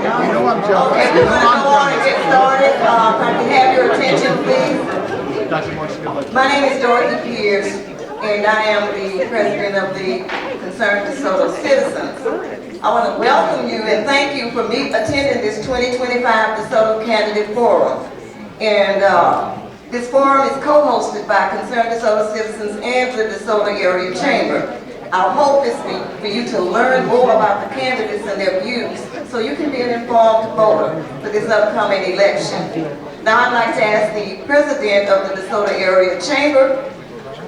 I'm joking. Okay, we're going to go on and get started. If I can have your attention, please. My name is Dorothy Pierce, and I am the president of the Concerned DeSoto Citizens. I want to welcome you and thank you for attending this 2025 DeSoto Candidate Forum. And this forum is co-hosted by Concerned DeSoto Citizens and the DeSoto Area Chamber. Our hope is for you to learn more about the candidates and their views so you can be an informed voter for this upcoming election. Now I'd like to ask the president of the DeSoto Area Chamber,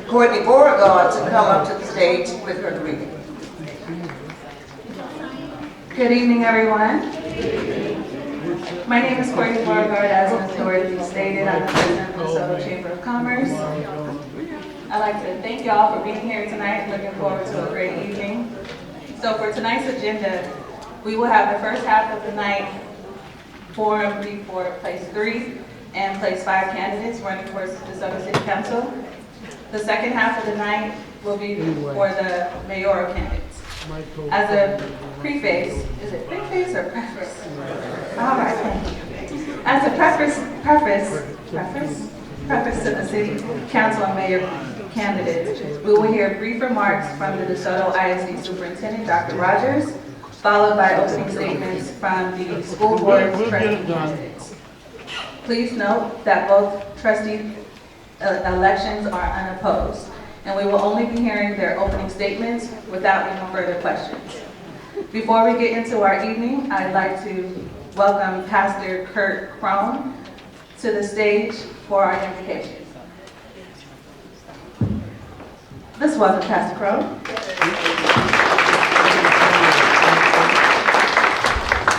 Courtney Beauregard, to come up to the stage with her greeting. Good evening, everyone. My name is Courtney Beauregard, as Ms. Dorothy stated. I'm the president of the DeSoto Chamber of Commerce. I'd like to thank y'all for being here tonight. Looking forward to a great evening. So for tonight's agenda, we will have the first half of the night forum be for place 3 and place 5 candidates running for DeSoto City Council. The second half of the night will be for the mayoral candidates. As a preface, is it preface or preface? All right, thank you. As a preface to the city council and mayor candidates, we will hear brief remarks from the DeSoto ISD superintendent, Dr. Rogers, followed by opening statements from the school board trustee candidates. Please note that both trustee elections are unopposed, and we will only be hearing their opening statements without any further questions. Before we get into our evening, I'd like to welcome Pastor Kurt Crone to the stage for our invocation. Let's welcome Pastor Crone.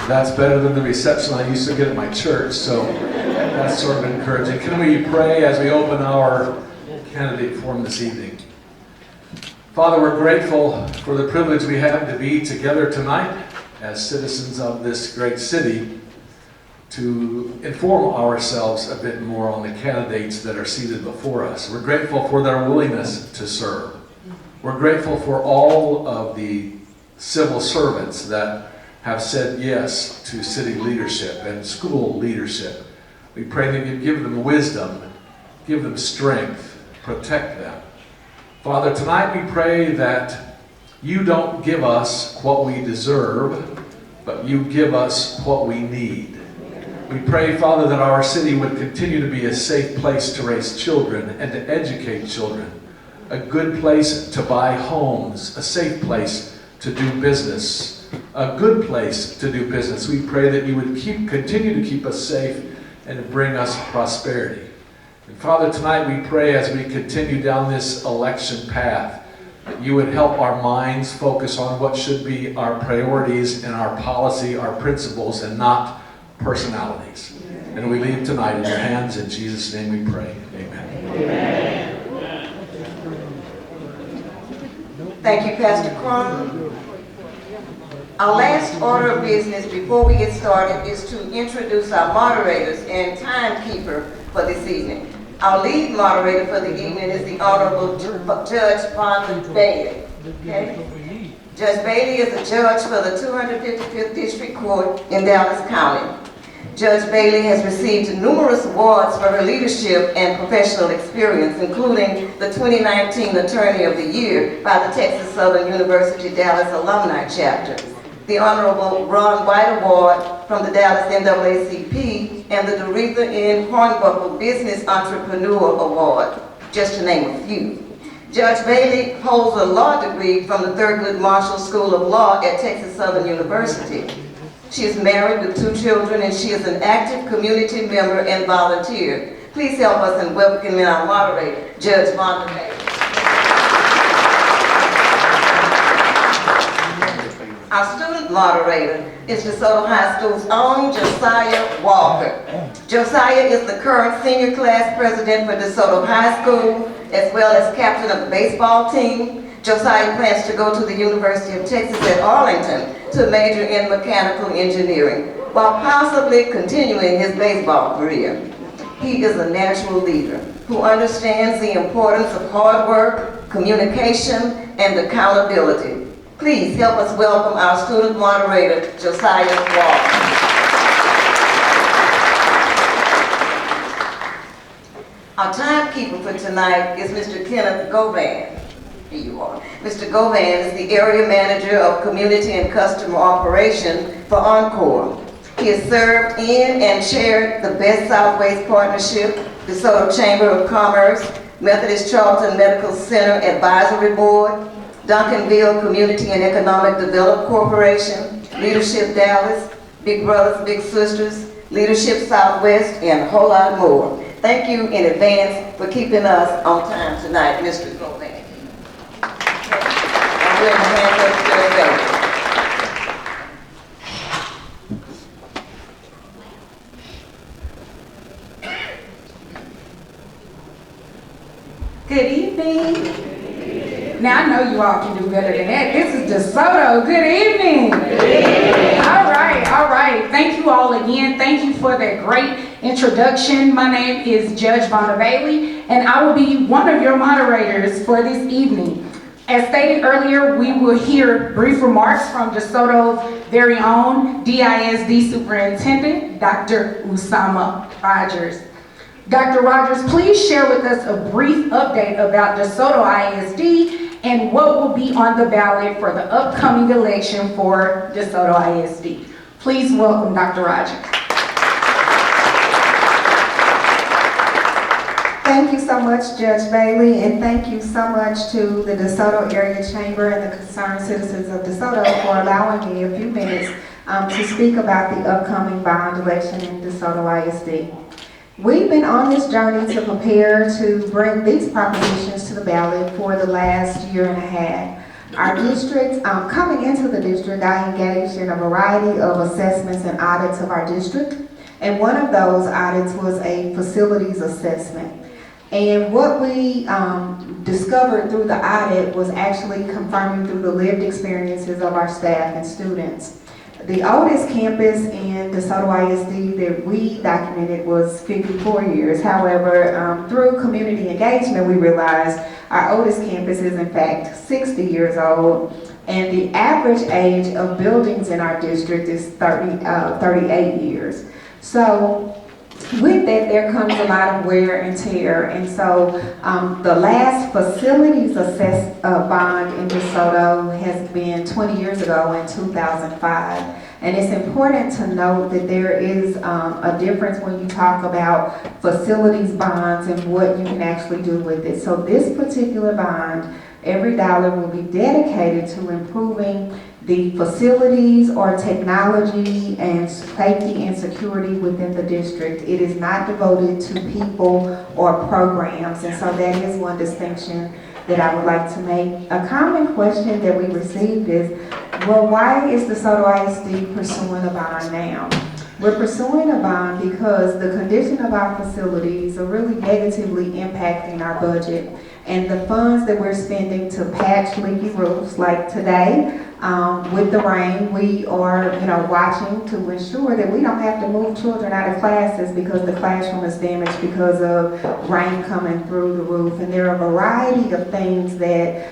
That's better than the reception I used to get at my church, so that's sort of encouraging. Can we pray as we open our candidate forum this evening? Father, we're grateful for the privilege we have to be together tonight as citizens of this great city to inform ourselves a bit more on the candidates that are seated before us. We're grateful for their willingness to serve. We're grateful for all of the civil servants that have said yes to city leadership and school leadership. We pray that you give them wisdom, give them strength, protect them. Father, tonight we pray that you don't give us what we deserve, but you give us what we need. We pray, Father, that our city would continue to be a safe place to raise children and to educate children, a good place to buy homes, a safe place to do business, a good place to do business. We pray that you would continue to keep us safe and to bring us prosperity. And Father, tonight we pray as we continue down this election path that you would help our minds focus on what should be our priorities and our policy, our principles, and not personalities. And we leave tonight in your hands. In Jesus' name we pray. Amen. Amen. Thank you, Pastor Crone. Our last order of business before we get started is to introduce our moderators and timekeeper for this evening. Our lead moderator for the evening is the Honorable Judge Vonda Bailey. Okay? Judge Bailey is a judge for the 255th District Court in Dallas County. Judge Bailey has received numerous awards for her leadership and professional experience, including the 2019 Attorney of the Year by the Texas Southern University Dallas Alumni Chapter, the Honorable Ron White Award from the Dallas NAACP, and the Doretha N. Hornbuckle Business Entrepreneur Award, just to name a few. Judge Bailey holds a law degree from the Thurgood Marshall School of Law at Texas Southern University. She is married with 2 children, and she is an active community member and volunteer. Please help us in welcoming our moderator, Judge Vonda Bailey. Our student moderator is DeSoto High School's own Josiah Walker. Josiah is the current senior class president for DeSoto High School, as well as captain of the baseball team. Josiah plans to go to the University of Texas at Arlington to major in mechanical engineering, while possibly continuing his baseball career. He is a natural leader who understands the importance of hard work, communication, and accountability. Please help us welcome our student moderator, Josiah Walker. timekeeper for tonight is Mr. Kenneth Govan. Here you are. Mr. Govan is the area manager of community and customer operation for Encore. He has served in and chaired the Best Southways Partnership, DeSoto Chamber of Commerce, Methodist Charlton Medical Center Advisory Board, Duncanville Community and Economic Development Corporation, Leadership Dallas, Big Brothers Big Sisters, Leadership Southwest, and a whole lot more. Thank you in advance for keeping us on time tonight, Mr. Govan. I'm going to hand up to Judge Bailey. Good evening. Now I know you all can do better than that. This is DeSoto. Good evening. All right. Thank you all again. Thank you for that great introduction. My name is Judge Bailey, and I will be one of your moderators for this evening. As stated earlier, we will hear brief remarks from DeSoto's very own DISD Superintendent, Dr. Usama Rogers. Dr. Rogers, please share with us a brief update about DeSoto ISD and what will be on the ballot for the upcoming election for DeSoto ISD. Please welcome Dr. Rogers. Thank you so much, Judge Bailey, and thank you so much to the DeSoto Area Chamber and the concerned citizens of DeSoto for allowing me a few minutes to speak about the upcoming bond election in DeSoto ISD. We've been on this journey to prepare to bring these propositions to the ballot for the last year and a half. Our district, coming into the district, I engaged in a variety of assessments and audits of our district, and one of those audits was a facilities assessment. And what we discovered through the audit was actually confirming through the lived experiences of our staff and students. The oldest campus in DeSoto ISD that we documented was 54 years. However, through community engagement, we realized our oldest campus is in fact 60 years old, and the average age of buildings in our district is 38 years. So with that, there comes a lot of wear and tear, and so the last facilities assessed bond in DeSoto has been 20 years ago in 2005. And it's important to note that there is a difference when you talk about facilities bonds and what you can actually do with it. So this particular bond, every dollar will be dedicated to improving the facilities or technology and safety and security within the district. It is not devoted to people or programs, and so that is one distinction that I would like to make. A common question that we received is, well, why is DeSoto ISD pursuing a bond now? We're pursuing a bond because the condition of our facilities are really negatively impacting our budget, and the funds that we're spending to patch leaky roofs, like today, with the rain, we are, watching to ensure that we don't have to move children out of classes because the classroom is damaged because of rain coming through the roof. And there are a variety of things that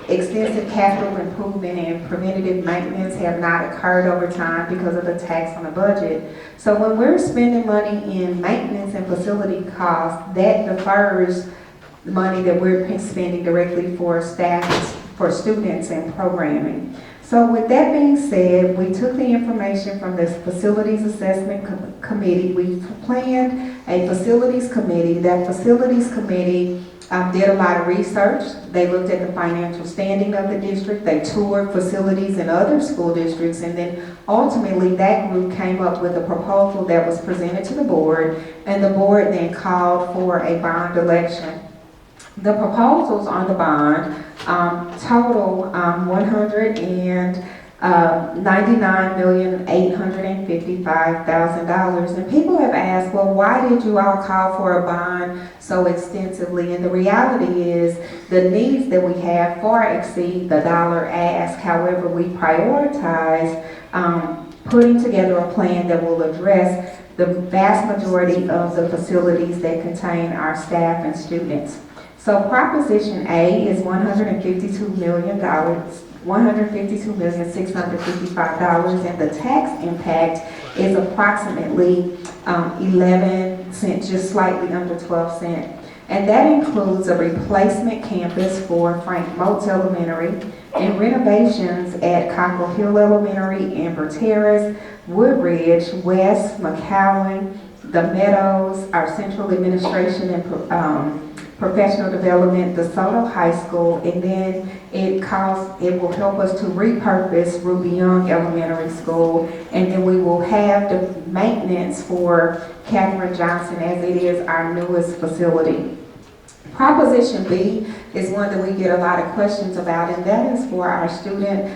extensive capital improvement and preventative maintenance have not occurred over time because of the tax on the budget. So when we're spending money in maintenance and facility costs, that defers the money that we're spending directly for staff, for students and programming. So with that being said, we took the information from this facilities assessment committee. We planned a facilities committee. That facilities committee did a lot of research. They looked at the financial standing of the district. They toured facilities in other school districts, and then ultimately that group came up with a proposal that was presented to the board, and the board then called for a bond election. The proposals on the bond total $199,855,000. And people have asked, well, why did you all call for a bond so extensively? And the reality is the needs that we have far exceed the dollar ask. However, we prioritize putting together a plan that will address the vast majority of the facilities that contain our staff and students. So Proposition A is $152,655,000, and the tax impact is approximately 11 cents, just slightly under 12 cents. And that includes a replacement campus for Frank Motes Elementary and renovations at Cockle Hill Elementary, Amber Terrace, Woodridge, West, McCowan, The Meadows, our central administration and professional development, DeSoto High School, and then it will help us to repurpose Ruby Young Elementary School, and then we will have the maintenance for Catherine Johnson as it is our newest facility. Proposition B is one that we get a lot of questions about, and that is for our student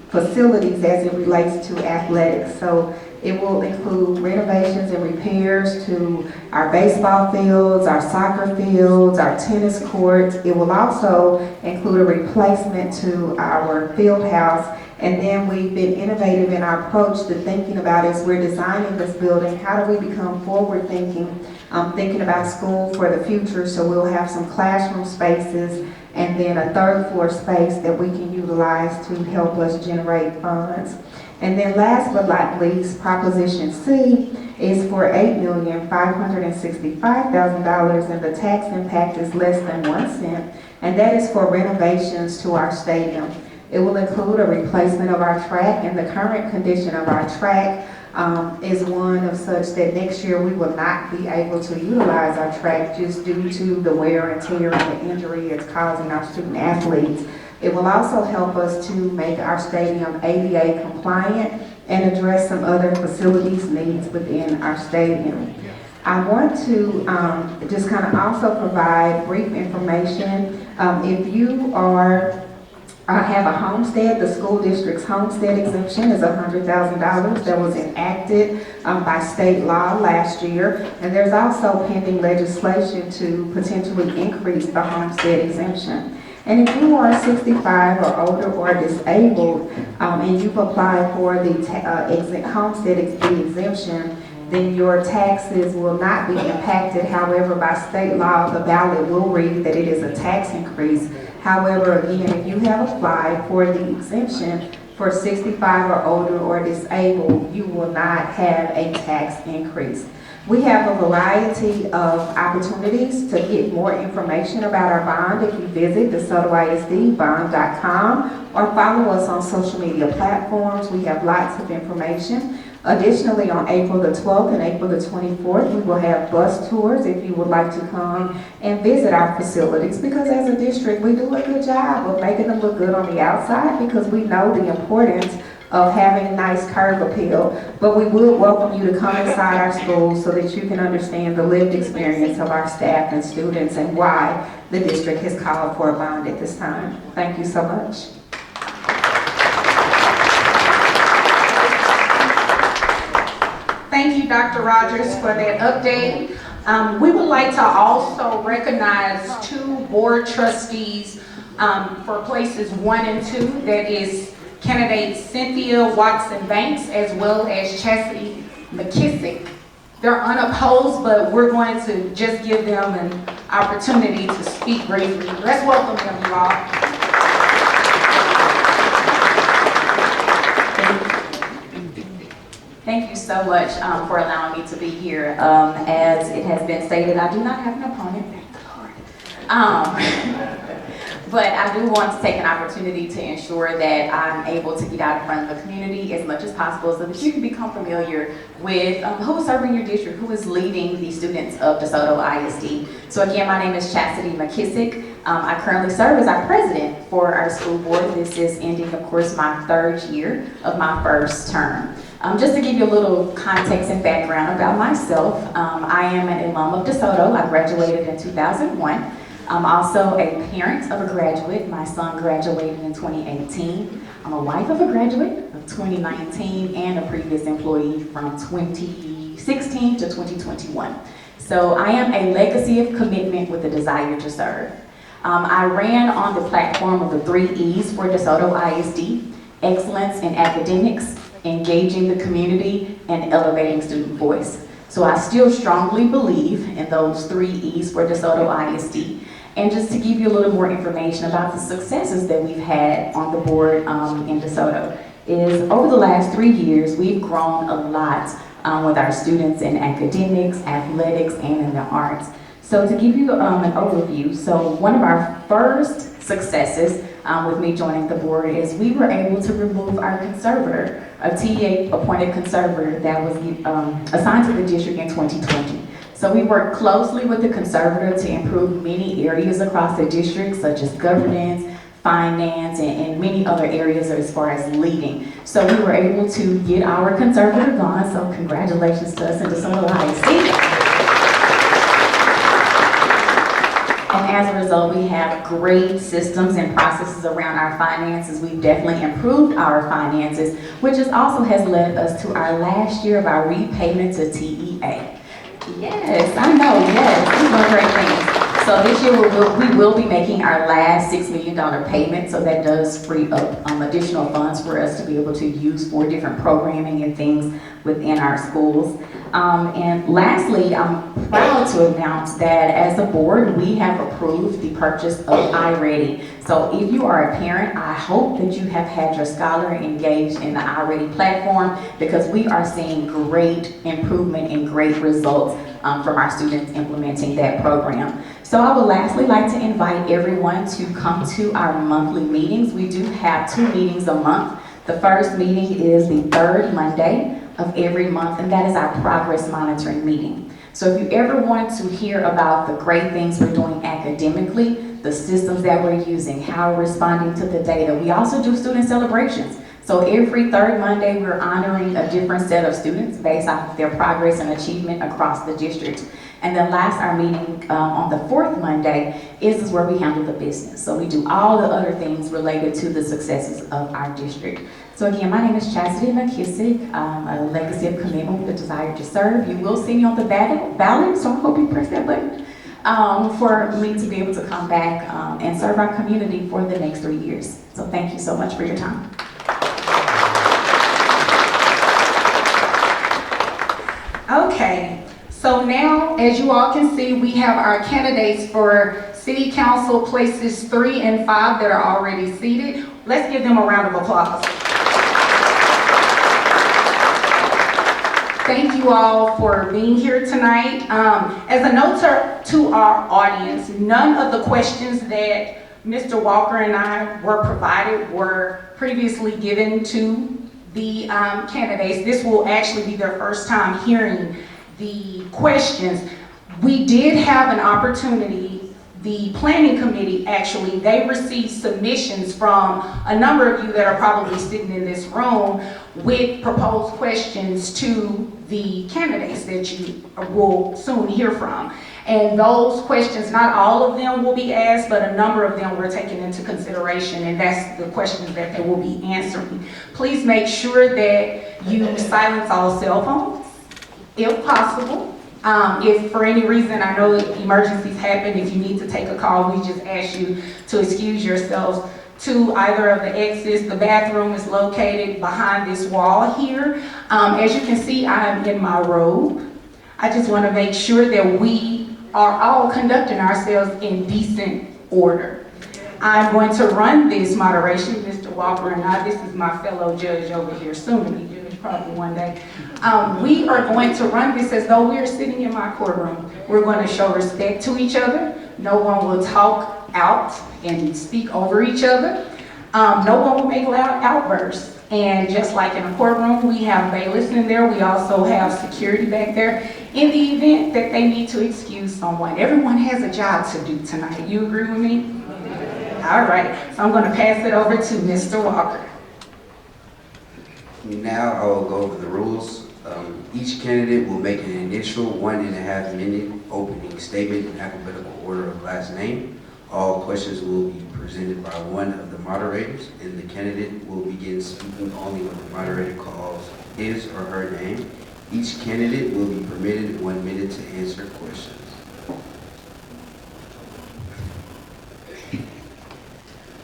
facilities as it relates to athletics. So it will include renovations and repairs to our baseball fields, our soccer fields, our tennis courts. It will also include a replacement to our field house. And then we've been innovative in our approach to thinking about as we're designing this building, how do we become forward thinking, thinking about school for the future. So we'll have some classroom spaces and then a third floor space that we can utilize to help us generate funds. And then last but not least, Proposition C is for $8,565,000 and the tax impact is less than 1 cent. And that is for renovations to our stadium. It will include a replacement of our track, and the current condition of our track is one of such that next year we will not be able to utilize our track just due to the wear and tear and the injury it's causing our student athletes. It will also help us to make our stadium ADA compliant and address some other facilities needs within our stadium. I want to just kind of also provide brief information. If you have a homestead, the school district's homestead exemption is $100,000 that was enacted by state law last year. And there's also pending legislation to potentially increase the homestead exemption. And if you are 65 or older or disabled and you've applied for the homestead exemption, then your taxes will not be impacted. However, by state law, the ballot will read that it is a tax increase. However, again, if you have applied for the exemption for 65 or older or disabled, you will not have a tax increase. We have a variety of opportunities to get more information about our bond if you visit DeSotoISDbond.com or follow us on social media platforms. We have lots of information. Additionally, on April the 12th and April the 24th, we will have bus tours if you would like to come and visit our facilities, because as a district, we do a good job of making them look good on the outside because we know the importance of having a nice curb appeal, but we will welcome you to come inside our schools so that you can understand the lived experience of our staff and students and why the district has called for a bond at this time. Thank you so much. Thank you, Dr. Rogers, for that update. We would like to also recognize 2 board trustees for places 1 and 2. That is candidate Cynthia Watson Banks as well as Chastity McKissick. They're unopposed, but we're going to just give them an opportunity to speak briefly. Let's welcome them, you all. Thank you so much for allowing me to be here. As it has been stated, I do not have an opponent, thank the Lord. But I do want to take an opportunity to ensure that I'm able to get out in front of the community as much as possible so that you can become familiar with who is serving your district, who is leading the students of DeSoto ISD. So again, my name is Chastity McKissick. I currently serve as our president for our school board. This is ending, of course, my 3rd year of my 1st term. Just to give you a little context and background about myself, I am an alum of DeSoto. I graduated in 2001. I'm also a parent of a graduate. My son graduated in 2018. I'm a wife of a graduate of 2019 and a previous employee from 2016 to 2021. So I am a legacy of commitment with a desire to serve. I ran on the platform of the 3 E's for DeSoto ISD: excellence in academics, engaging the community, and elevating student voice. So I still strongly believe in those 3 E's for DeSoto ISD. And just to give you a little more information about the successes that we've had on the board in DeSoto, is over the last 3 years, we've grown a lot with our students in academics, athletics, and in the arts. So to give you an overview, so one of our first successes with me joining the board is we were able to remove our conservator, a TA appointed conservator that was assigned to the district in 2020. So we worked closely with the conservator to improve many areas across the district, such as governance, finance, and many other areas as far as leading. So we were able to get our conservator gone, so congratulations to us in DeSoto ISD. And as a result, we have great systems and processes around our finances. We've definitely improved our finances, which also has led us to our last year of our repayment to TEA. Yes, I know, yes, we're doing great things. So this year we will be making our last $6 million payment, so that does free up additional funds for us to be able to use for different programming and things within our schools. And lastly, I'm proud to announce that as a board, we have approved the purchase of iReady. So if you are a parent, I hope that you have had your scholar engaged in the iReady platform, because we are seeing great improvement and great results from our students implementing that program. So I would lastly like to invite everyone to come to our monthly meetings. We do have 2 meetings a month. The first meeting is the 3rd Monday of every month, and that is our progress monitoring meeting. So if you ever want to hear about the great things we're doing academically, the systems that we're using, how we're responding to the data, we also do student celebrations. So every 3rd Monday, we're honoring a different set of students based off of their progress and achievement across the district. And then last, our meeting on the 4th Monday is where we handle the business. So we do all the other things related to the successes of our district. So again, my name is Chastity McKissick. A legacy of commitment with a desire to serve. You will see me on the ballot, so I hope you press that button for me to be able to come back and serve our community for the next 3 years. So thank you so much for your time. Okay, so now, as you all can see, we have our candidates for City Council places 3 and 5 that are already seated. Let's give them a round of applause. Thank you all for being here tonight. As a note to our audience, none of the questions that Mr. Walker and I were provided were previously given to the candidates. This will actually be their first time hearing the questions. We did have an opportunity, the planning committee actually, they received submissions from a number of you that are probably sitting in this room with proposed questions to the candidates that you will soon hear from. And those questions, not all of them will be asked, but a number of them were taken into consideration, and that's the questions that they will be answering. Please make sure that you silence all cell phones, if possible. If for any reason, I know emergencies happen, if you need to take a call, we just ask you to excuse yourselves to either of the exits. The bathroom is located behind this wall here. As you can see, I am in my robe. I just want to make sure that we are all conducting ourselves in decent order. I'm going to run this moderation, Mr. Walker and I. This is my fellow judge over here, soon to be judge, probably one day. We are going to run this as though we are sitting in my courtroom. We're going to show respect to each other. No one will talk out and speak over each other. No one will make loud outbursts. And just like in a courtroom, we have bailiffs in there. We also have security back there in the event that they need to excuse someone. Everyone has a job to do tonight. You agree with me? All right. So I'm going to pass it over to Mr. Walker. Now I will go over the rules. Each candidate will make an initial 1.5 minute opening statement in alphabetical order of last name. All questions will be presented by one of the moderators, and the candidate will begin speaking only when the moderator calls his or her name. Each candidate will be permitted 1 minute to answer questions.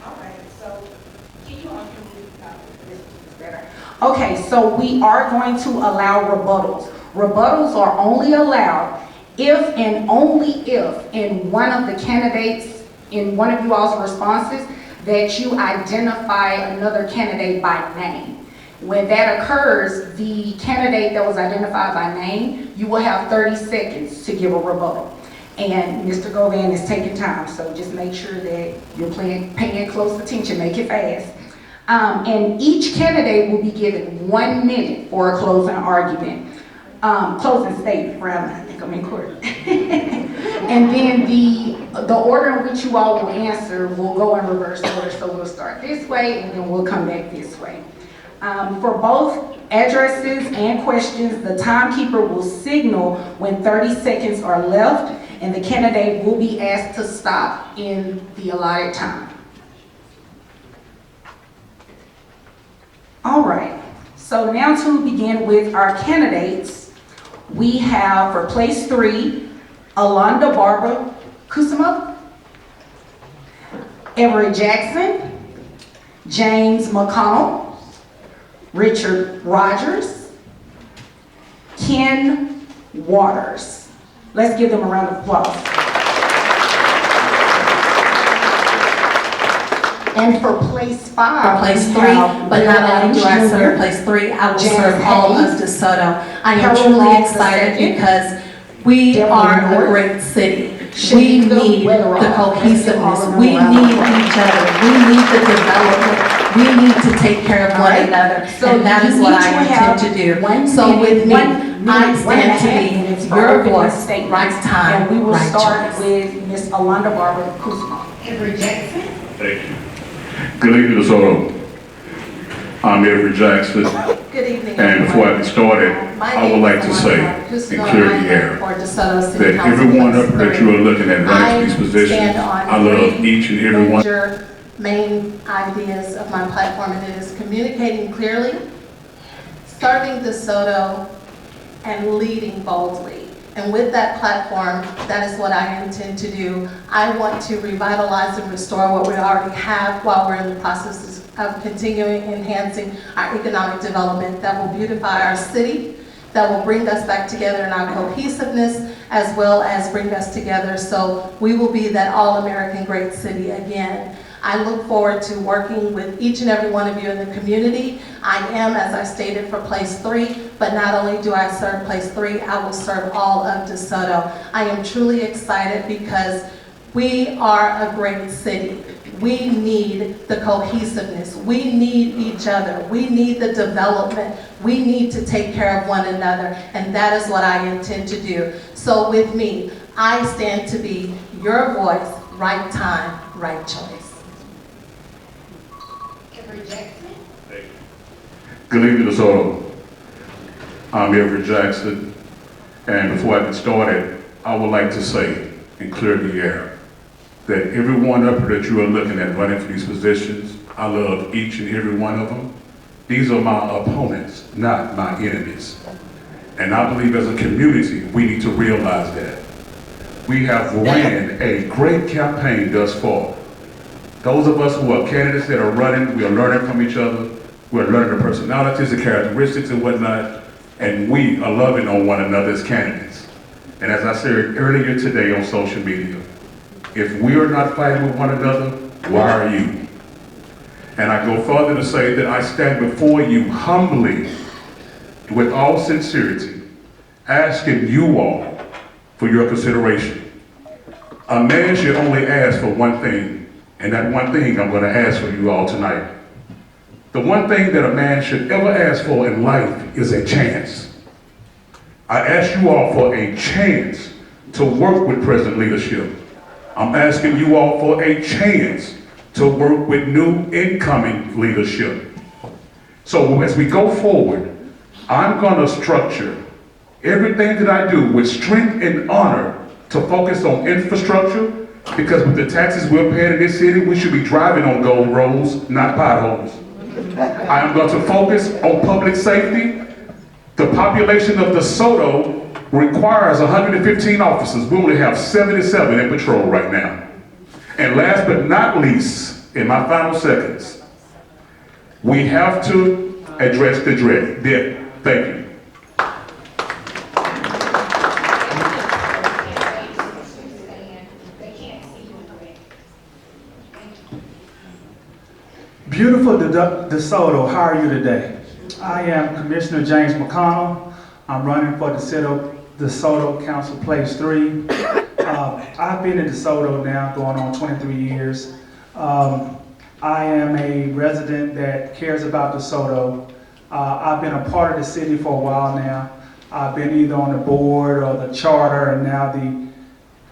All right, so can you Okay, so we are going to allow rebuttals. Rebuttals are only allowed if and only if in one of the candidates, in one of you all's responses, that you identify another candidate by name. When that occurs, the candidate that was identified by name, you will have 30 seconds to give a rebuttal. And Mr. Govan is taking time, so just make sure that you're paying close attention, make it fast. And each candidate will be given 1 minute for a closing argument, closing statement, rather, I think I'm in court. And then the order in which you all will answer will go in reverse order, so we'll start this way and then we'll come back this way. For both addresses and questions, the timekeeper will signal when 30 seconds are left, and the candidate will be asked to stop in the allotted time. All right, so now to begin with our candidates, we have for place 3, Alonda Barbara Kusuma, Everett Jackson, James McConnell, Richard Rogers, Ken Waters. Let's give them a round of applause. And for place 5, For place we 3, have but not only do I Bill serve Jr., place 3, I will Janice serve all of Hayes, DeSoto. I am Harold truly Long excited II, because we Deborah are a North, great city. We Shanika need Weatherall. the cohesiveness. Let's We give all of them a need round of each other. We need the development. We need to take care of All one right. another. So And that you is what need I to intend to have do. 1 So minute, with me, 1 minute, I 1.5 stand to minutes be for your opening voice, statements. right time, And we will right start choice. with Ms. Alonda Barbara Kusuma. Everett Jackson. Thank you. Good evening, DeSoto. I'm Everett Jackson, Good evening. and before I get started, My I would name like is to say Alana Kusuma. and clear I the am air for DeSoto City that Council everyone Place up here that 3. you are looking at running for these positions, stand on I love three each and every one. major main ideas of my platform, and it is communicating clearly, serving DeSoto, and leading boldly. And with that platform, that is what I intend to do. I want to revitalize and restore what we already have while we're in the process of continuing enhancing our economic development that will beautify our city, that will bring us back together in our cohesiveness, as well as bring us together so we will be that all-American great city again. I look forward to working with each and every one of you in the community. I am, as I stated, for place 3, but not only do I serve place 3, I will serve all of DeSoto. I am truly excited because we are a great city. We need the cohesiveness. We need each other. We need the development. We need to take care of one another, and that is what I intend to do. So with me, I stand to be your voice, right time, right choice. Good evening, DeSoto. I'm Everett Jackson, and before I get started, I would like to say and clear the air that everyone up here that you are looking at running for these positions, I love each and every one of them. These are my opponents, not my enemies. And I believe as a community, we need to realize that. We have ran a great campaign thus far. Those of us who are candidates that are running, we are learning from each other. We're learning the personalities, the characteristics and whatnot, and we are loving on one another as candidates. And as I said earlier today on social media, if we are not fighting with one another, why are you? And I go further to say that I stand before you humbly, with all sincerity, asking you all for your consideration. A man should only ask for one thing, and that one thing I'm going to ask for you all tonight. The one thing that a man should ever ask for in life is a chance. I ask you all for a chance to work with present leadership. I'm asking you all for a chance to work with new incoming leadership. So as we go forward, I'm going to structure everything that I do with strength and honor to focus on infrastructure, because with the taxes we're paying in this city, we should be driving on gold roads, not potholes. I am going to focus on public safety. The population of DeSoto requires 115 officers. We only have 77 in patrol right now. And last but not least, in my final seconds, we have to address the debt. Thank you. Beautiful DeSoto, how are you today? I am Commissioner James McConnell. I'm running for DeSoto Council Place 3. I've been in DeSoto now going on 23 years. I am a resident that cares about DeSoto. I've been a part of the city for a while now. I've been either on the board or the charter and now the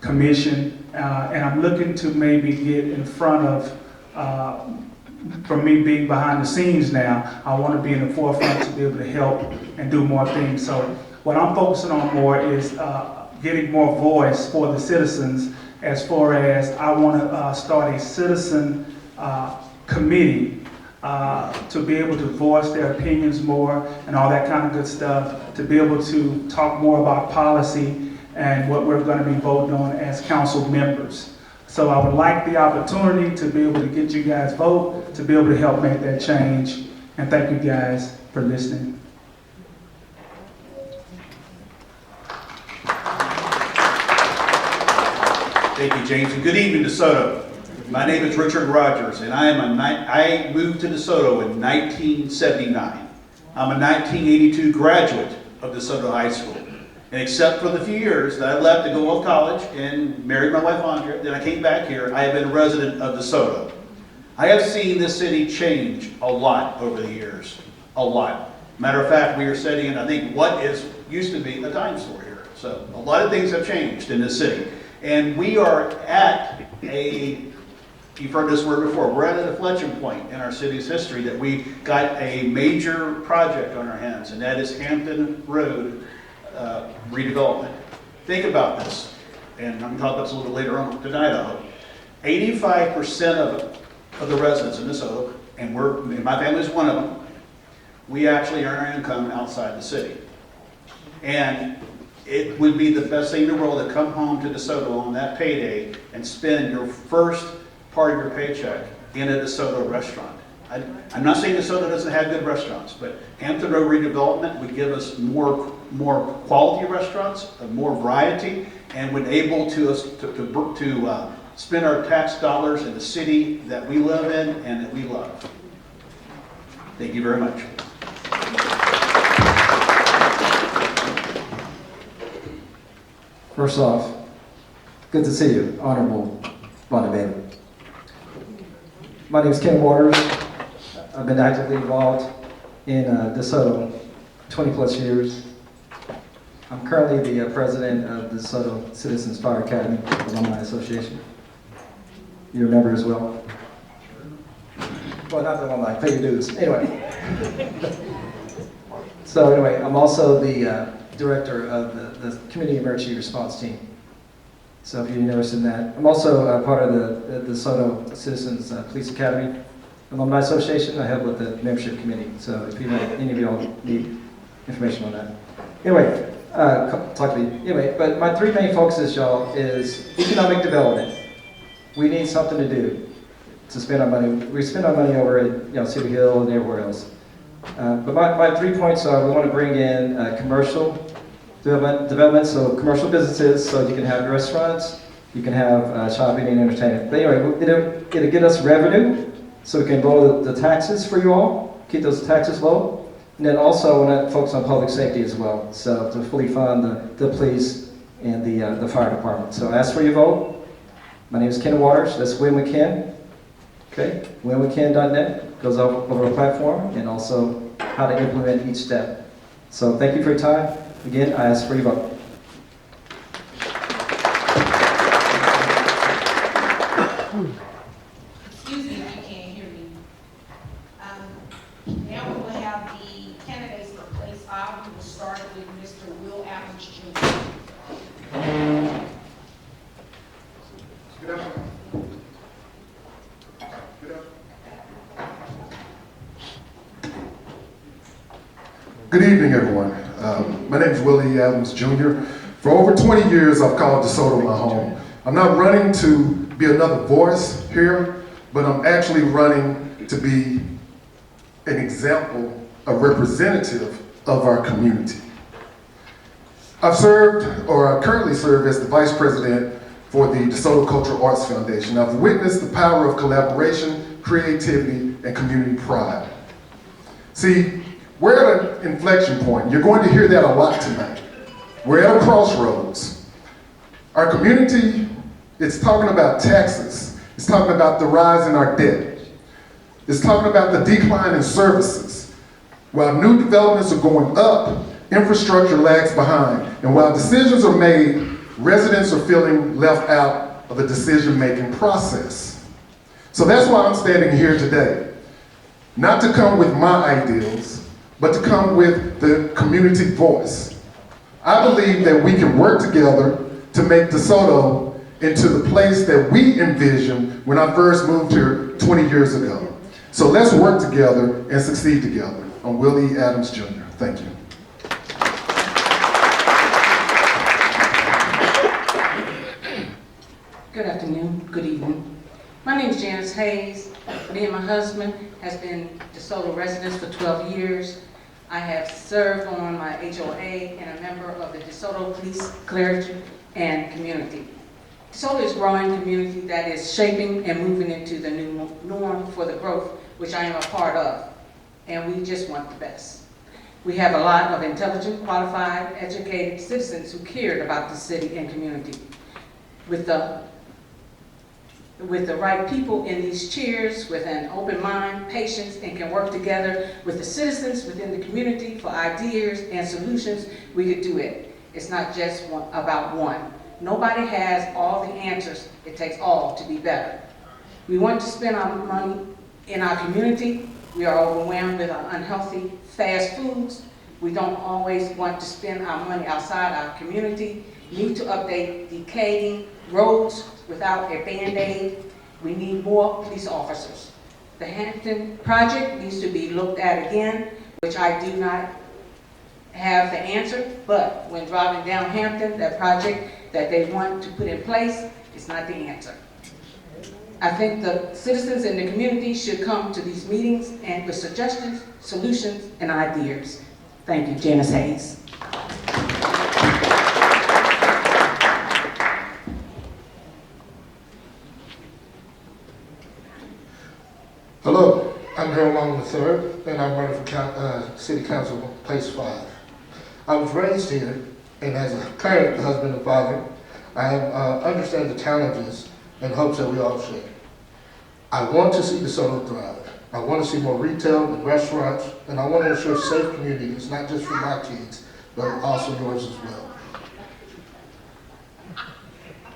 commission. And I'm looking to maybe get in front of, from me being behind the scenes now, I want to be in the forefront to be able to help and do more things. So what I'm focusing on more is getting more voice for the citizens, as far as I want to start a citizen committee to be able to voice their opinions more and all that kind of good stuff, to be able to talk more about policy and what we're going to be voting on as council members. So I would like the opportunity to be able to get you guys vote, to be able to help make that change. And thank you guys for listening. Thank you, James, and good evening, DeSoto. My name is Richard Rogers, and I moved to DeSoto in 1979. I'm a 1982 graduate of DeSoto High School. And except for the few years that I left to go off to college and married my wife Andrea, then I came back here, I have been a resident of DeSoto. I have seen this city change a lot over the years, a lot. Matter of fact, we are sitting in, I think, what used to be a dime store here. So a lot of things have changed in this city. And we are at you've heard this word before, we're at an inflection point in our city's history that we got a major project on our hands, and that is Hampton Road redevelopment. Think about this, and I'm going to talk about this a little bit later on tonight, I hope. 85% of the residents in DeSoto, and my family is one of them, we actually earn our income outside the city. And it would be the best thing in the world to come home to DeSoto on that payday and spend your first part of your paycheck in a DeSoto restaurant. I'm not saying DeSoto doesn't have good restaurants, but Hampton Road redevelopment would give us more quality restaurants, more variety, and would able to spend our tax dollars in the city that we live in and that we love. Thank you very much. First off, good to see you, Honorable Bluebonnet. My name is Ken Waters. I've been actively involved in DeSoto 20 plus years. I'm currently the president of the DeSoto Citizens Fire Academy Alumni Association. You're a member as well? Well, not the alumni, pay your dues. Anyway. So anyway, I'm also the director of the Community Emergency Response Team. So if you're interested in that. I'm also part of the DeSoto Citizens Police Academy Alumni Association. I help with the membership committee. So if any of y'all need information on that. Anyway, talk to me. Anyway, but my three main focuses, y'all, is economic development. We need something to do to spend our money. We spend our money over at Civic Hill and everywhere else. But my 3 points are: we want to bring in commercial development, so commercial businesses, so you can have restaurants, you can have shopping and entertainment. But anyway, it'll get us revenue, so we can lower the taxes for you all, keep those taxes low. And then also I want to focus on public safety as well, so to fully fund the police and the fire department. So I ask for your vote. My name is Ken Waters, that's Win with Ken. Okay, winwithken.net goes over our platform, and also how to implement each step. So thank you for your time. Again, I ask for your vote. Excuse me if you can't hear me. Now we will have the candidates for place 5. We will start with Mr. Will Adams Jr. Good afternoon. Good evening, everyone. My name is Willie Adams Jr. For over 20 years, I've called DeSoto my home. I'm not running to be another voice here, but I'm actually running to be an example, a representative of our community. I currently serve as the Vice President for the DeSoto Cultural Arts Foundation. I've witnessed the power of collaboration, creativity, and community pride. See, we're at an inflection point. You're going to hear that a lot tonight. We're at a crossroads. Our community, it's talking about taxes. It's talking about the rise in our debt. It's talking about the decline in services. While new developments are going up, infrastructure lags behind. And while decisions are made, residents are feeling left out of the decision-making process. So that's why I'm standing here today. Not to come with my ideals, but to come with the community voice. I believe that we can work together to make DeSoto into the place that we envisioned when I first moved here 20 years ago. So let's work together and succeed together. I'm Willie Adams Jr. Thank you. Good afternoon, good evening. My name is Janice Hayes. Me and my husband has been DeSoto residents for 12 years. I have served on my HOA and a member of the DeSoto Police, Clergy, and Community. DeSoto is a growing community that is shaping and moving into the new norm for the growth, which I am a part of, and we just want the best. We have a lot of intelligent, qualified, educated citizens who cared about the city and community. With the right people in these chairs, with an open mind, patience, and can work together with the citizens within the community for ideas and solutions, we could do it. It's not just about one. Nobody has all the answers. It takes all to be better. We want to spend our money in our community. We are overwhelmed with our unhealthy fast foods. We don't always want to spend our money outside our community. We need to update decaying roads without a Band-Aid. We need more police officers. The Hampton project needs to be looked at again, which I do not have the answer, but when driving down Hampton, that project that they want to put in place is not the answer. I think the citizens in the community should come to these meetings and with suggestions, solutions, and ideas. Thank you, Janice Hayes. Hello, I'm Harold Long III, and I'm running for City Council, Place 5. I was raised here, and as a current husband and father, I understand the challenges and hopes that we all share. I want to see DeSoto thrive. I want to see more retail and restaurants, and I want to ensure safe communities, not just for my kids, but also yours as well.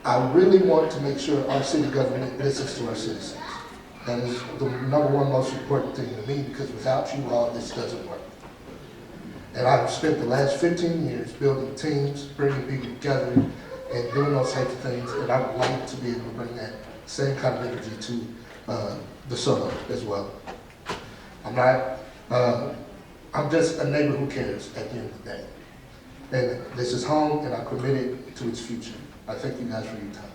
I really want to make sure our city government listens to our citizens. That is the number one most important thing to me, because without you all, this doesn't work. And I've spent the last 15 years building teams, bringing people together, and doing those types of things, and I would like to be able to bring that same kind of energy to DeSoto as well. I'm just a neighbor who cares at the end of the day. And this is home, and I'm committed to its future. I thank you guys for your time.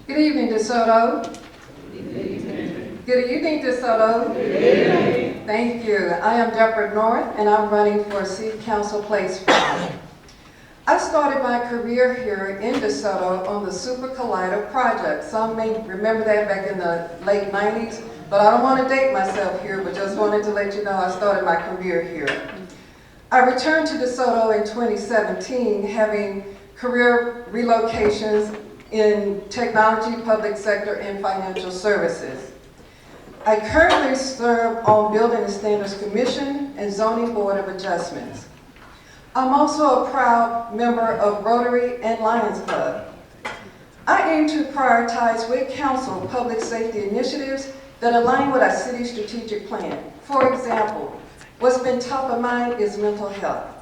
Good evening, DeSoto. Good evening, DeSoto. Thank you. I am Deborah North, and I'm running for City Council Place 5. I started my career here in DeSoto on the Super Collider project. Some may remember that back in the late 90s, but I don't want to date myself here, but just wanted to let you know I started my career here. I returned to DeSoto in 2017, having career relocations in technology, public sector, and financial services. I currently serve on Building and Standards Commission and Zoning Board of Adjustments. I'm also a proud member of Rotary and Lions Club. I aim to prioritize with council public safety initiatives that align with our city's strategic plan. For example, what's been top of mind is mental health.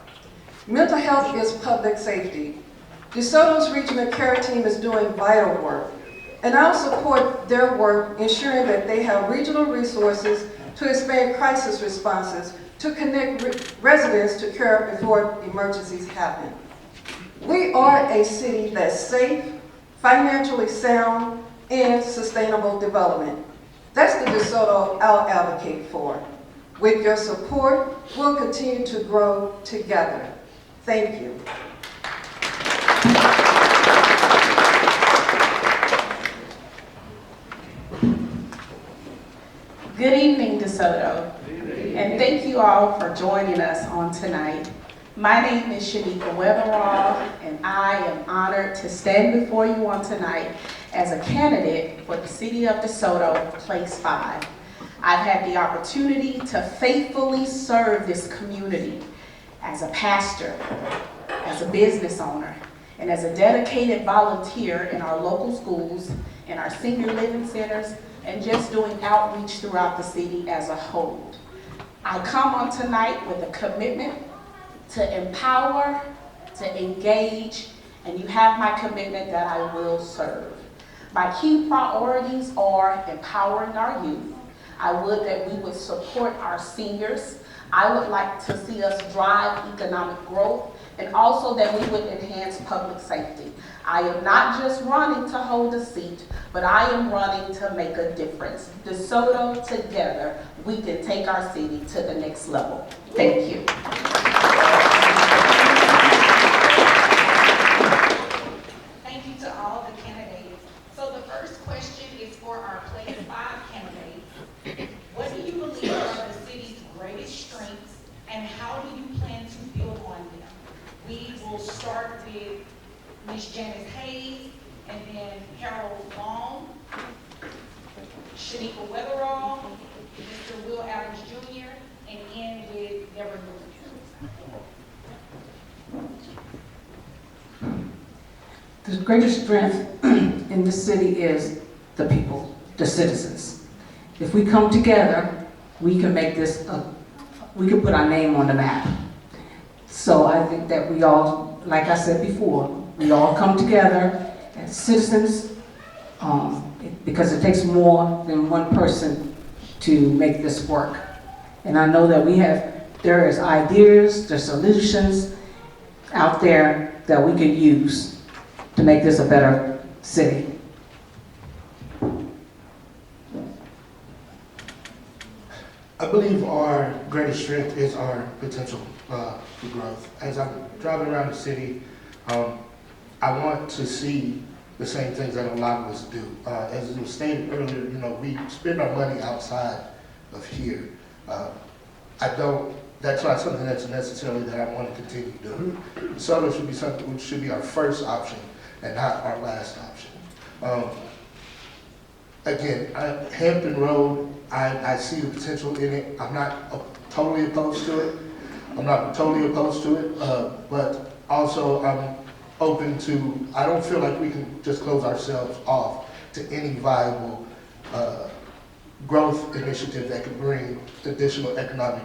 Mental health is public safety. DeSoto's Regional Care Team is doing vital work, and I'll support their work ensuring that they have regional resources to expand crisis responses to connect residents to care before emergencies happen. We are a city that's safe, financially sound, and sustainable development. That's the DeSoto I'll advocate for. With your support, we'll continue to grow together. Thank you. Good evening, DeSoto. And thank you all for joining us on tonight. My name is Shanika Weatherall, and I am honored to stand before you on tonight as a candidate for the City of DeSoto, Place 5. I've had the opportunity to faithfully serve this community as a pastor, as a business owner, and as a dedicated volunteer in our local schools, in our senior living centers, and just doing outreach throughout the city as a whole. I come on tonight with a commitment to empower, to engage, and you have my commitment that I will serve. My key priorities are empowering our youth. I would that we would support our seniors. I would like to see us drive economic growth, and also that we would enhance public safety. I am not just running to hold a seat, but I am running to make a difference. DeSoto, together, we can take our city to the next level. Thank you. Thank you to all the candidates. So the first question is for our Place 5 candidates. What do you believe are the city's greatest strengths, and how do you plan to build on them? We will start with Ms. Janice Hayes, and then Harold Long, Shanika Weatherall, Mr. Will Adams Jr., and end with Deborah Newman. The greatest strength in the city is the people, the citizens. If we come together, we can make this, we can put our name on the map. So I think that we all, like I said before, we all come together as citizens, because it takes more than one person to make this work. And I know that there is ideas, there's solutions out there that we can use to make this a better city. I believe our greatest strength is our potential for growth. As I'm driving around the city, I want to see the same things that a lot of us do. As was stated earlier, we spend our money outside of here. That's not something that's necessarily that I want to continue doing. DeSoto should be something which should be our first option and not our last option. Again, Hampton Road, I see the potential in it. I'm not totally opposed to it. But also I'm open to, I don't feel like we can just close ourselves off to any viable growth initiative that could bring additional economic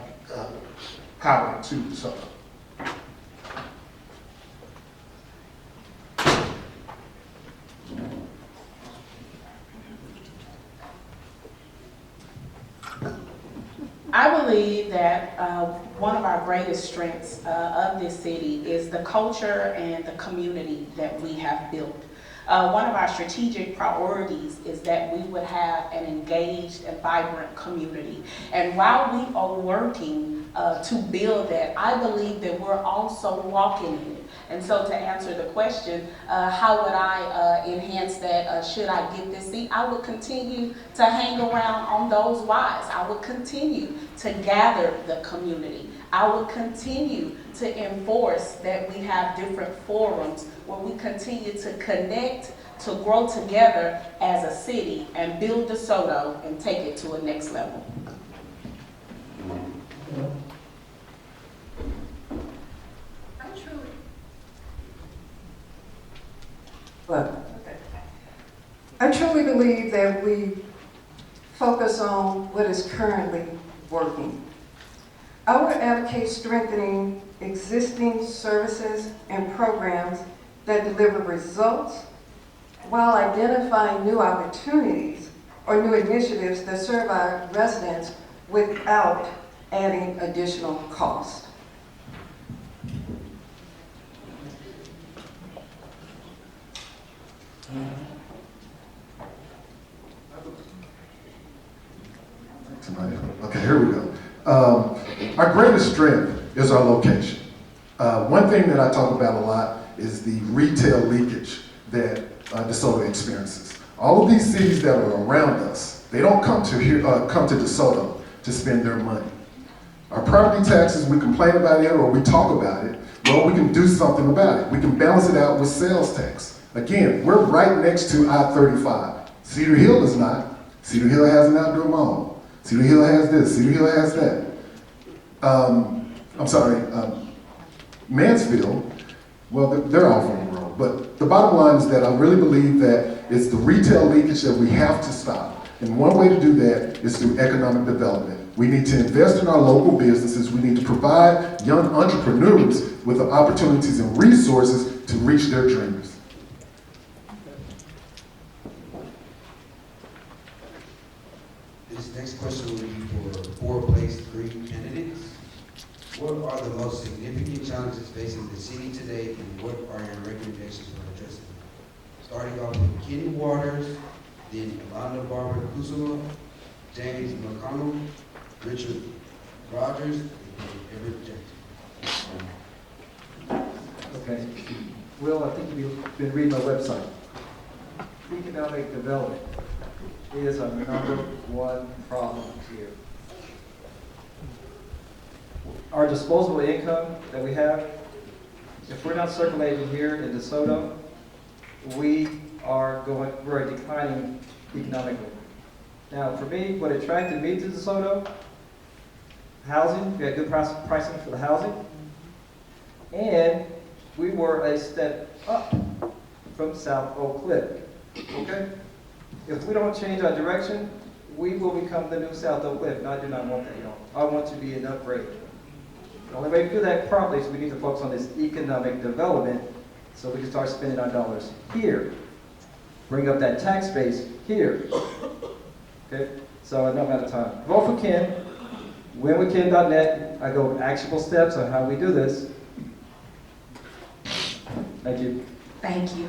power to DeSoto. I believe that one of our greatest strengths of this city is the culture and the community that we have built. One of our strategic priorities is that we would have an engaged and vibrant community. And while we are working to build that, I believe that we're also walking in it. And so to answer the question, how would I enhance that should I get this seat? I would continue to hang around on those whys. I would continue to gather the community. I would continue to enforce that we have different forums where we continue to connect, to grow together as a city and build DeSoto and take it to a next level. I truly believe that we focus on what is currently working. I would advocate strengthening existing services and programs that deliver results while identifying new opportunities or new initiatives that serve our residents without adding additional cost. Okay, here we go. Our greatest strength is our location. One thing that I talk about a lot is the retail leakage that DeSoto experiences. All of these cities that are around us, they don't come to DeSoto to spend their money. Our property taxes, we complain about it or we talk about it. Well, we can do something about it. We can balance it out with sales tax. Again, we're right next to I-35. Cedar Hill is not. Cedar Hill has an outdoor mall. Cedar Hill has this. Cedar Hill has that. Mansfield, well, they're off on the road. But the bottom line is that I really believe that it's the retail leakage that we have to stop. And one way to do that is through economic development. We need to invest in our local businesses. We need to provide young entrepreneurs with the opportunities and resources to reach their dreams. This next question will be for 4 Place 3 candidates. What are the most significant challenges facing the city today, and what are your recommendations for addressing them? Starting off with Kenny Waters, then Alana Barbara Kusuma, James McConnell, Richard Rogers, and Everett Jackson. Okay. Will, I think you've been reading my website. Economic development is our number one problem here. Our disposable income that we have, if we're not circulating here in DeSoto, we're declining economically. Now, for me, what attracted me to DeSoto, housing, we had good pricing for the housing, and we were a step up from South Oak Cliff, okay? If we don't change our direction, we will become the new South Oak Cliff, and I do not want that, y'all. I want to be an upgrade. The only way to do that properly is we need to focus on this economic development so we can start spending our dollars here. Bring up that tax base here. Okay? So I know I'm out of time. Vote for Ken. winwithken.net. I go over actionable steps on how we do this. Thank you. Thank you.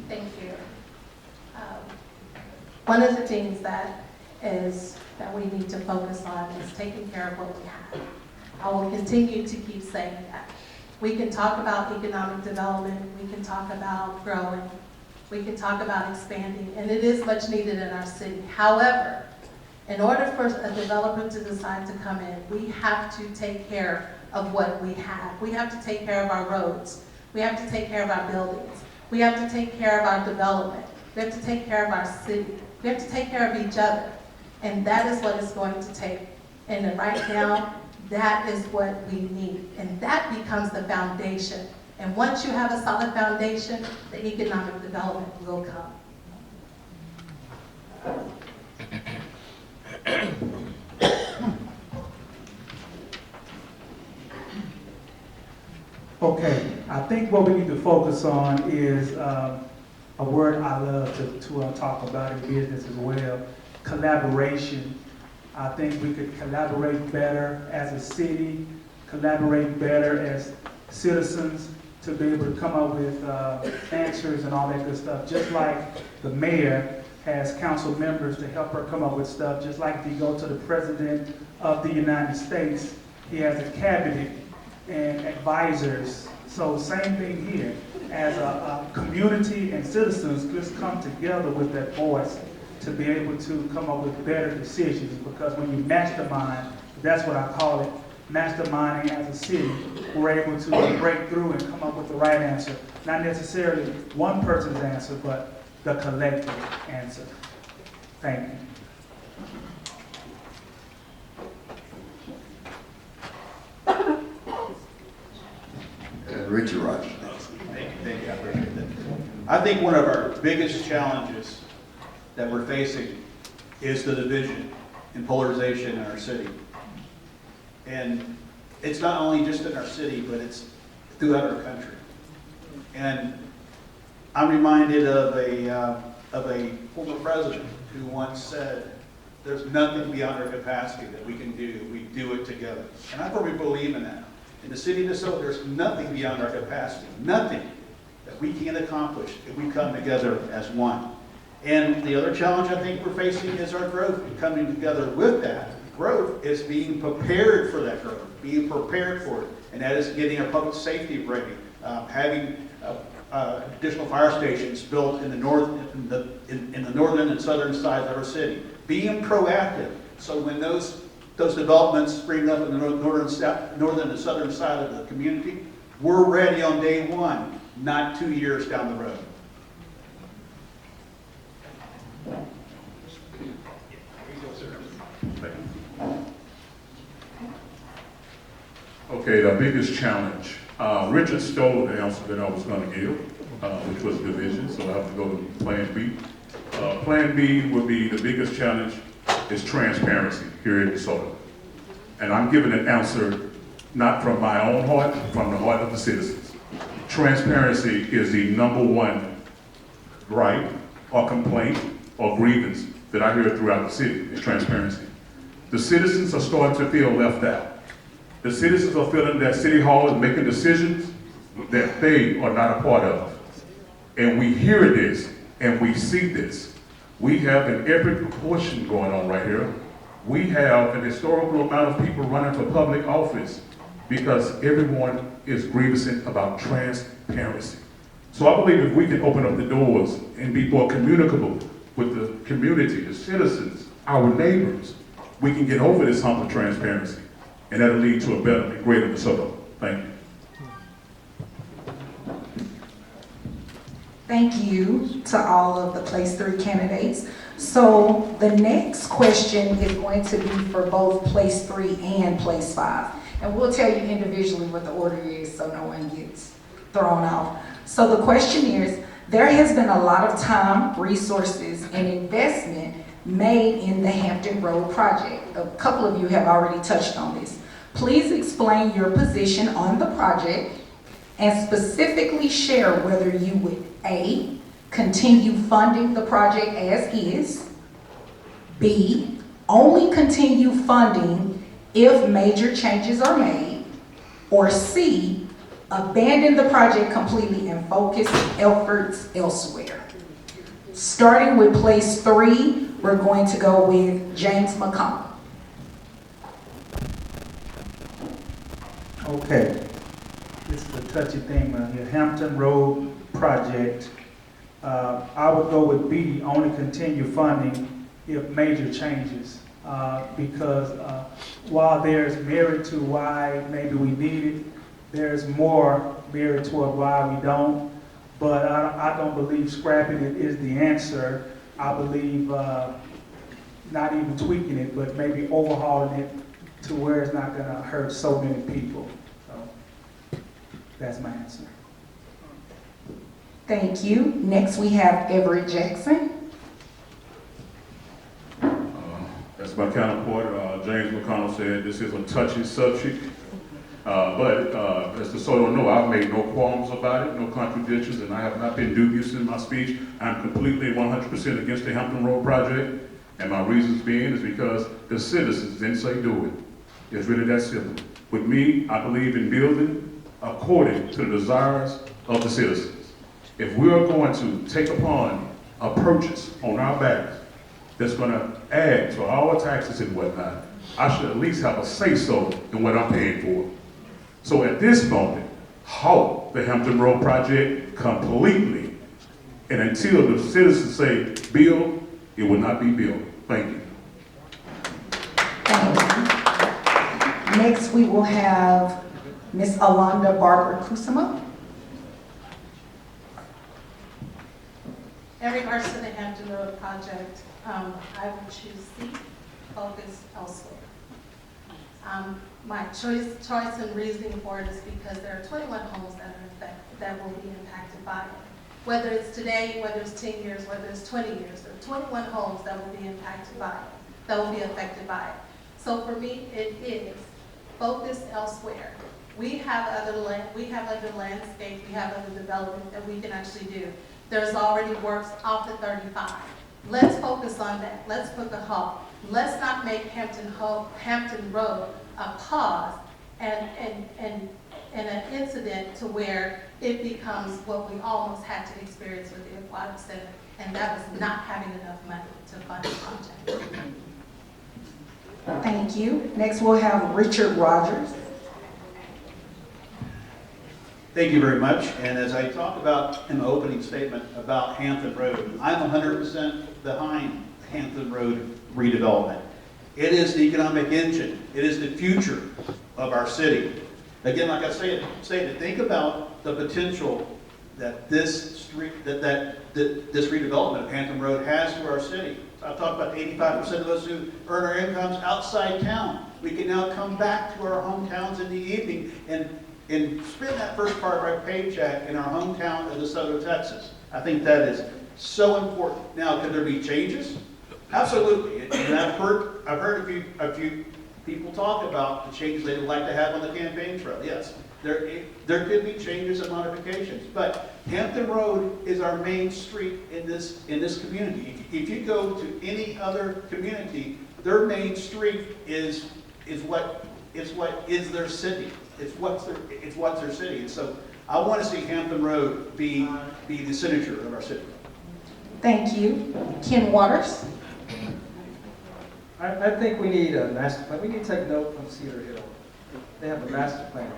Thank you. One of the things that we need to focus on is taking care of what we have. I will continue to keep saying that. We can talk about economic development, we can talk about growing, we can talk about expanding, and it is much needed in our city. However, in order for a developer to decide to come in, we have to take care of what we have. We have to take care of our roads. We have to take care of our buildings. We have to take care of our development. We have to take care of our city. We have to take care of each other. And that is what it's going to take. And right now, that is what we need. And that becomes the foundation. And once you have a solid foundation, the economic development will come. Okay, I think what we need to focus on is a word I love to talk about in business as well, collaboration. I think we could collaborate better as a city, collaborate better as citizens to be able to come up with answers and all that good stuff. Just like the mayor has council members to help her come up with stuff, just like if you go to the President of the United States, he has a cabinet and advisors. So same thing here. As a community and citizens, let's come together with that voice to be able to come up with better decisions, because when you mastermind, that's what I call it, masterminding as a city, we're able to break through and come up with the right answer. Not necessarily one person's answer, but the collective answer. Thank you. Richard Rogers. Thank you, I appreciate that. I think one of our biggest challenges that we're facing is the division and polarization in our city. And it's not only just in our city, but it's throughout our country. And I'm reminded of a former president who once said, "There's nothing beyond our capacity that we can do. We do it together." And I firmly believe in that. In the city of DeSoto, there's nothing beyond our capacity, nothing that we can accomplish if we come together as one. And the other challenge I think we're facing is our growth. And coming together with that growth is being prepared for that growth, being prepared for it. And that is getting our public safety ready, having additional fire stations built in the northern and southern sides of our city. Being proactive, so when those developments spring up in the northern and southern side of the community, we're ready on day one, not 2 years down the road. Okay, the biggest challenge. Richard stole the answer that I was going to give, which was division, so I have to go to Plan B. Plan B would be the biggest challenge is transparency here in DeSoto. And I'm giving an answer not from my own heart, from the heart of the citizens. Transparency is the #1 gripe or complaint or grievance that I hear throughout the city, is transparency. The citizens are starting to feel left out. The citizens are feeling that City Hall is making decisions that they are not a part of. And we hear this and we see this. We have an epic proportion going on right here. We have an historical amount of people running for public office because everyone is grievous about transparency. So I believe if we can open up the doors and be more communicable with the community, the citizens, our neighbors, we can get over this hump of transparency. And that'll lead to a better and greater DeSoto. Thank you. Thank you to all of the Place 3 candidates. So the next question is going to be for both Place 3 and Place 5. And we'll tell you individually what the order is so no one gets thrown off. So the question is, there has been a lot of time, resources, and investment made in the Hampton Road project. A couple of you have already touched on this. Please explain your position on the project and specifically share whether you would A, continue funding the project as is, B, only continue funding if major changes are made, or C, abandon the project completely and focus efforts elsewhere. Starting with Place 3, we're going to go with James McConnell. Okay, this is a touchy thing right here. Hampton Road project. I would go with B, only continue funding if major changes. Because while there's merit to why maybe we need it, there's more merit toward why we don't. But I don't believe scrapping it is the answer. I believe not even tweaking it, but maybe overhauling it to where it's not gonna hurt so many people. So that's my answer. Thank you. Next we have Everett Jackson. That's my counterpart. James McConnell said this is a touchy subject. But as DeSoto know, I've made no qualms about it, no contradictions, and I have not been dubious in my speech. I'm completely 100% against the Hampton Road project. And my reasons being is because the citizens didn't say do it. It's really that simple. With me, I believe in building according to the desires of the citizens. If we are going to take upon a purchase on our backs that's going to add to our taxes and whatnot, I should at least have a say-so in what I'm paying for. So at this moment, halt the Hampton Road project completely. And until the citizens say build, it will not be built. Thank you. Thank you. Next we will have Ms. Alonda Barber Kusama. In regards to the Hampton Road project, I would choose C, focus elsewhere. My choice and reasoning for it is because there are 21 homes that will be impacted by it. Whether it's today, whether it's 10 years, whether it's 20 years, there are 21 homes that will be impacted by it, that will be affected by it. So for me, it is focus elsewhere. We have other landscapes, we have other development that we can actually do. There's already works off the 35. Let's focus on that. Let's put the halt. Let's not make Hampton Road a pause and an incident to where it becomes what we almost had to experience with the Aquatic Center, and that was not having enough money to fund the project. Thank you. Next we'll have Richard Rogers. Thank you very much. And as I talk about in the opening statement about Hampton Road, I'm 100% behind Hampton Road redevelopment. It is the economic engine. It is the future of our city. Again, like I stated, think about the potential that this redevelopment of Hampton Road has for our city. I've talked about 85% of us who earn our incomes outside town. We can now come back to our hometowns in the evening and spend that first part of our paycheck in our hometown of DeSoto, Texas. I think that is so important. Now, could there be changes? Absolutely. And I've heard a few people talk about the changes they would like to have on the campaign trail. Yes, there could be changes and modifications, but Hampton Road is our main street in this community. If you go to any other community, their main street is what is their city. It's what's their city. And so I want to see Hampton Road be the signature of our city. Thank you. Ken Waters. I think we need a master plan. We need to take note from Cedar Hill. They have a master plan.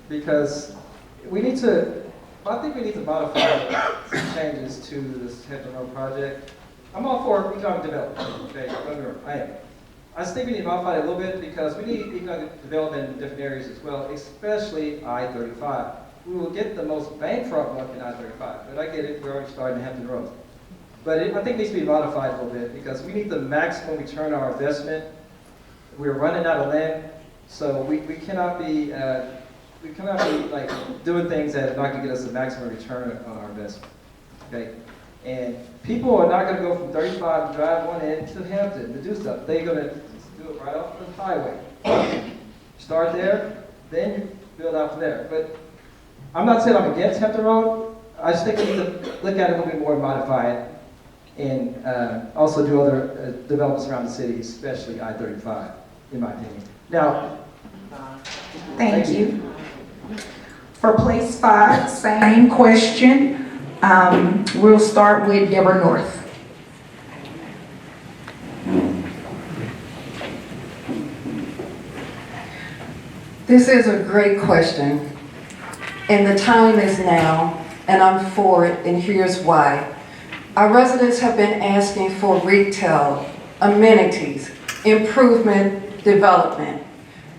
Because I think we need to modify some changes to this Hampton Road project. I'm all for economic development, okay, don't get me wrong, I am. I just think we need to modify it a little bit because we need economic development in different areas as well, especially I-35. We will get the most bang for our buck in I-35, but I get it, we're already starting in Hampton Road. But I think it needs to be modified a little bit because we need the maximum return on our investment. We're running out of land, so we cannot be like doing things that are not going to get us the maximum return on our investment. Okay, and people are not going to go from 35 to drive on into Hampton to do stuff. They're going to do it right off the highway. Start there, then you build out from there. But I'm not saying I'm against Hampton Road. I just think we need to look at it a little bit more and modify it. And also do other developments around the city, especially I-35, in my opinion. Now, Thank you. For place 5, same question. We'll start with Deborah North. This is a great question, and the time is now, and I'm for it, and here's why. Our residents have been asking for retail, amenities, improvement, development.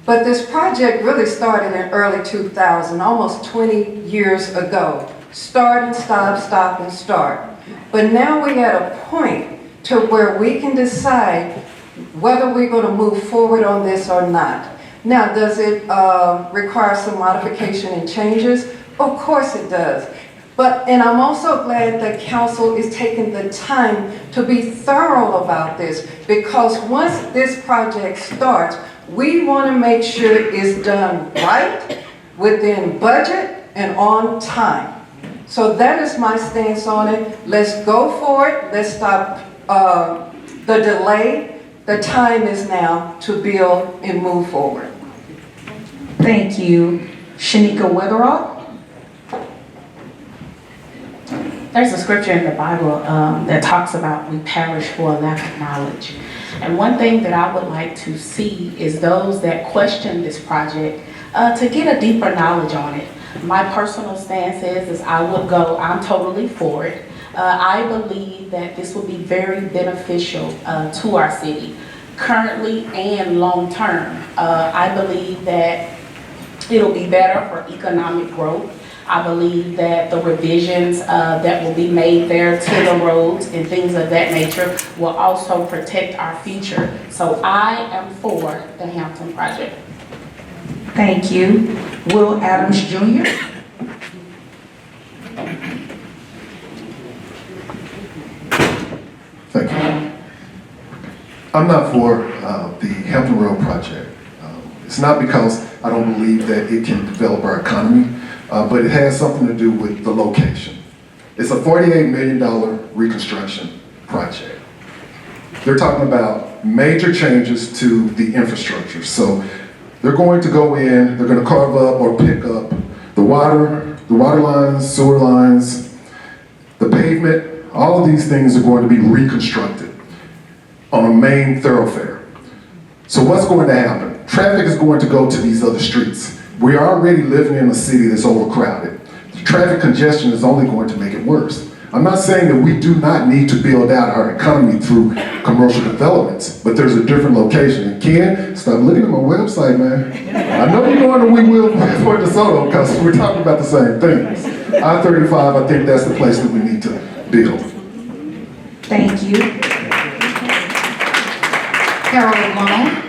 But this project really started in early 2000, almost 20 years ago. Start and stop, stop and start. But now we're at a point to where we can decide whether we're going to move forward on this or not. Now, does it require some modification and changes? Of course it does. And I'm also glad that council is taking the time to be thorough about this, because once this project starts, we want to make sure it's done right, within budget, and on time. So that is my stance on it. Let's go for it. Let's stop the delay. The time is now to build and move forward. Thank you. Shanika Weatherall. There's a scripture in the Bible that talks about we perish for a lack of knowledge. And one thing that I would like to see is those that question this project to get a deeper knowledge on it. My personal stance is I'm totally for it. I believe that this will be very beneficial to our city, currently and long term. I believe that it'll be better for economic growth. I believe that the revisions that will be made there to the roads and things of that nature will also protect our future. So I am for the Hampton project. Thank you. Will Adams Jr. Thank you. I'm not for the Hampton Road project. It's not because I don't believe that it can develop our economy, but it has something to do with the location. It's a $48 million reconstruction project. They're talking about major changes to the infrastructure. So they're going to go in, they're going to carve up or pick up the water lines, sewer lines, the pavement. All of these things are going to be reconstructed on a main thoroughfare. So what's going to happen? Traffic is going to go to these other streets. We are already living in a city that's overcrowded. Traffic congestion is only going to make it worse. I'm not saying that we do not need to build out our economy through commercial developments, but there's a different location. And Ken, stop looking at my website, man. I know you're going to We Will for DeSoto because we're talking about the same things. I-35, I think that's the place that we need to build. Thank you. Harold Long.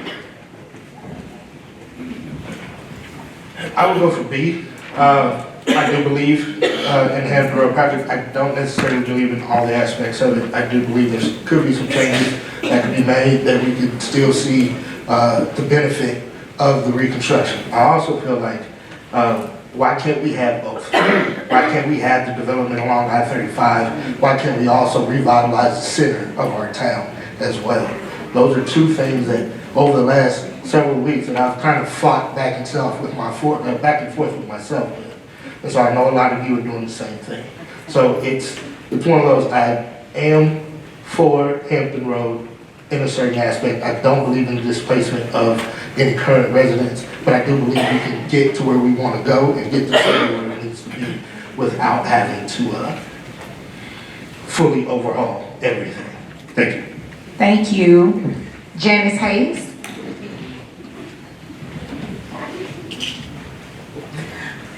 I would go for B. I do believe in Hampton Road project. I don't necessarily believe in all the aspects of it. I do believe there could be some changes that could be made that we could still see the benefit of the reconstruction. I also feel like why can't we have both? Why can't we have the development along I-35? Why can't we also revitalize the center of our town as well? Those are two things that over the last several weeks that I've kind of fought back and forth with myself with. And so I know a lot of you are doing the same thing. So it's one of those, I am for Hampton Road in a certain aspect. I don't believe in the displacement of any current residents, but I do believe we can get to where we want to go and get to where it needs to be without having to fully overhaul everything. Thank you. Thank you. Janice Hayes.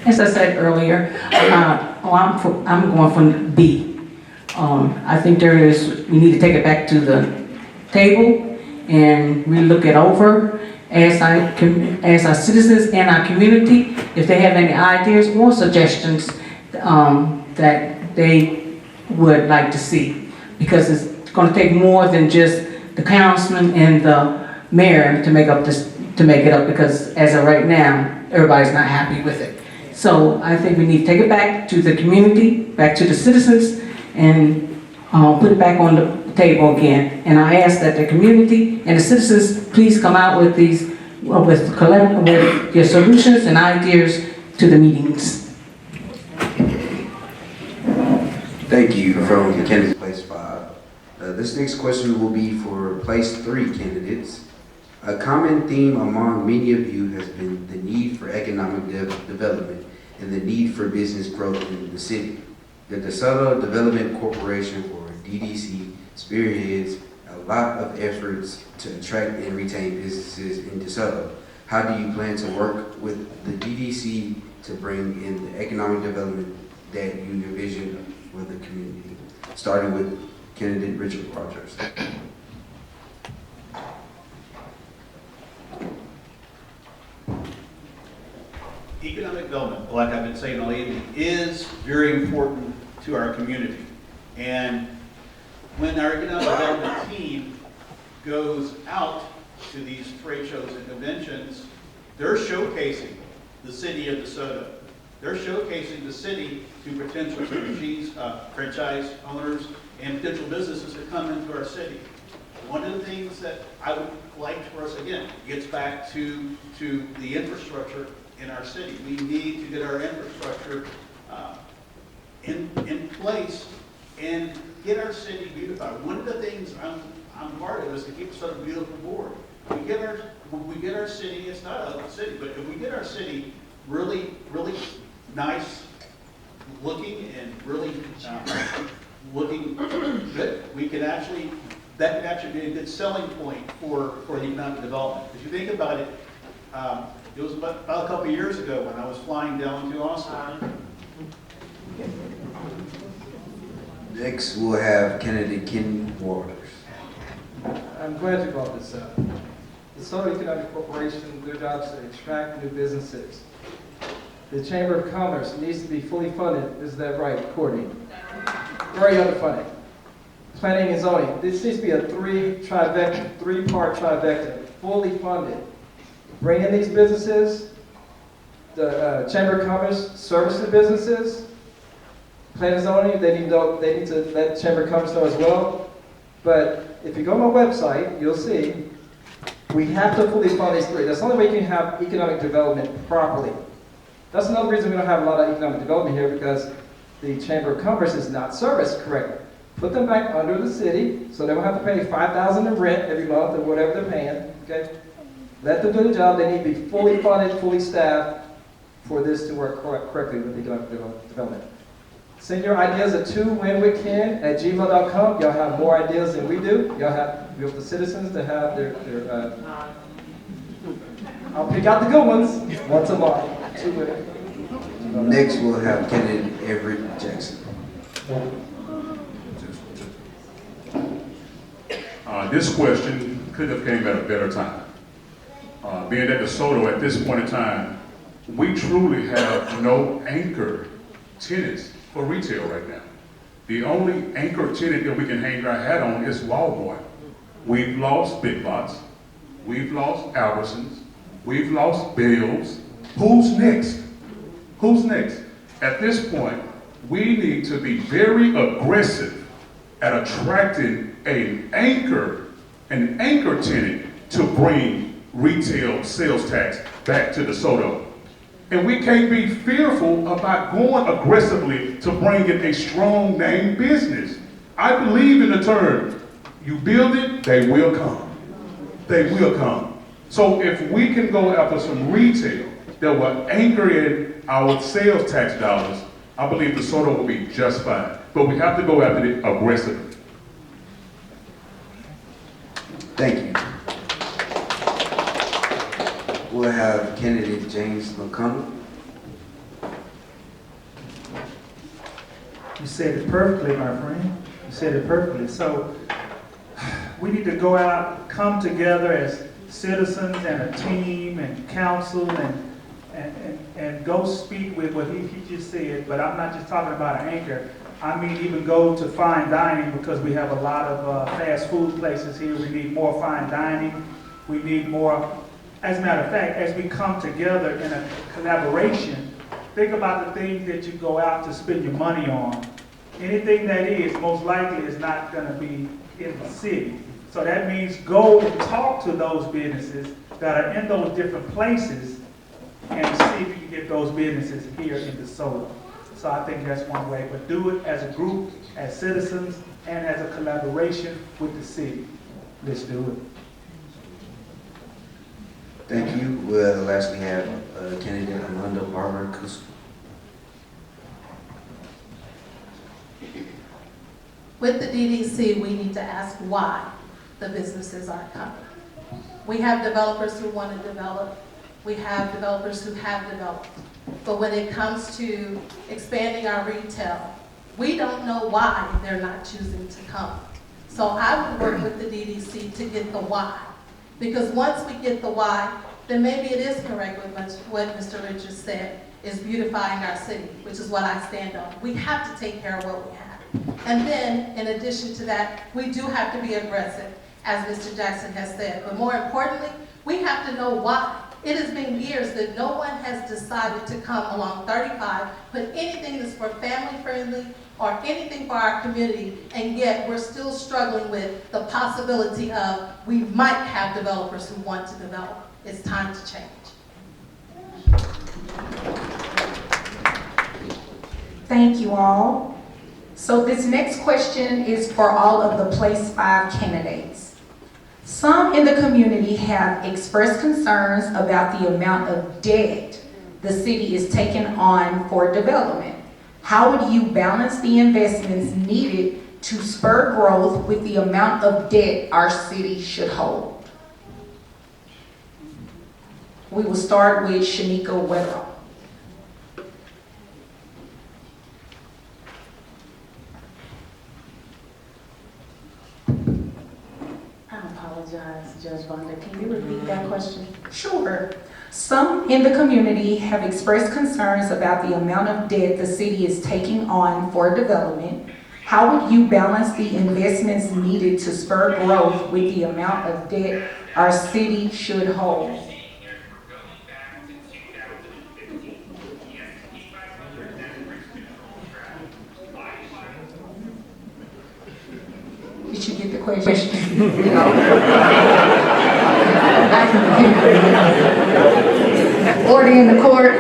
As I said earlier, I'm going from B. I think we need to take it back to the table and relook it over as our citizens and our community, if they have any ideas or suggestions that they would like to see. Because it's going to take more than just the councilman and the mayor to make it up, because as of right now, everybody's not happy with it. So I think we need to take it back to the community, back to the citizens, and put it back on the table again. And I ask that the community and the citizens please come out with with your solutions and ideas to the meetings. Thank you from candidate place 5. This next question will be for place 3 candidates. A common theme among many of you has been the need for economic development and the need for business growth in the city. The DeSoto Development Corporation, or DDC, spearheads a lot of efforts to attract and retain businesses in DeSoto. How do you plan to work with the DDC to bring in the economic development that you envision for the community? Starting with candidate Richard Rogers. Economic development, like I've been saying all evening, is very important to our community. And when our economic development team goes out to these trade shows and conventions, they're showcasing the city of DeSoto. They're showcasing the city to potential franchise owners and potential businesses that come into our city. One of the things that I would like for us, again, gets back to the infrastructure in our city. We need to get our infrastructure in place and get our city beautified. One of the things I'm part of is to keep such a beautiful board. We get our city, it's not a city, but if we get our city really, really nice looking and really looking good, that can actually be a good selling point for the economic development. If you think about it, it was about a couple of years ago when I was flying down to Austin. Next, we'll have candidate Ken Waters. I'm glad you brought this up. The DeSoto Economic Corporation, their job is to attract new businesses. The Chamber of Commerce needs to be fully funded. Is that right, Courtney? Where are you underfunded? Planning and zoning. This needs to be a three-part trifecta, fully funded. Bring in these businesses. The Chamber of Commerce service the businesses. Planning and zoning, they need to let Chamber of Commerce know as well. But if you go on my website, you'll see we have to fully fund these 3. That's the only way you can have economic development properly. That's another reason we don't have a lot of economic development here, because the Chamber of Commerce is not serviced correctly. Put them back under the city, so they don't have to pay $5,000 in rent every month or whatever they're paying. Okay, let them do the job. They need to be fully funded, fully staffed, for this to work correctly with economic development. Send your ideas at twowhenwecan@gmail.com. Y'all have more ideas than we do. We have the citizens that have their I'll pick out the good ones once a month. Next, we'll have candidate Everett Jackson. This question could have came at a better time. Being at DeSoto at this point in time, we truly have no anchor tenants for retail right now. The only anchor tenant that we can hang our hat on is Walmart. We've lost Big Lots. We've lost Albertsons. We've lost Bills. Who's next? Who's next? At this point, we need to be very aggressive at attracting an anchor tenant to bring retail sales tax back to DeSoto. And we can't be fearful about going aggressively to bring in a strong name business. I believe in the term, you build it, they will come. They will come. So if we can go after some retail that will anchor in our sales tax dollars, I believe DeSoto will be just fine. But we have to go after it aggressively. Thank you. We'll have candidate James McConnell. You said it perfectly, my friend. You said it perfectly. So we need to go out, come together as citizens and a team and council and go speak with what he just said. But I'm not just talking about an anchor. I mean even go to fine dining, because we have a lot of fast food places here. We need more fine dining. We need more. As a matter of fact, as we come together in a collaboration, think about the things that you go out to spend your money on. Anything that is, most likely is not going to be in the city. So that means go and talk to those businesses that are in those different places and see if you can get those businesses here in DeSoto. So I think that's one way, but do it as a group, as citizens, and as a collaboration with the city. Let's do it. Thank you. We'll lastly have candidate Amanda Barber Kusu. With the DDC, we need to ask why the businesses aren't coming. We have developers who want to develop. We have developers who have developed. But when it comes to expanding our retail, we don't know why they're not choosing to come. So I would work with the DDC to get the why. Because once we get the why, then maybe it is correct with what Mr. Richards said, is beautifying our city, which is what I stand on. We have to take care of what we have. And then, in addition to that, we do have to be aggressive, as Mr. Jackson has said. But more importantly, we have to know why. It has been years that no one has decided to come along 35, put anything that's for family friendly or anything for our community, and yet we're still struggling with the possibility of we might have developers who want to develop. It's time to change. Thank you all. So this next question is for all of the Place 5 candidates. Some in the community have expressed concerns about the amount of debt the city is taking on for development. How would you balance the investments needed to spur growth with the amount of debt our city should hold? We will start with Shanika Weatherall. I apologize, Judge Vonda. Can you repeat that question? Sure. Some in the community have expressed concerns about the amount of debt the city is taking on for development. How would you balance the investments needed to spur growth with the amount of debt our city should hold? Did you get the question? Order in the court.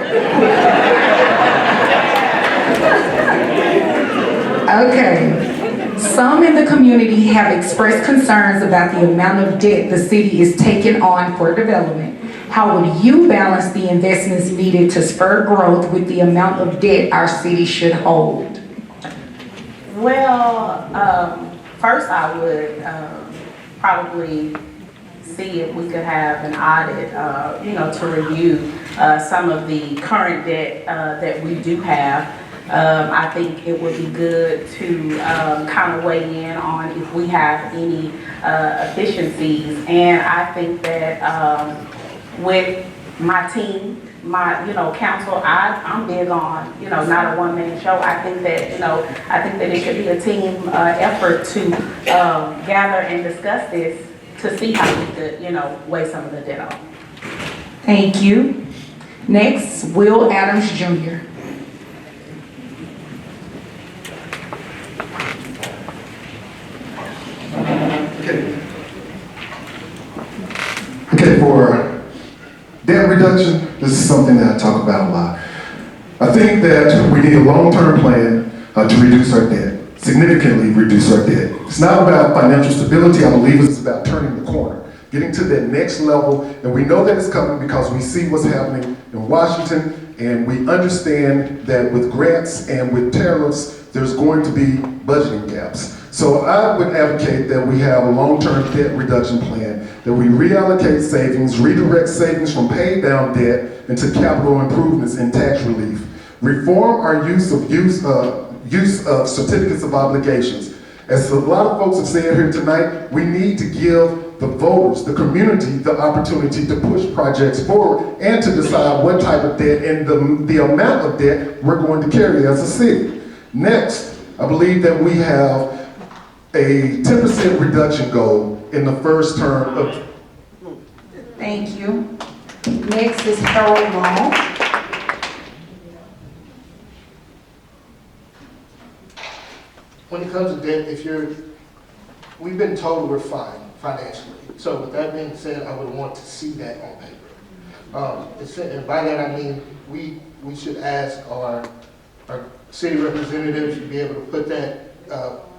Okay. Some in the community have expressed concerns about the amount of debt the city is taking on for development. how would you balance the investments needed to spur growth with the amount of debt our city should hold? Well, first I would probably see if we could have an audit, to review some of the current debt that we do have. I think it would be good to kind of weigh in on if we have any efficiencies. And I think that with my team, my council, I'm big on not a one-man show. I think that it should be a team effort to gather and discuss this to see how we could weigh some of the debt off. Thank you. Next, Will Adams Jr. Okay, for debt reduction, this is something that I talk about a lot. I think that we need a long-term plan to reduce our debt, significantly reduce our debt. It's not about financial stability. I believe it's about turning the corner, getting to that next level, and we know that it's coming because we see what's happening in Washington, and we understand that with grants and with tariffs, there's going to be budgeting gaps. So I would advocate that we have a long-term debt reduction plan, that we reallocate savings, redirect savings from paid down debt into capital improvements and tax relief. Reform our use of certificates of obligations. As a lot of folks have said here tonight, we need to give the voters, the community, the opportunity to push projects forward and to decide what type of debt and the amount of debt we're going to carry as a city. Next, I believe that we have a 10% reduction goal in the first term of... Thank you. Next is Harold Long. When it comes to debt, we've been told we're fine financially. So with that being said, I would want to see that on paper. And by that I mean, we should ask our city representatives to be able to put that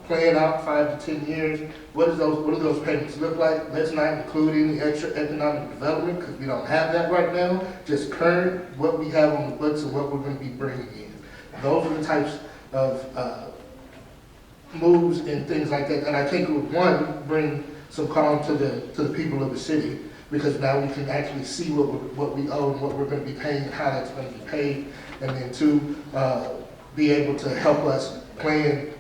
plan out 5 to 10 years. What do those payments look like? Let's not include any extra economic development because we don't have that right now. Just current, what we have on the books and what we're going to be bringing in. Those are the types of moves and things like that. And I think it would, one, bring some calm to the people of the city, because now we can actually see what we owe and what we're going to be paying and how that's going to be paid. And then two, be able to help us plan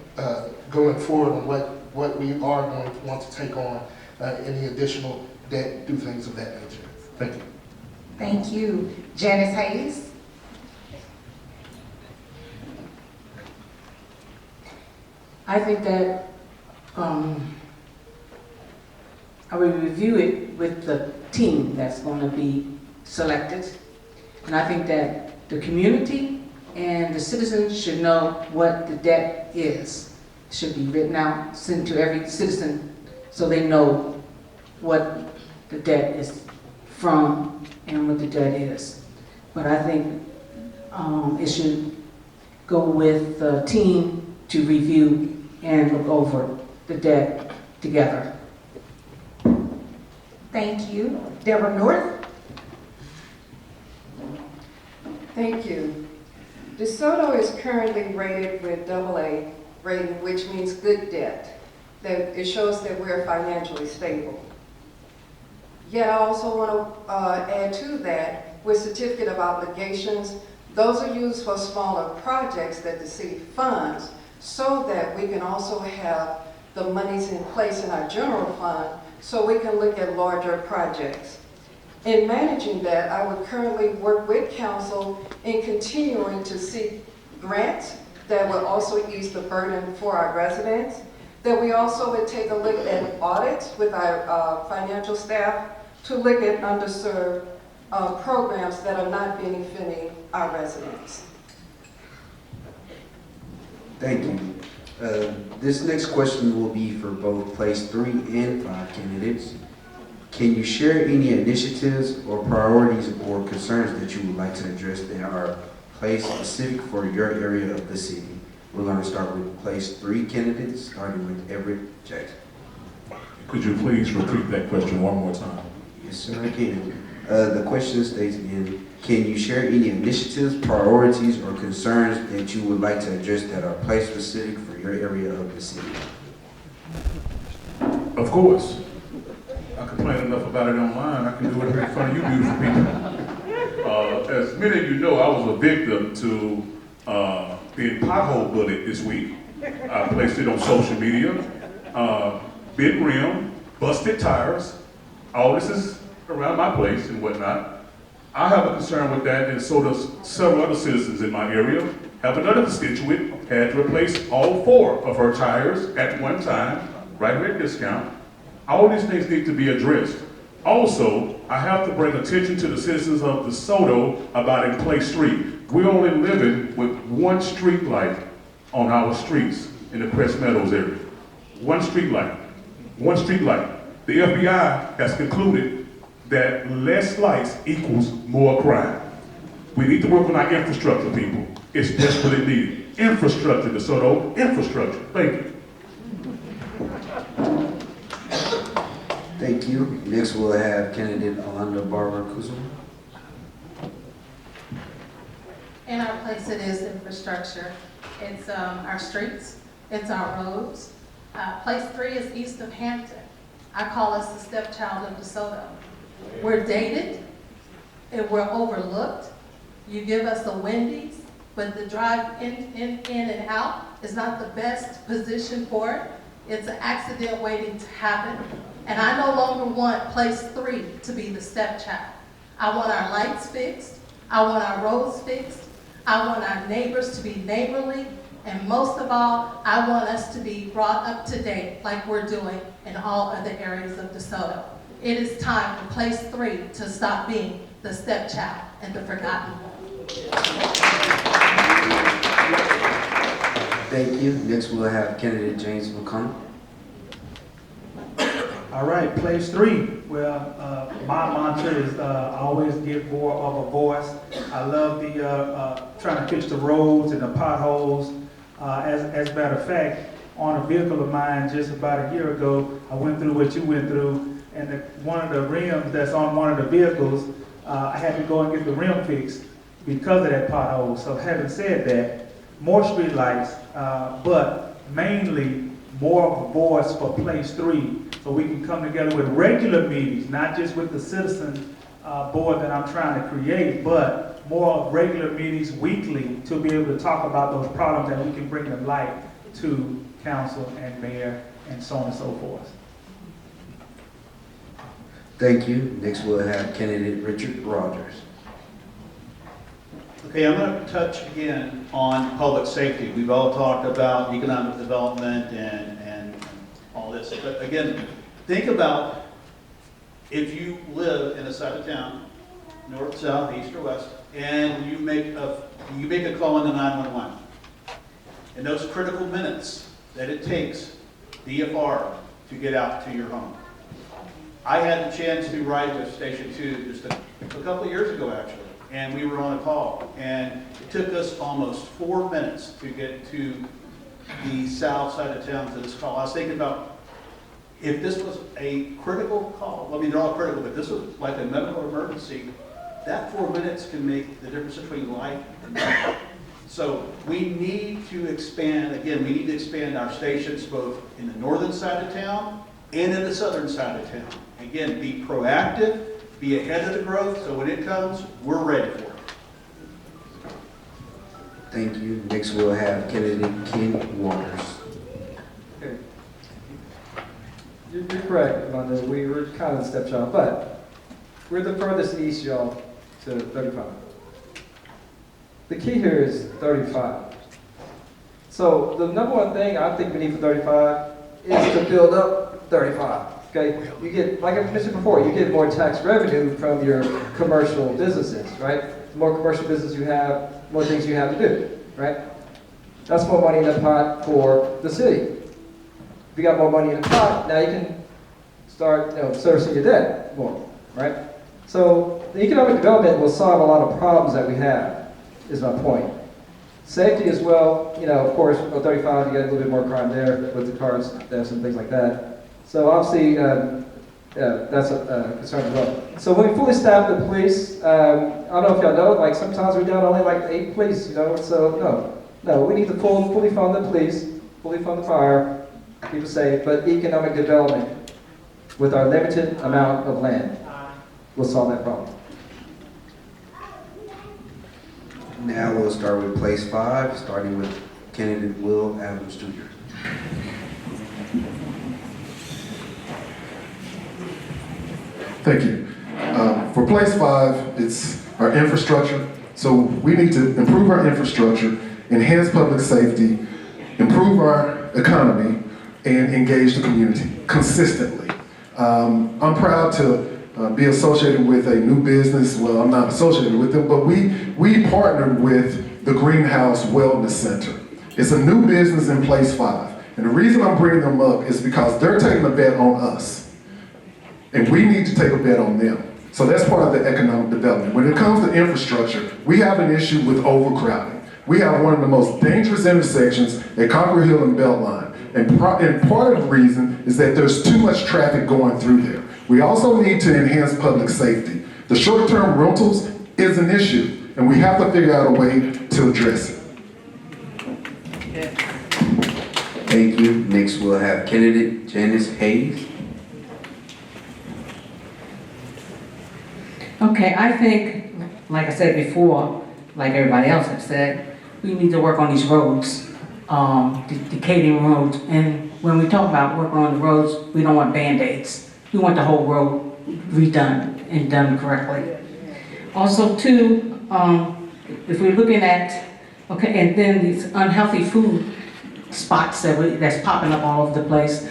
going forward on what we are going to want to take on, any additional debt, do things of that nature. Thank you. Thank you. Janice Hayes. I think that I will review it with the team that's going to be selected. And I think that the community and the citizens should know what the debt is. It should be written out, sent to every citizen so they know what the debt is from and what the debt is. But I think it should go with the team to review and look over the debt together. Thank you. Deborah North. Thank you. DeSoto is currently rated with AA rating, which means good debt. That it shows that we're financially stable. Yet I also want to add to that, with certificate of obligations, those are used for smaller projects that the city funds, so that we can also have the monies in place in our general fund so we can look at larger projects. In managing that, I would currently work with council in continuing to seek grants that will also ease the burden for our residents, that we also would take a look at audits with our financial staff to look at underserved programs that are not benefiting our residents. Thank you. This next question will be for both place 3 and 5 candidates. Can you share any initiatives or priorities or concerns that you would like to address that are place specific for your area of the city? We're going to start with place 3 candidates, starting with Everett Jackson. Could you please repeat that question one more time? Yes, sir, I can. The question states again, can you share any initiatives, priorities, or concerns that you would like to address that are place-specific for your area of the city? Of course. I complain enough about it online, I can do it here in front of you beautiful people. As many of you know, I was a victim to being pothole bullied this week. I placed it on social media. Bent rim, busted tires. All this is around my place and whatnot. I have a concern with that, and so does several other citizens in my area. Have another constituent had to replace all 4 of her tires at one time, right here at discount. All these things need to be addressed. Also, I have to bring attention to the citizens of DeSoto about in Place 3. We're only living with 1 street light on our streets in the Crest Meadows area. 1 street light. 1 street light. The FBI has concluded that less lights equals more crime. We need to work on our infrastructure, people. It's desperately needed. Infrastructure, DeSoto, infrastructure. Thank you. Thank you. Next, we'll have candidate Alonda Barber-Kuzma. In our place, it is infrastructure. It's our streets, it's our roads. Place 3 is east of Hampton. I call us the stepchild of DeSoto. We're dated, and we're overlooked. You give us a Wendy's, but the drive in and out is not the best position for it. It's an accident waiting to happen. And I no longer want Place 3 to be the stepchild. I want our lights fixed. I want our roads fixed. I want our neighbors to be neighborly. And most of all, I want us to be brought up to date like we're doing in all other areas of DeSoto. It is time for Place 3 to stop being the stepchild and the forgotten one. Thank you. Next, we'll have candidate James McConnell. All right, Place 3. Well, my mantra is always give more of a voice. I love the trying to fix the roads and the potholes. As a matter of fact, on a vehicle of mine just about a year ago, I went through what you went through, and one of the rims that's on one of the vehicles, I had to go and get the rim fixed because of that pothole. So having said that, more street lights, but mainly more of a voice for Place 3, so we can come together with regular meetings, not just with the citizen board that I'm trying to create, but more regular meetings weekly to be able to talk about those problems that we can bring to light to council and mayor and so on and so forth. Thank you. Next, we'll have candidate Richard Rogers. Okay, I'm going to touch again on public safety. We've all talked about economic development and all this. But again, think about if you live in a side of town, north, south, east, or west, and you make a call into 911. In those critical minutes that it takes DFR to get out to your home. I had the chance to ride with Station 2 just a couple of years ago, actually. And we were on a call, and it took us almost 4 minutes to get to the south side of town to this call. I was thinking about if this was a critical call, I mean, they're all critical, but this was like a medical emergency, that 4 minutes can make the difference between life and death. So we need to expand, again, we need to expand our stations both in the northern side of town and in the southern side of town. Again, be proactive, be ahead of the growth, so when it comes, we're ready for it. Thank you. Next, we'll have candidate Ken Waters. Okay. You're correct, Amanda. We were kind of the stepchild, but we're the furthest east, y'all, to 35. The key here is 35. So the number one thing I think we need for 35 is to build up 35. Okay, you get, like I mentioned before, you get more tax revenue from your commercial businesses, right? The more commercial business you have, more things you have to do, right? That's more money in the pot for the city. If you got more money in the pot, now you can start, servicing your debt more, right? So the economic development will solve a lot of problems that we have, is my point. Safety as well, of course, with 35, you get a little bit more crime there with the cars, thefts and things like that. So obviously, Yeah, that's a concern as well. So when we fully staff the police, I don't know if y'all know, like sometimes we're down only like 8 police, so no, we need to fully fund the police, fully fund the fire, keep it safe, but economic development with our limited amount of land will solve that problem. Now we'll start with place 5, starting with candidate Will Adams Jr. Thank you. For place 5, it's our infrastructure. So we need to improve our infrastructure, enhance public safety, improve our economy, and engage the community consistently. I'm proud to be associated with a new business. Well, I'm not associated with them, but we partnered with the Greenhouse Wellness Center. It's a new business in place 5. And the reason I'm bringing them up is because they're taking a bet on us. And we need to take a bet on them. So that's part of the economic development. When it comes to infrastructure, we have an issue with overcrowding. We have one of the most dangerous intersections at Conquer Hill and Beltline. And part of the reason is that there's too much traffic going through there. We also need to enhance public safety. The short-term rentals is an issue, and we have to figure out a way to address it. Thank you. Next we'll have candidate Janice Hayes. Okay, I think, like I said before, like everybody else has said, we need to work on these roads, decaying roads. And when we talk about working on the roads, we don't want Band-Aids. We want the whole road redone and done correctly. Also, too, if we're looking at, okay, and then these unhealthy food spots that's popping up all over the place,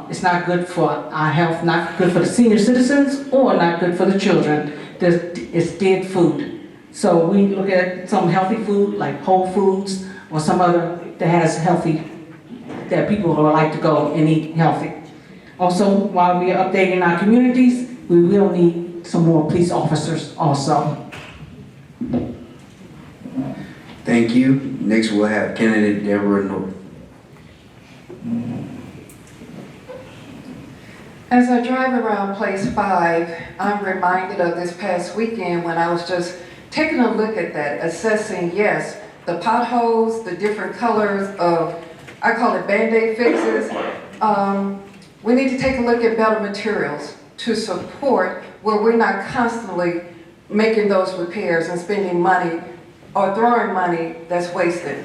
it's not good for our health, not good for the senior citizens, or not good for the children. It's dead food. So we look at some healthy food, like Whole Foods, or some other that has healthy, that people would like to go and eat healthy. Also, while we are updating our communities, we will need some more police officers also. Thank you. Next we'll have candidate Deborah North. As I drive around place 5, I'm reminded of this past weekend when I was just taking a look at that, assessing, yes, the potholes, the different colors of, I call it Band-Aid fixes. We need to take a look at better materials to support where we're not constantly making those repairs and spending money or throwing money that's wasted.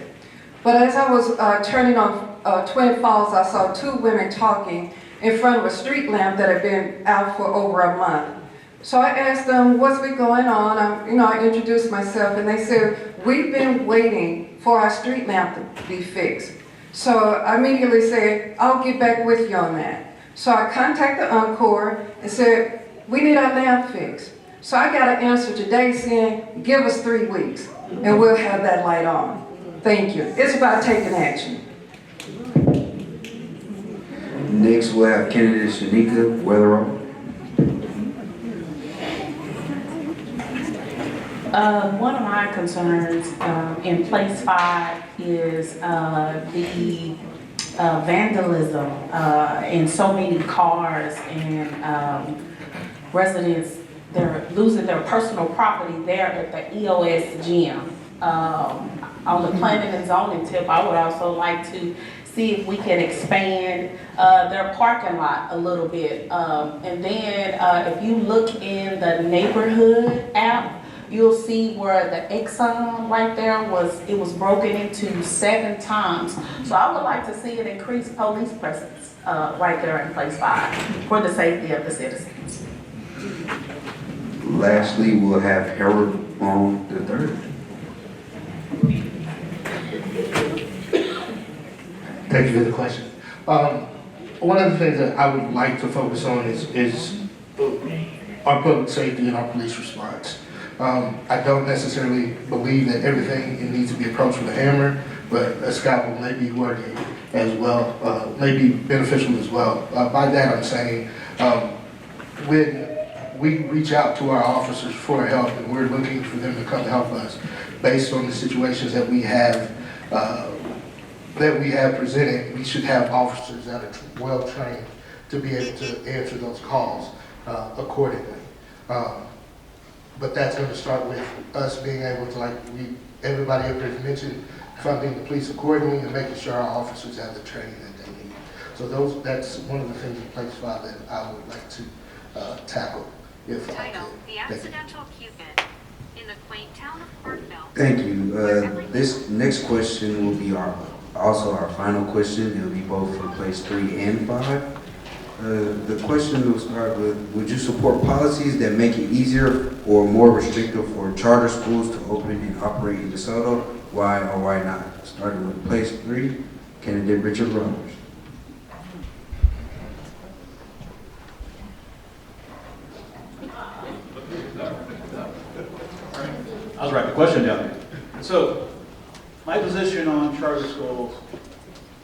But as I was turning on Twin Falls, I saw 2 women talking in front of a street lamp that had been out for over a month. So I asked them, what's been going on? I introduced myself, and they said, we've been waiting for our street lamp to be fixed. So I immediately said, I'll get back with you on that. So I contacted Encore and said, we need our lamp fixed. So I got an answer today saying, give us 3 weeks, and we'll have that light on. Thank you. It's about taking action. Next we'll have candidate Shanika Weatherall. One of my concerns in place 5 is the vandalism in so many cars, and residents, they're losing their personal property there at the EOS gym. On the planning and zoning tip, I would also like to see if we can expand their parking lot a little bit. And then if you look in the neighborhood app, you'll see where the Exxon right there was broken into 7 times. So I would like to see an increased police presence right there in place 5 for the safety of the citizens. Lastly, we'll have Harold Long III. Thank you for the question. One of the things that I would like to focus on is our public safety and our police response. I don't necessarily believe that everything needs to be approached with a hammer, but a scalpel may be working as well, may be beneficial as well. By that I'm saying, when we reach out to our officers for help and we're looking for them to come help us based on the situations that we have presented, we should have officers that are well trained to be able to answer those calls accordingly. But that's going to start with us being able to, like everybody up there mentioned, funding the police accordingly and making sure our officers have the training that they need. So that's one of the things in place 5 that I would like to tackle. If Title, The Accidental Cupid, in the quaint town of Portville. Thank you. This next question will be also our final question. It will be both for place 3 and 5. The question will start with, would you support policies that make it easier or more restrictive for charter schools to open and operate in DeSoto? Why or why not? Starting with place 3, candidate Richard Rogers. I was writing the question down there. So, my position on charter schools,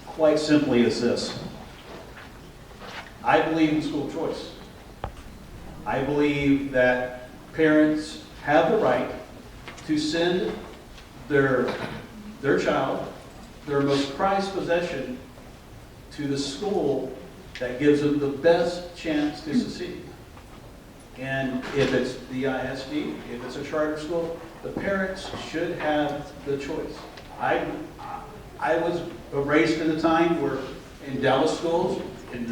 quite simply, is this. I believe in school choice. I believe that parents have the right to send their child, their most prized possession, to the school that gives them the best chance to succeed. And if it's the ISD, if it's a charter school, the parents should have the choice. I was raised in a time where in Dallas schools, in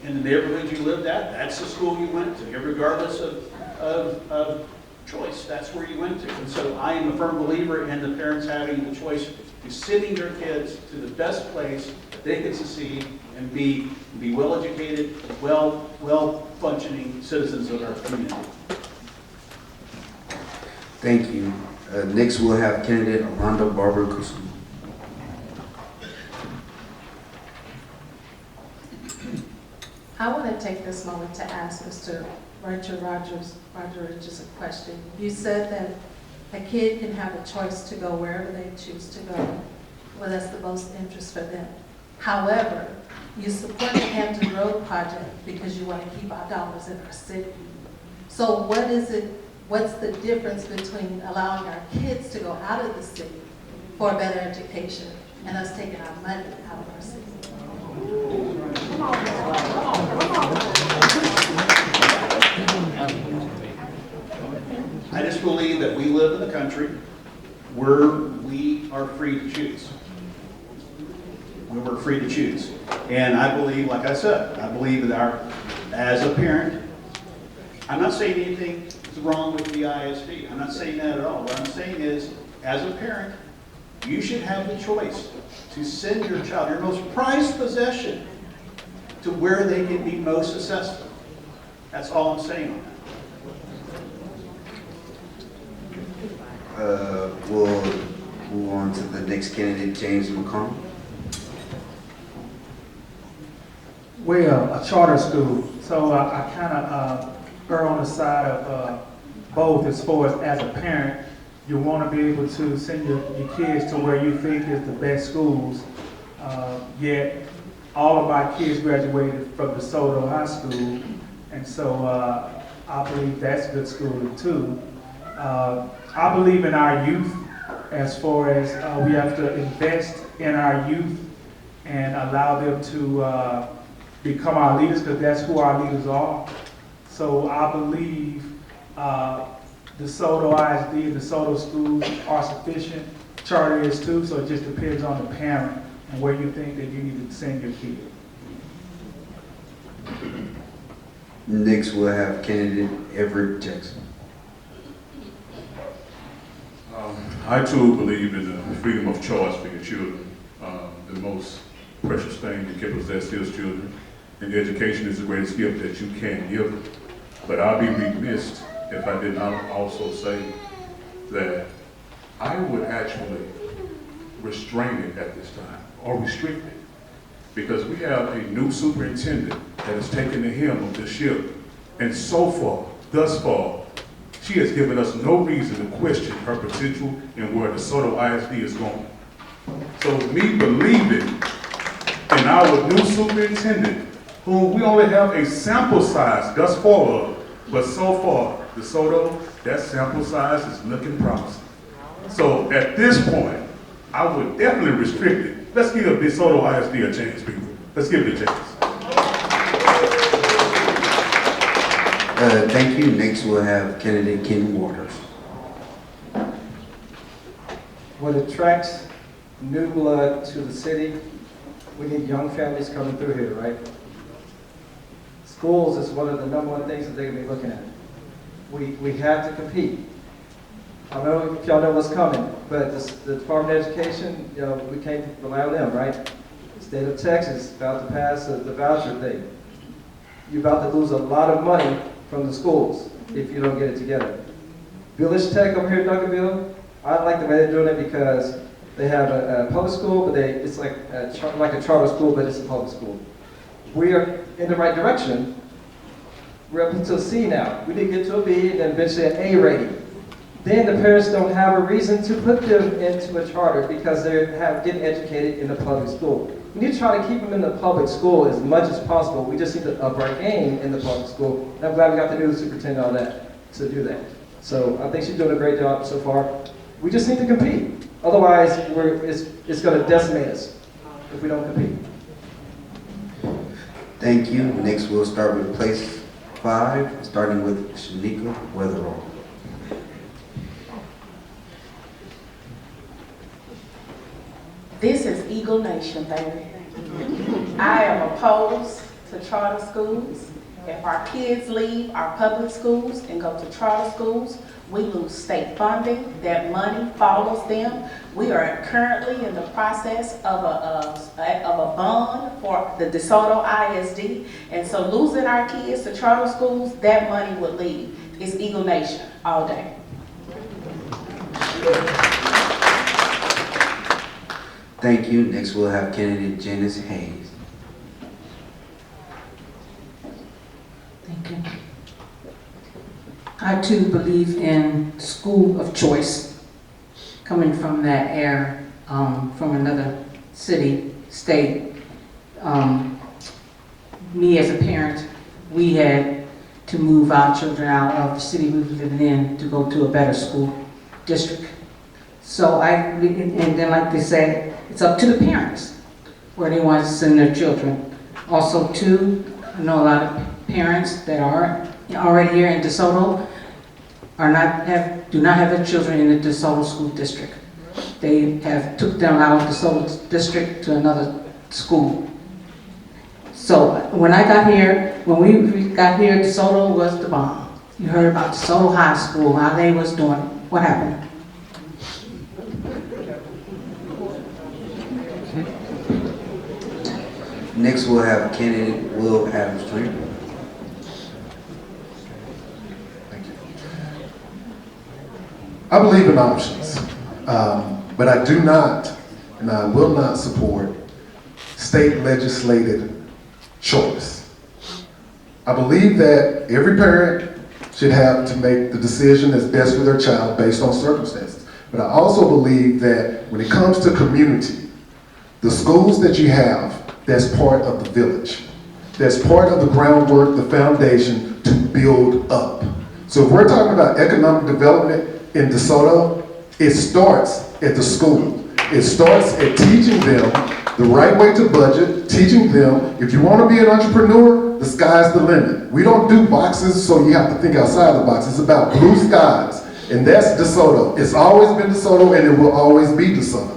the neighborhood you lived at, that's the school you went to, regardless of choice. That's where you went to. And so I am a firm believer in the parents having the choice to sending their kids to the best place that they can succeed and be well-educated, well-functioning citizens of our community. Thank you. Next we'll have candidate Armando Barber Kusum. I want to take this moment to ask Mr. Richard Rogers just a question. You said that a kid can have a choice to go wherever they choose to go, where that's the most interest for them. However, you support the Hampton Road project because you want to keep our dollars in our city. So what's the difference between allowing our kids to go out of the city for a better education and us taking our money out of our city? I just believe that we live in a country where we are free to choose. We're free to choose. And I believe, like I said, I believe that as a parent, I'm not saying anything is wrong with the ISD. I'm not saying that at all. What I'm saying is, as a parent, you should have the choice to send your child, your most prized possession, to where they can be most successful. That's all I'm saying on that. We'll move on to the next candidate, James McCombs. Well, a charter school, so I kind of err on the side of both as far as a parent. You want to be able to send your kids to where you think is the best schools, yet all of my kids graduated from DeSoto High School, and so I believe that's good schooling too. I believe in our youth as far as we have to invest in our youth and allow them to become our leaders, because that's who our leaders are. So I believe DeSoto ISD and DeSoto schools are sufficient. Charter is too, so it just depends on the parent and where you think that you need to send your kid. Next we'll have candidate Everett Jackson. I too believe in the freedom of choice for your children. The most precious thing you can possess is children, and education is the greatest gift that you can give them. But I'll be remiss if I did not also say that I would actually restrain it at this time, or restrict it, because we have a new superintendent that has taken the helm of this ship, and so far, thus far, she has given us no reason to question her potential and where DeSoto ISD is going. So me believing in our new superintendent, whom we only have a sample size thus far of, but so far, DeSoto, that sample size is looking promising. So at this point, I would definitely restrict it. Let's give DeSoto ISD a chance, people. Let's give it a chance. Thank you. Next, we'll have candidate Ken Waters. What attracts new blood to the city, we need young families coming through here, right? Schools is one of the number one things that they're going to be looking at. We have to compete. I don't know if y'all know what's coming, but the Department of Education, you know, we can't rely on them, right? The state of Texas is about to pass the voucher thing. You're about to lose a lot of money from the schools if you don't get it together. Village Tech over here in Duncanville, I like the way they're doing it because they have a public school, but it's like a charter school, but it's a public school. We are in the right direction. We're up to a C now. We did get to a B and then eventually an A rating. Then the parents don't have a reason to put them into a charter because they're getting educated in the public school. We need to try to keep them in the public school as much as possible. We just need to up our game in the public school. And I'm glad we got the new superintendent on that to do that. So I think she's doing a great job so far. We just need to compete. Otherwise, it's going to decimate us if we don't compete. Thank you. Next, we'll start with place 5, starting with Shanika Weatherall. This is Eagle Nation, baby. I am opposed to charter schools. If our kids leave our public schools and go to charter schools, we lose state funding. That money follows them. We are currently in the process of a bond for the DeSoto ISD, and so losing our kids to charter schools, that money would leave. It's Eagle Nation all day. Thank you. Next, we'll have candidate Janice Hayes. Thank you. I too believe in school of choice. Coming from that era, from another city, state. Me as a parent, we had to move our children out of the city we were living in to go to a better school district. So and then like they said, it's up to the parents where they want to send their children. Also too, I know a lot of parents that are already here in DeSoto do not have their children in the DeSoto school district. They have took them out of the DeSoto district to another school. So when I got here, when we got here, DeSoto was the bomb. You heard about DeSoto High School, how they was doing. What happened? Next, we'll have candidate Will Adams Jr. Thank you. I believe in options, but I do not, and I will not support state legislated choice. I believe that every parent should have to make the decision that's best for their child based on circumstances. But I also believe that when it comes to community, the schools that you have, that's part of the village. That's part of the groundwork, the foundation to build up. So if we're talking about economic development in DeSoto, it starts at the school. It starts at teaching them the right way to budget, teaching them, if you want to be an entrepreneur, the sky's the limit. We don't do boxes, so you have to think outside the box. It's about blue skies, and that's DeSoto. It's always been DeSoto, and it will always be DeSoto.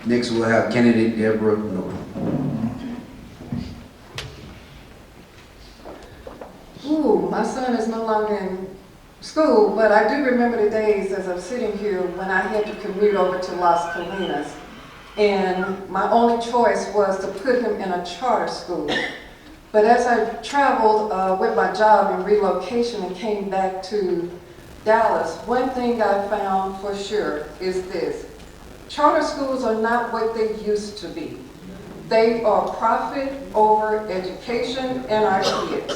Next, we'll have candidate Deborah North. Ooh, my son is no longer in school, but I do remember the days as I'm sitting here when I had to commute over to Las Colinas. And my only choice was to put him in a charter school. But as I traveled with my job and relocation and came back to Dallas, one thing I found for sure is this. Charter schools are not what they used to be. They are profit over education and our kids.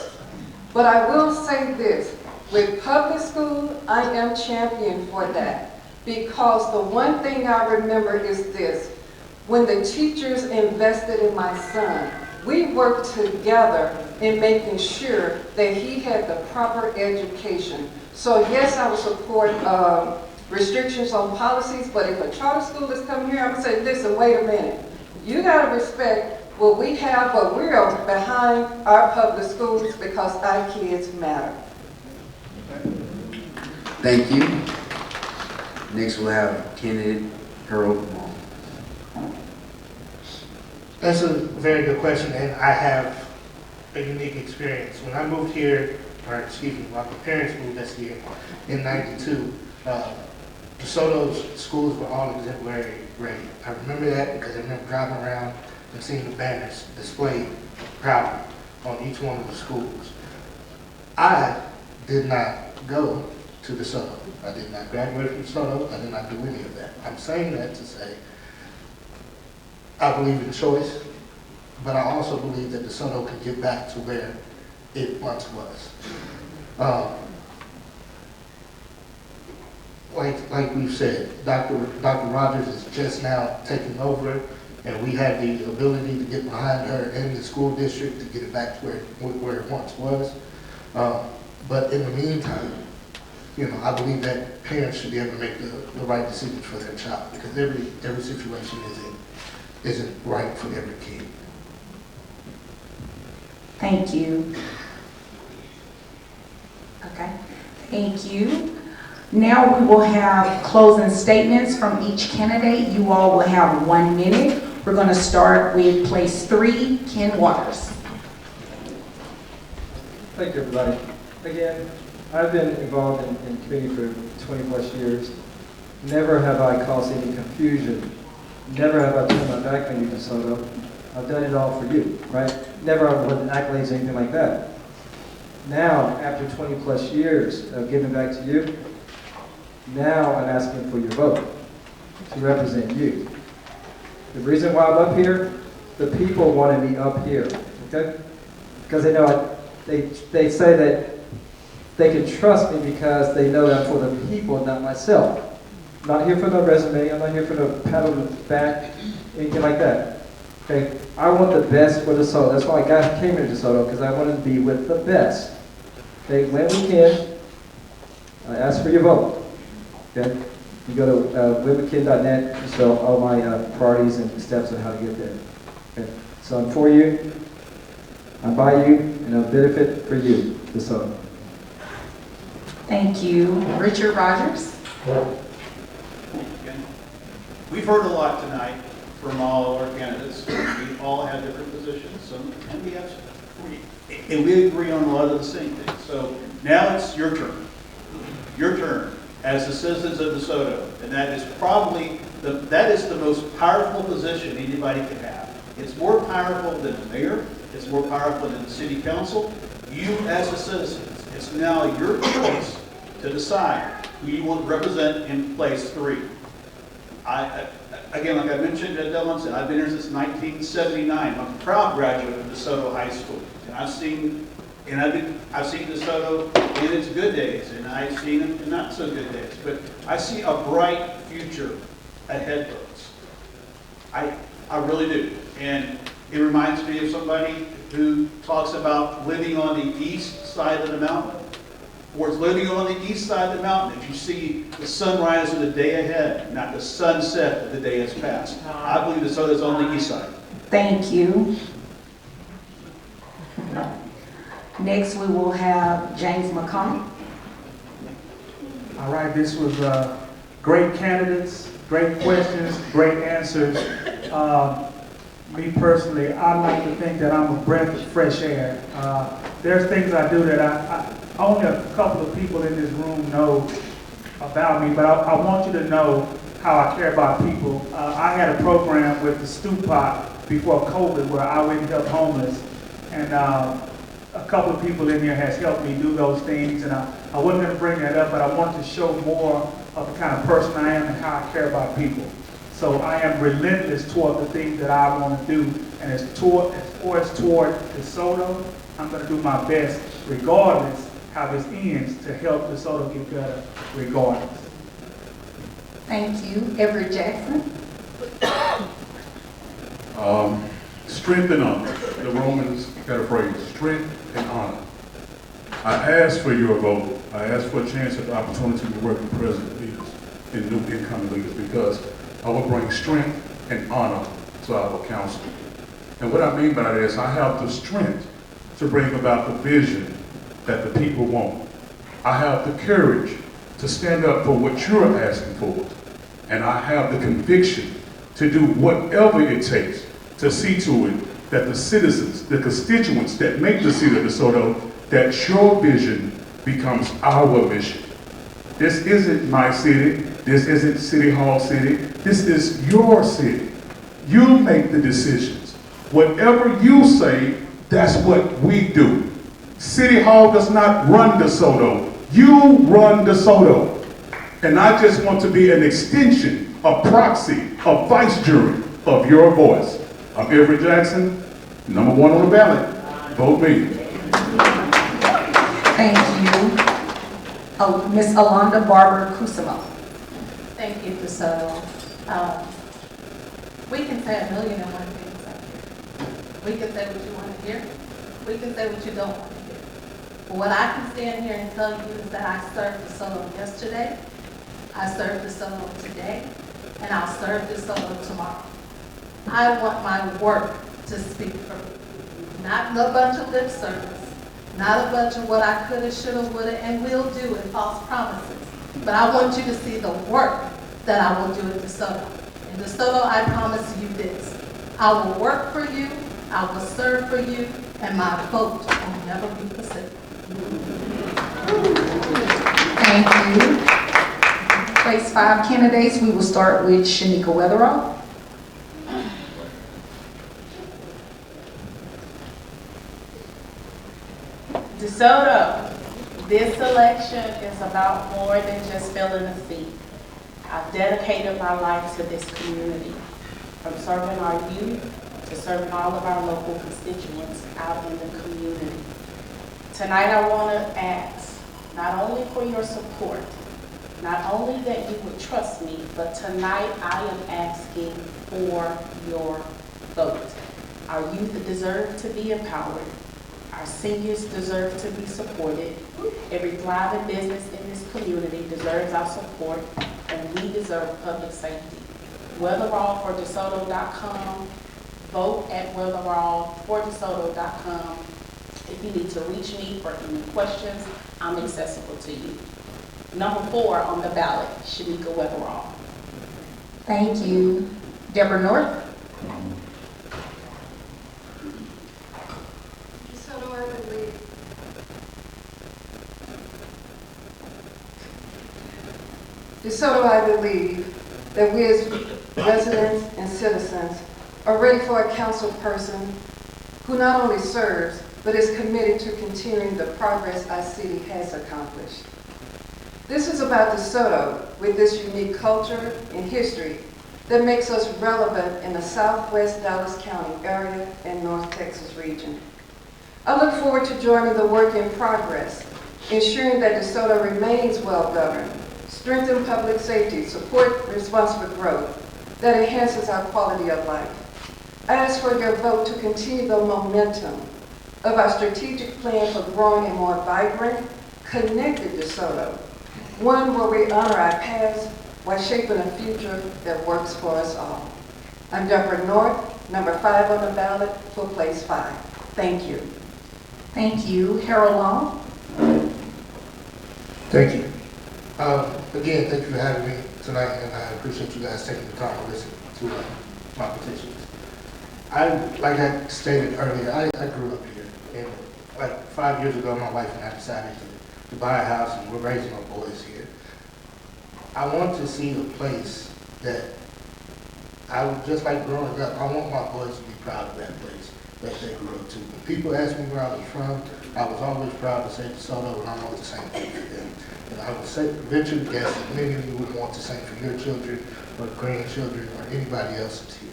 But I will say this, with public school, I am champion for that. Because the one thing I remember is this, when the teachers invested in my son, we worked together in making sure that he had the proper education. So yes, I would support restrictions on policies, but if a charter school is coming here, I'm gonna say, listen, wait a minute. You gotta respect Will we have what we're behind our public schools because our kids matter? Thank you. Next, we'll have candidate Harold Wong. That's a very good question, and I have a unique experience. When I moved here, or excuse me, my parents moved us here in '92, DeSoto's schools were all exemplary ready. I remember that because I remember driving around and seeing the banners displayed proudly on each one of the schools. I did not go to DeSoto. I did not graduate from DeSoto. I did not do any of that. I'm saying that to say I believe in choice, but I also believe that DeSoto can get back to where it once was. Like we've said, Dr. Rogers is just now taking over, and we have the ability to get behind her in the school district to get it back to where it once was. But in the meantime, I believe that parents should be able to make the right decisions for their child, because every situation isn't right for every kid. Thank you. Okay, thank you. Now we will have closing statements from each candidate. You all will have 1 minute. We're going to start with place 3, Ken Waters. Thank you, everybody. Again, I've been involved in community for 20 plus years. Never have I caused any confusion. Never have I turned my back on you, DeSoto. I've done it all for you, right? Never with accolades or anything like that. Now, after 20 plus years of giving back to you, now I'm asking for your vote to represent you. The reason why I'm up here, the people wanted me up here, okay? Because they know they say that they can trust me because they know that I'm for the people, not myself. I'm not here for no resume, I'm not here for no pat on the back, anything like that. Okay? I want the best for DeSoto. That's why I came here to DeSoto, because I wanted to be with the best. Okay, when we can, I ask for your vote. Okay? You go to winmckin.net to show all my priorities and steps on how to get there. Okay? So I'm for you, I'm by you, and I'll benefit for you, DeSoto. Thank you. Richard Rogers. We've heard a lot tonight from all our candidates. We all have different positions, and we agree on a lot of the same things. So now it's your turn. Your turn as the citizens of DeSoto, and that is probably the most powerful position anybody can have. It's more powerful than the mayor. It's more powerful than the city council. You as the citizens, it's now your choice to decide who you want to represent in place 3. Again, like I mentioned at Delmonson, I've been here since 1979. I'm a proud graduate of DeSoto High School, and I've seen DeSoto in its good days, and I've seen it in not so good days. But I see a bright future ahead of us. I really do, and it reminds me of somebody who talks about living on the east side of the mountain. Or it's living on the east side of the mountain. If you see the sunrise of the day ahead, not the sunset of the day has passed. I believe DeSoto's on the east side. Thank you. Next, we will have James McConnell. All right, this was great candidates, great questions, great answers. Me personally, I like to think that I'm a breath of fresh air. There's things I do that only a couple of people in this room know about me, but I want you to know how I care about people. I had a program with the Stew Pot before COVID where I went and helped homeless, and a couple of people in here has helped me do those things, and I wasn't going to bring that up, but I want to show more of the kind of person I am and how I care about people. So I am relentless toward the things that I want to do, and as far as toward DeSoto, I'm going to do my best, regardless how this ends, to help DeSoto get better, regardless. Thank you. Everett Jackson. Strength and honor. The Romans got a phrase, strength and honor. I ask for your vote. I ask for a chance at the opportunity to work with present leaders and new incoming leaders, because I will bring strength and honor to our council. And what I mean by that is I have the strength to bring about the vision that the people want. I have the courage to stand up for what you're asking for. And I have the conviction to do whatever it takes to see to it that the citizens, the constituents that make the city of DeSoto, that your vision becomes our mission. This isn't my city. This isn't City Hall City. This is your city. You make the decisions. Whatever you say, that's what we do. City Hall does not run DeSoto. You run DeSoto. And I just want to be an extension, a proxy, a vice jury of your voice. I'm Everett Jackson, number 1 on the ballot. Vote me. Thank you. Miss Alonda Barber Kusama. Thank you, DeSoto. We can say a million and one things up here. We can say what you want to hear. We can say what you don't want to hear. But what I can stand here and tell you is that I served DeSoto yesterday, I served DeSoto today, and I'll serve DeSoto tomorrow. I want my work to speak for me. Not a bunch of lip service, not a bunch of what I coulda, shoulda, woulda, and will do and false promises. But I want you to see the work that I will do at DeSoto. In DeSoto, I promise you this. I will work for you, I will serve for you, and my vote will never be Pacific. Thank you. Place 5 candidates. We will start with Shanika Weatherall. DeSoto, this election is about more than just filling a seat. I've dedicated my life to this community, from serving our youth to serving all of our local constituents out in the community. Tonight I want to ask, not only for your support, not only that you would trust me, but tonight I am asking for your vote. Our youth deserve to be empowered. Our seniors deserve to be supported. Every thriving business in this community deserves our support, and we deserve public safety. Weatherall for DeSoto.com. Vote at Weatherall for DeSoto.com. If you need to reach me for any questions, I'm accessible to you. Number 4 on the ballot, Shanika Weatherall. Thank you. Deborah North. DeSoto, I believe that we as residents and citizens are ready for a council person who not only serves, but is committed to continuing the progress our city has accomplished. This is about DeSoto with this unique culture and history that makes us relevant in the Southwest Dallas County area and North Texas region. I look forward to joining the work in progress, ensuring that DeSoto remains well-governed, strengthen public safety, support responsible growth that enhances our quality of life. I ask for your vote to continue the momentum of our strategic plan for growing a more vibrant, connected DeSoto, one where we honor our past while shaping a future that works for us all. I'm Deborah North, number 5 on the ballot for place 5. Thank you. Thank you. Harold Long. Thank you. Again, thank you for having me tonight, and I appreciate you guys taking the time to listen to my petitions. Like I stated earlier, I grew up here, and like 5 years ago, my wife and I decided to buy a house, and we're raising our boys here. I want to see a place that I would, just like growing up, I want my boys to be proud of that place that they grew up to. When people ask me where I was from, I was always proud to say DeSoto, and I want the same thing for them. And I would say, venture to guess that many of you would want the same for your children, or grandchildren, or anybody else that's here.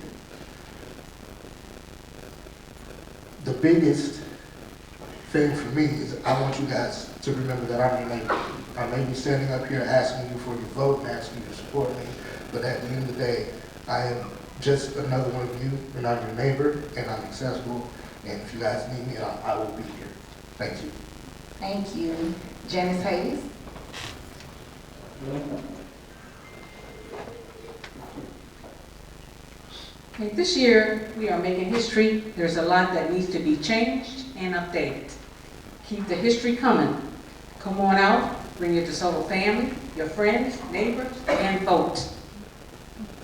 The biggest thing for me is I want you guys to remember that I'm your neighbor. I may be standing up here asking you for your vote and asking you to support me, but at the end of the day, I am just another one of you, and I'm your neighbor, and I'm accessible, and if you guys need me, I will be here. Thank you. Thank you. Janice Hayes. Okay, this year, we are making history. There's a lot that needs to be changed and updated. Keep the history coming. Come on out, bring your DeSoto family, your friends, neighbors, and folks.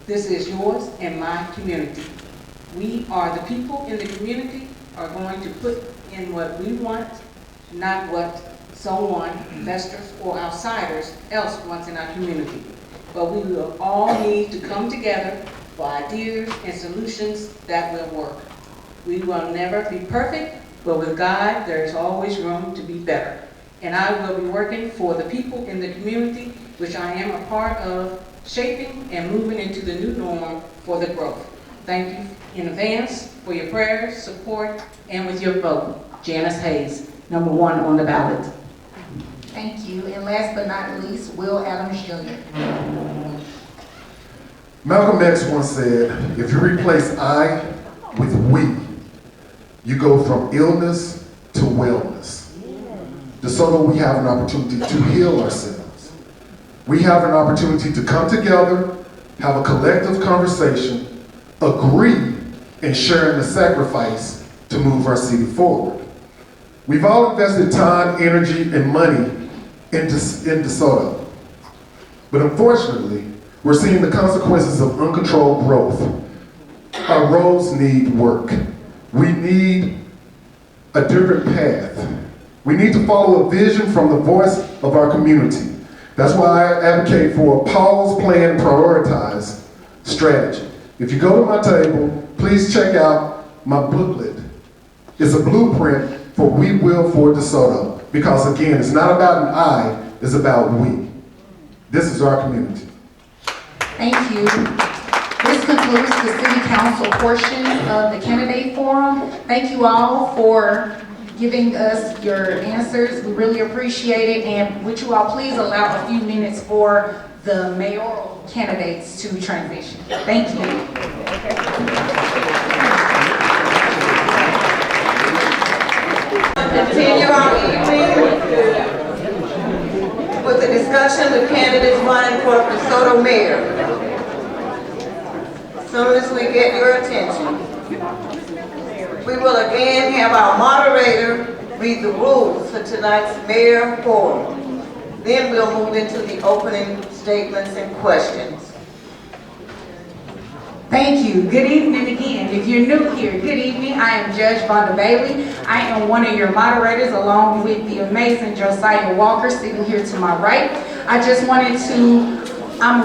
This is yours and my community. We are the people in the community are going to put in what we want, not what someone, investors or outsiders else wants in our community. But we will all need to come together for ideas and solutions that will work. We will never be perfect, but with God, there is always room to be better. And I will be working for the people in the community, which I am a part of, shaping and moving into the new norm for the growth. Thank you in advance for your prayers, support, and with your vote. Janice Hayes, number 1 on the ballot. Thank you. And last but not least, Will Adams Jr. Malcolm X once said, if you replace I with we, you go from illness to wellness. DeSoto, we have an opportunity to heal ourselves. We have an opportunity to come together, have a collective conversation, agree, and share in the sacrifice to move our city forward. We've all invested time, energy, and money in DeSoto. But unfortunately, we're seeing the consequences of uncontrolled growth. Our roads need work. We need a different path. We need to follow a vision from the voice of our community. That's why I advocate for a pause, plan, prioritize strategy. If you go to my table, please check out my booklet. It's a blueprint for We Will for DeSoto. Because again, it's not about an I, it's about we. This is our community. Thank you. This concludes the City Council portion of the candidate forum. Thank you all for giving us your answers. We really appreciate it. And would you all please allow a few minutes for the mayoral candidates to transition. Thank you. Continue our evening with the discussion with candidates running for DeSoto mayor. As soon as we get your attention, we will again have our moderator read the rules for tonight's mayor forum. Then we'll move into the opening statements and questions. Thank you. Good evening again. If you're new here, good evening. I am Judge Vonda Bailey. I am one of your moderators along with the amazing Josiah Walker sitting here to my right. I just wanted to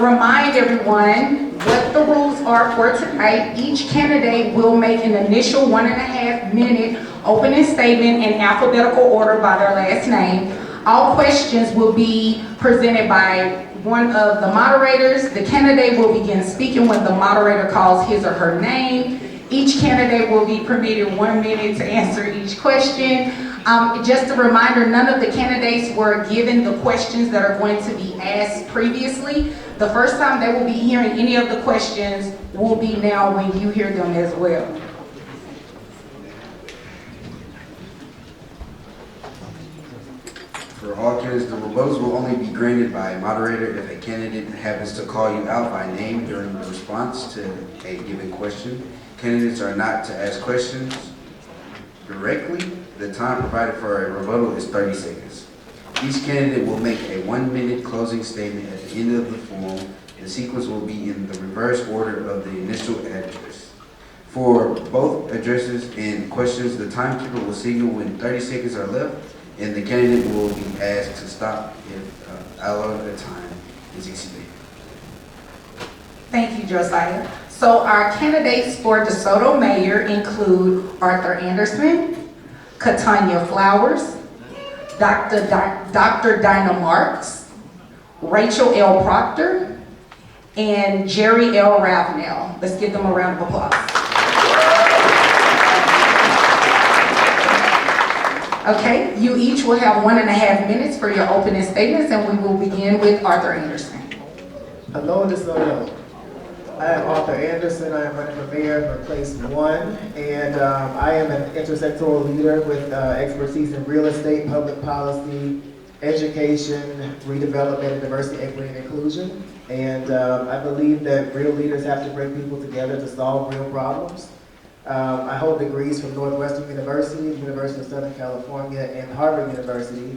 remind everyone what the rules are for tonight. Each candidate will make an initial 1.5 minute opening statement in alphabetical order by their last name. All questions will be presented by one of the moderators. The candidate will begin speaking when the moderator calls his or her name. Each candidate will be permitted 1 minute to answer each question. Just a reminder, none of the candidates were given the questions that are going to be asked previously. The first time they will be hearing any of the questions will be now when you hear them as well. For all candidates, the rebuttals will only be granted by a moderator if a candidate happens to call you out by name during the response to a given question. Candidates are not to ask questions directly. The time provided for a rebuttal is 30 seconds. Each candidate will make a 1 minute closing statement at the end of the forum. The sequence will be in the reverse order of the initial address. For both addresses and questions, the timekeeper will signal when 30 seconds are left, and the candidate will be asked to stop if allotted time is exceeded. Thank you, Josiah. So our candidates for DeSoto Mayor include Arthur Anderson, Katanya Flowers, Dr. Dinah Marks, Rachel L. Proctor, and Jerry L. Ravenel. Let's give them a round of applause. Okay, you each will have 1.5 minutes for your opening statements, and we will begin with Arthur Anderson. Hello, DeSoto. I am Arthur Anderson. I am running for mayor for place 1, and I am an intersectoral leader with expertise in real estate, public policy, education, redevelopment, and diversity, equity, and inclusion. And I believe that real leaders have to bring people together to solve real problems. I hold degrees from Northwestern University, University of Southern California, and Harvard University.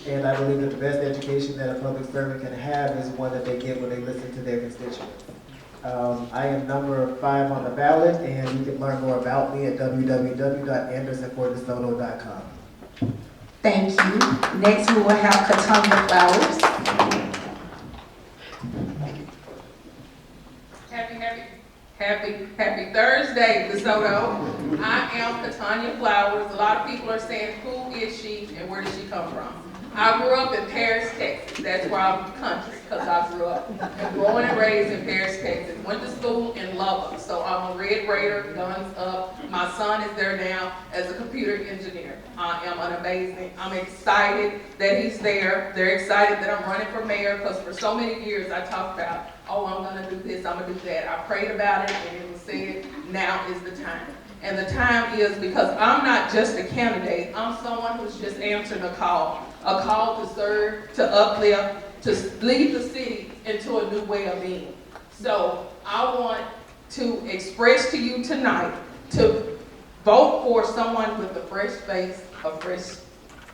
And I believe that the best education that a public servant can have is one that they get when they listen to their constituents. I am number 5 on the ballot, and you can learn more about me at www.andersonfordesoto.com. Thank you. Next, we will have Katanya Flowers. Happy Thursday, DeSoto. I am Katanya Flowers. A lot of people are saying, who is she and where did she come from? I grew up in Paris, Texas. That's why I'm conscious, because I grew up born and raised in Paris, Texas. Went to school in Lubbock, so I'm a Red Raider, guns up. My son is there now as a computer engineer. I'm excited that he's there. They're excited that I'm running for mayor, because for so many years I talked about, oh, I'm gonna do this, I'm gonna do that. I prayed about it and it was said, now is the time. And the time is because I'm not just a candidate, I'm someone who's just answered a call to serve, to uplift, to lead the city into a new way of being. So I want to express to you tonight to vote for someone with a fresh face, a fresh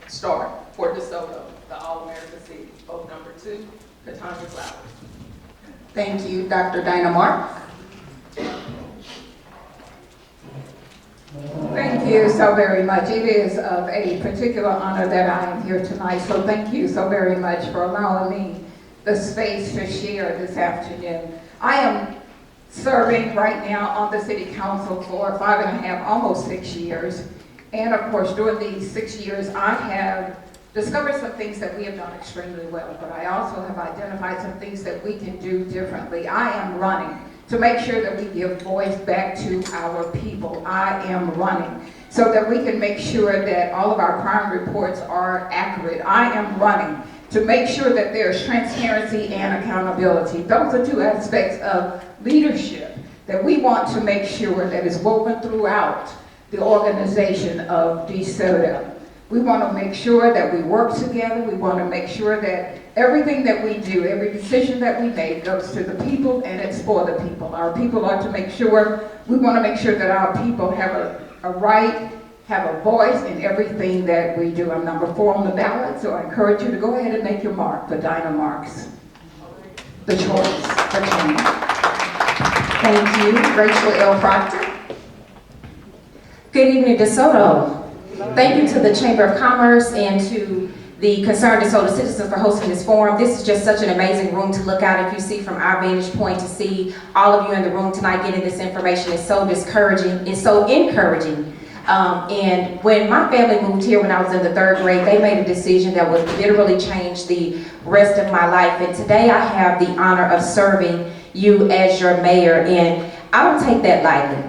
start for DeSoto, the All-American City. Vote number 2, Katanya Flowers. Thank you, Dr. Dinah Mark. Thank you so very much. It is of a particular honor that I am here tonight, so thank you so very much for allowing me the space to share this afternoon. I am serving right now on the City Council for 5.5, almost 6 years. And of course, during these 6 years, I have discovered some things that we have done extremely well, but I also have identified some things that we can do differently. I am running to make sure that we give voice back to our people. I am running so that we can make sure that all of our crime reports are accurate. I am running to make sure that there's transparency and accountability. Those are 2 aspects of leadership that we want to make sure that is woven throughout the organization of DeSoto. We want to make sure that we work together. We want to make sure that everything that we do, every decision that we make goes to the people and it's for the people. Our people are to make sure, we want to make sure that our people have a right, have a voice in everything that we do. I'm number 4 on the ballot, so I encourage you to go ahead and make your mark for Dinah Marks. The choice for change. Thank you, Rachel L. Proctor. Good evening, DeSoto. Thank you to the Chamber of Commerce and to the concerned DeSoto citizens for hosting this forum. This is just such an amazing room to look out. If you see from our vantage point, to see all of you in the room tonight getting this information is so discouraging. It's so encouraging. And when my family moved here when I was in the 3rd grade, they made a decision that would literally change the rest of my life. And today I have the honor of serving you as your mayor, and I don't take that lightly.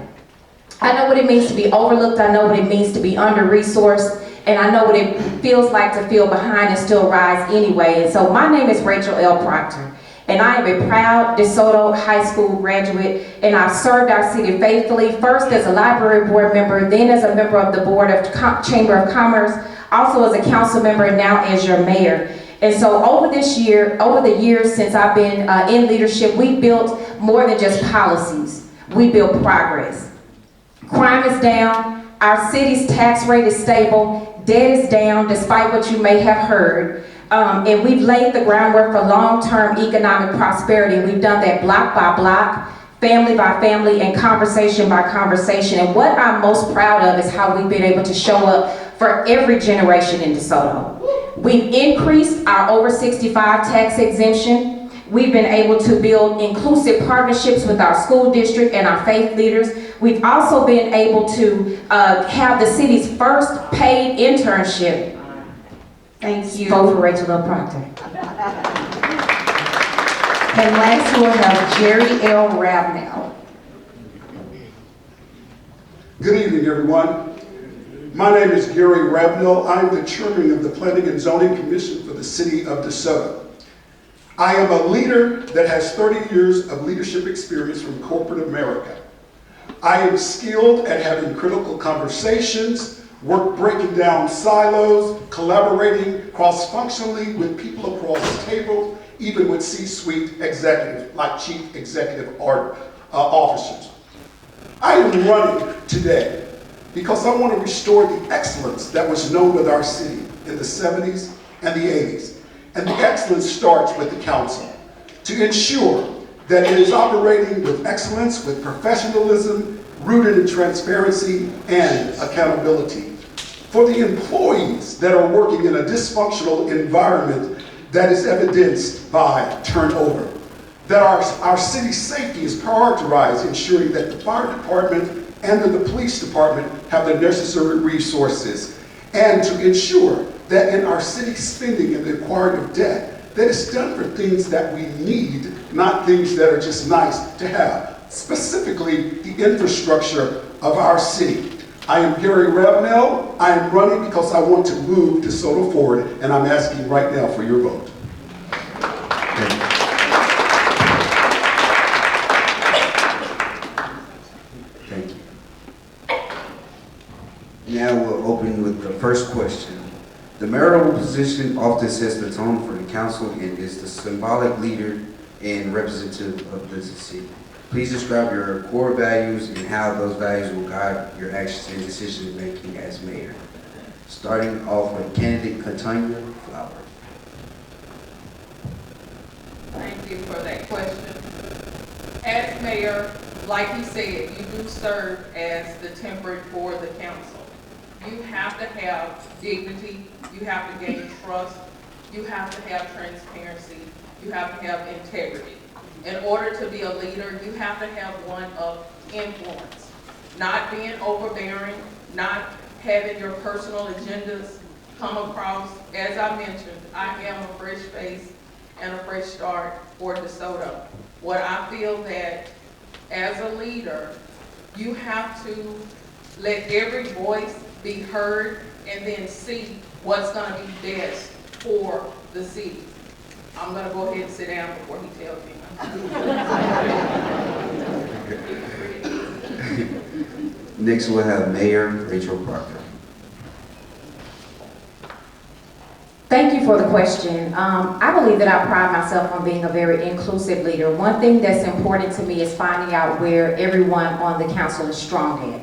I know what it means to be overlooked, I know what it means to be under-resourced, and I know what it feels like to feel behind and still rise anyway. And so my name is Rachel L. Proctor, and I am a proud DeSoto High School graduate, and I've served our city faithfully, first as a library board member, then as a member of the Board of Chamber of Commerce, also as a council member, and now as your mayor. And so over the years since I've been in leadership, we built more than just policies. We built progress. Crime is down, our city's tax rate is stable, debt is down despite what you may have heard, and we've laid the groundwork for long-term economic prosperity. We've done that block by block, family by family, and conversation by conversation. And what I'm most proud of is how we've been able to show up for every generation in DeSoto. We've increased our over 65 tax exemption. We've been able to build inclusive partnerships with our school district and our faith leaders. We've also been able to have the city's first paid internship. Thank you. Vote for Rachel L. Proctor. And last we'll have Jerry L. Ravenel. Good evening, everyone. My name is Gary Ravenel. I'm the chairman of the Planning and Zoning Commission for the City of DeSoto. I am a leader that has 30 years of leadership experience from corporate America. I am skilled at having critical conversations work breaking down silos, collaborating cross-functionally with people across the table, even with C-suite executives, like chief executive officers. I am running today because I want to restore the excellence that was known with our city in the 70s and the 80s. And the excellence starts with the council to ensure that it is operating with excellence, with professionalism, rooted in transparency and accountability. For the employees that are working in a dysfunctional environment that is evidenced by turnover, that our city's safety is prioritized, ensuring that the fire department and the police department have the necessary resources, and to ensure that in our city spending and the acquiring of debt, that it's done for things that we need, not things that are just nice to have, specifically the infrastructure of our city. I am Gary Ravenel. I am running because I want to move DeSoto forward, and I'm asking right now for your vote. Thank you. Now we'll open with the first question. The mayoral position often sets the tone for the council and is the symbolic leader and representative of the city. Please describe your core values and how those values will guide your actions and decision making as mayor. Starting off with candidate Catania Flower. Thank you for that question. As mayor, like you said, you do serve as the template for the council. You have to have dignity, you have to gain trust, you have to have transparency, you have to have integrity. In order to be a leader, you have to have one of influence, not being overbearing, not having your personal agendas come across. As I mentioned, I am a fresh face and a fresh start for DeSoto. What I feel that as a leader, you have to let every voice be heard and then see what's going to be best for the city. I'm going to go ahead and sit down before he tells me. Next we'll have Mayor Rachel Parker. Thank you for the question. I believe that I pride myself on being a very inclusive leader. One thing that's important to me is finding out where everyone on the council is strong at.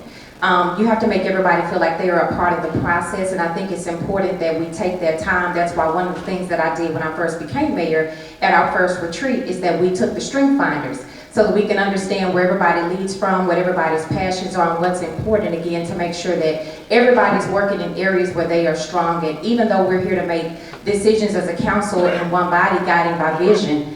You have to make everybody feel like they are a part of the process, and I think it's important that we take that time. That's why one of the things that I did when I first became mayor at our first retreat is that we took the strength finders so that we can understand where everybody leads from, what everybody's passions are, and what's important, again, to make sure that everybody's working in areas where they are strong. And even though we're here to make decisions as a council in one body guiding by vision,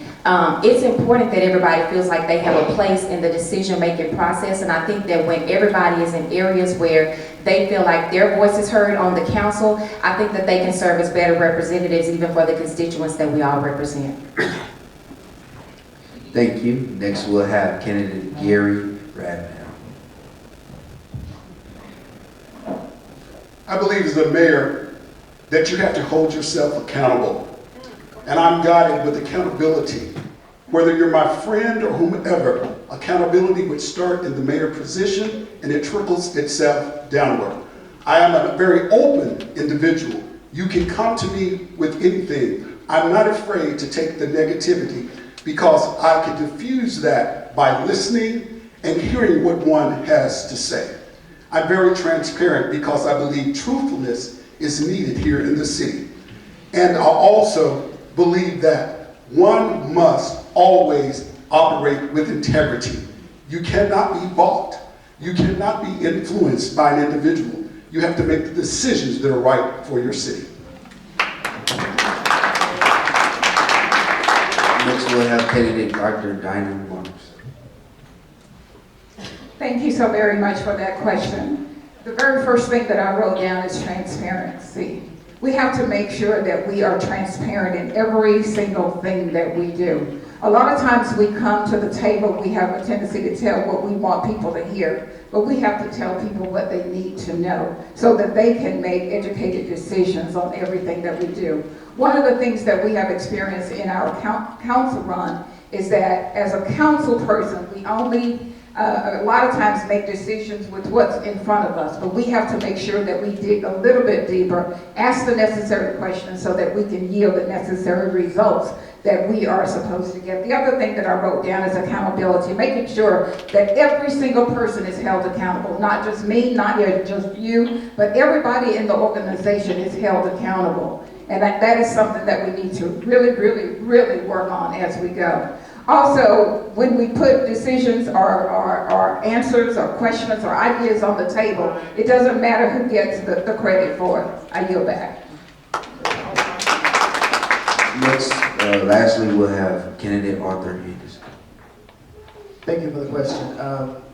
it's important that everybody feels like they have a place in the decision-making process, and I think that when everybody is in areas where they feel like their voice is heard on the council, I think that they can serve as better representatives even for the constituents that we all represent. Thank you. Next we'll have candidate Gary Ravenel. I believe as a mayor that you have to hold yourself accountable. And I'm guided with accountability. Whether you're my friend or whomever, accountability would start in the mayor position and it trickles itself downward. I am a very open individual. You can come to me with anything. I'm not afraid to take the negativity because I can diffuse that by listening and hearing what one has to say. I'm very transparent because I believe truthfulness is needed here in the city. And I also believe that one must always operate with integrity. You cannot be bought. You cannot be influenced by an individual. You have to make the decisions that are right for your city. Next we'll have candidate Dr. Dinah Morris. Thank you so very much for that question. The very first thing that I wrote down is transparency. We have to make sure that we are transparent in every single thing that we do. A lot of times we come to the table, we have a tendency to tell what we want people to hear, but we have to tell people what they need to know so that they can make educated decisions on everything that we do. One of the things that we have experienced in our council run is that as a council person, we only a lot of times make decisions with what's in front of us, but we have to make sure that we dig a little bit deeper, ask the necessary questions so that we can yield the necessary results that we are supposed to get. The other thing that I wrote down is accountability, making sure that every single person is held accountable, not just me, not just you, but everybody in the organization is held accountable. And that is something that we need to really work on as we go. Also, when we put decisions or answers or questions or ideas on the table, it doesn't matter who gets the credit for it. I yield back. Next, lastly, we'll have candidate Arthur Anderson. Thank you for the question.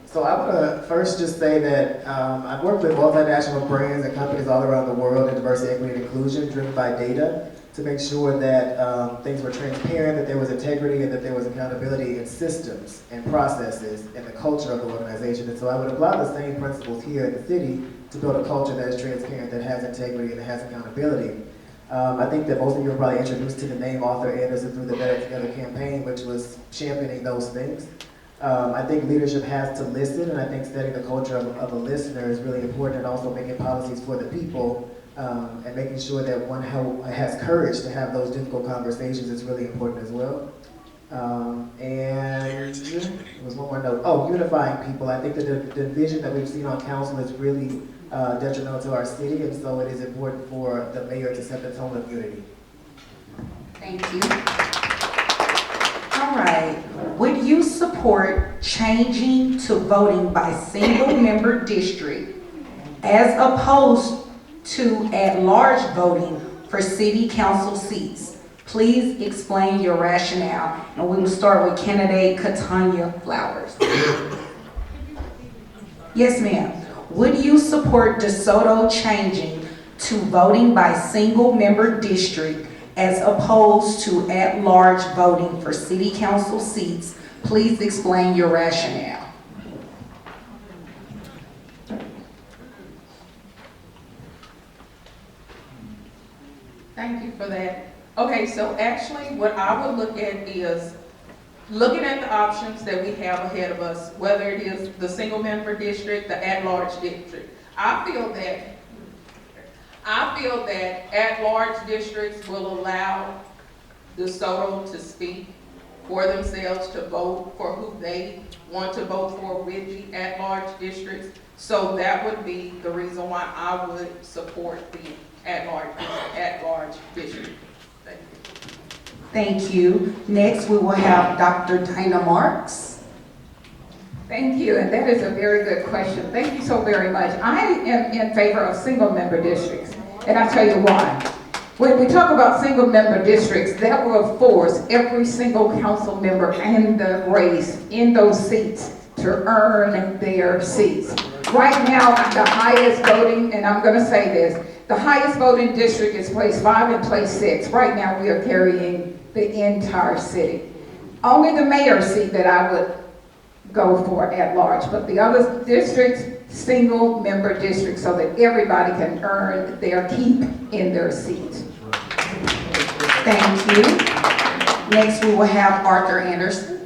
So I want to first just say that I've worked with multinational brands and companies all around the world in diversity, equity, and inclusion, driven by data, to make sure that things were transparent, that there was integrity, and that there was accountability in systems and processes and the culture of the organization. And so I would apply the same principles here at the city to build a culture that is transparent, that has integrity, and that has accountability. I think that most of you are probably introduced to the name Arthur Anderson through the Better Together campaign, which was championing those things. I think leadership has to listen, and I think setting the culture of a listener is really important, and also making policies for the people, and making sure that one has courage to have those difficult conversations is really important as well. And there was one more note. Oh, unifying people. I think that the division that we've seen on council is really detrimental to our city, and so it is important for the mayor to set the tone of unity. Thank you. All right, would you support changing to voting by single member district as opposed to at-large voting for city council seats? Please explain your rationale. And we will start with candidate Katanya Flowers. Yes, ma'am. Would you support DeSoto changing to voting by single member district as opposed to at-large voting for city council seats? Please explain your rationale. Thank you for that. Okay, so actually what I would look at is looking at the options that we have ahead of us, whether it is the single member district, the at-large district. I feel that at-large districts will allow DeSoto to speak for themselves, to vote for who they want to vote for with the at-large districts. So that would be the reason why I would support the at-large district. Thank you. Next, we will have Dr. Dinah Marks. Thank you, and that is a very good question. Thank you so very much. I am in favor of single member districts, and I'll tell you why. When we talk about single member districts, that will force every single council member in the race in those seats to earn their seats. Right now, the highest voting, and I'm gonna say this, the highest voting district is place 5 and place 6. Right now, we are carrying the entire city. Only the mayor's seat that I would go for at large, but the other districts, single member districts, so that everybody can earn their keep in their seat. Thank you. Next, we will have Arthur Anderson.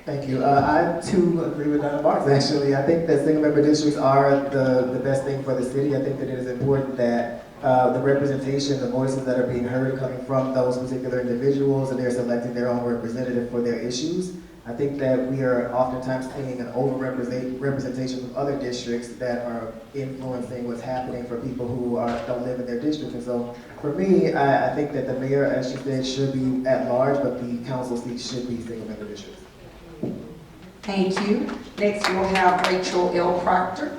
Thank you. I too agree with Dr. Marks, actually. I think that single member districts are the best thing for the city. I think that it is important that the representation, the voices that are being heard coming from those particular individuals, and they're selecting their own representative for their issues. I think that we are oftentimes seeing an over-representation from other districts that are influencing what's happening for people who don't live in their district. And so for me, I think that the mayor, as she said, should be at large, but the council seats should be single member districts. Thank you. Next, we'll have Rachel L. Proctor.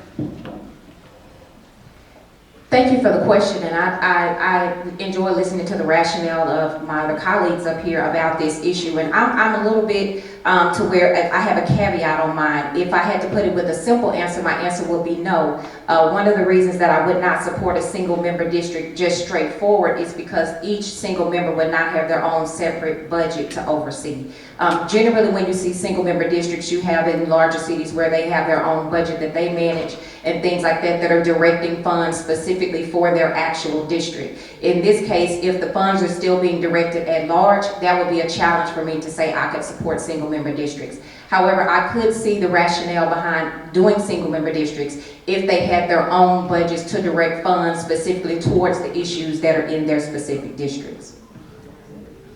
Thank you for the question, and I enjoy listening to the rationale of my other colleagues up here about this issue, and I'm a little bit to where I have a caveat on mine. If I had to put it with a simple answer, my answer would be no. One of the reasons that I would not support a single member district just straightforward is because each single member would not have their own separate budget to oversee. Generally, when you see single member districts, you have in larger cities where they have their own budget that they manage and things like that that are directing funds specifically for their actual district. In this case, if the funds are still being directed at large, that would be a challenge for me to say I could support single single-member districts. However, I could see the rationale behind doing single-member districts if they had their own budgets to direct funds specifically towards the issues that are in their specific districts.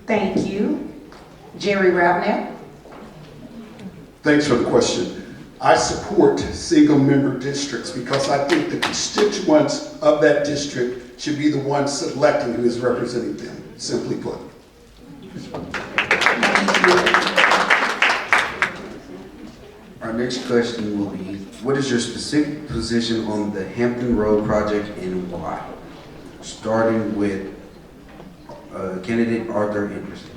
Thank you. Jerry Ravenel. Thanks for the question. I support single-member districts because I think the constituents of that district should be the ones selecting who is representing them, simply put. Our next question will be, what is your specific position on the Hampton Road project and why? Starting with candidate Arthur Anderson.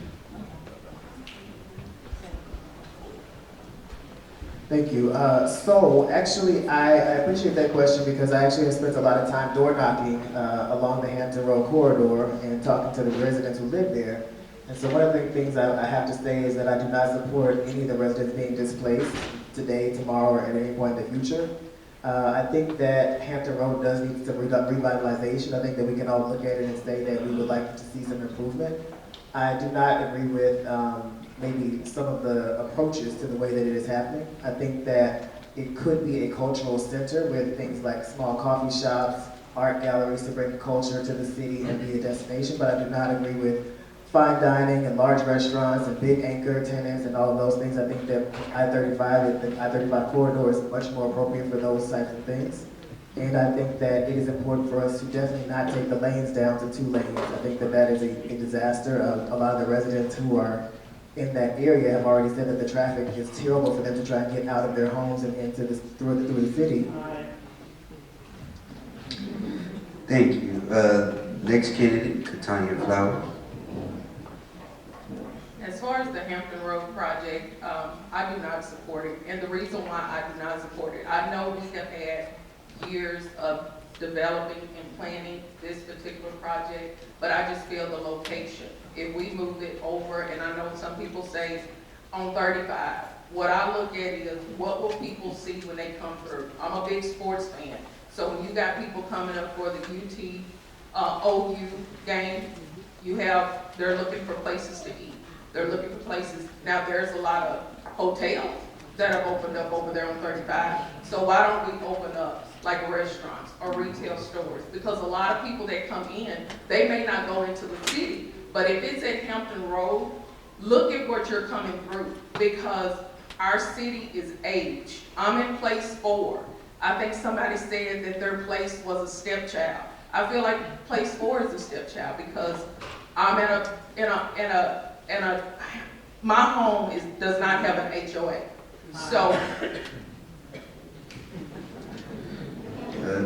Thank you. So actually, I appreciate that question because I actually have spent a lot of time door knocking along the Hampton Road corridor and talking to the residents who live there. And so one of the things I have to say is that I do not support any of the residents being displaced today, tomorrow, or at any point in the future. I think that Hampton Road does need some revitalization. I think that we can all look at it and say that we would like to see some improvement. I do not agree with maybe some of the approaches to the way that it is happening. I think that it could be a cultural center with things like small coffee shops, art galleries to bring culture to the city and be a destination, but I do not agree with fine dining and large restaurants and big anchor tenants and all of those things. I think that the I-35 corridor is much more appropriate for those types of things. And I think that it is important for us to definitely not take the lanes down to 2 lanes. I think that that is a disaster. A lot of the residents who are in that area have already said that the traffic is terrible for them to try and get out of their homes and into through the city. Thank you. Next candidate, Katanya Flower. As far as the Hampton Road project, I do not support it. And the reason why I do not support it, I know we have had years of developing and planning this particular project, but I just feel the location. If we move it over, and I know some people say on 35, what I look at is what will people see when they come through? I'm a big sports fan. So when you got people coming up for the OU game, they're looking for places to eat. They're looking for places. Now there's a lot of hotels that have opened up over there on 35. So why don't we open up like restaurants or retail stores? Because a lot of people that come in, they may not go into the city, but if it's at Hampton Road, look at what you're coming through because our city is aged. I'm in place 4. I think somebody said that their place was a stepchild. I feel like place 4 is a stepchild because I'm my home does not have an HOA. So.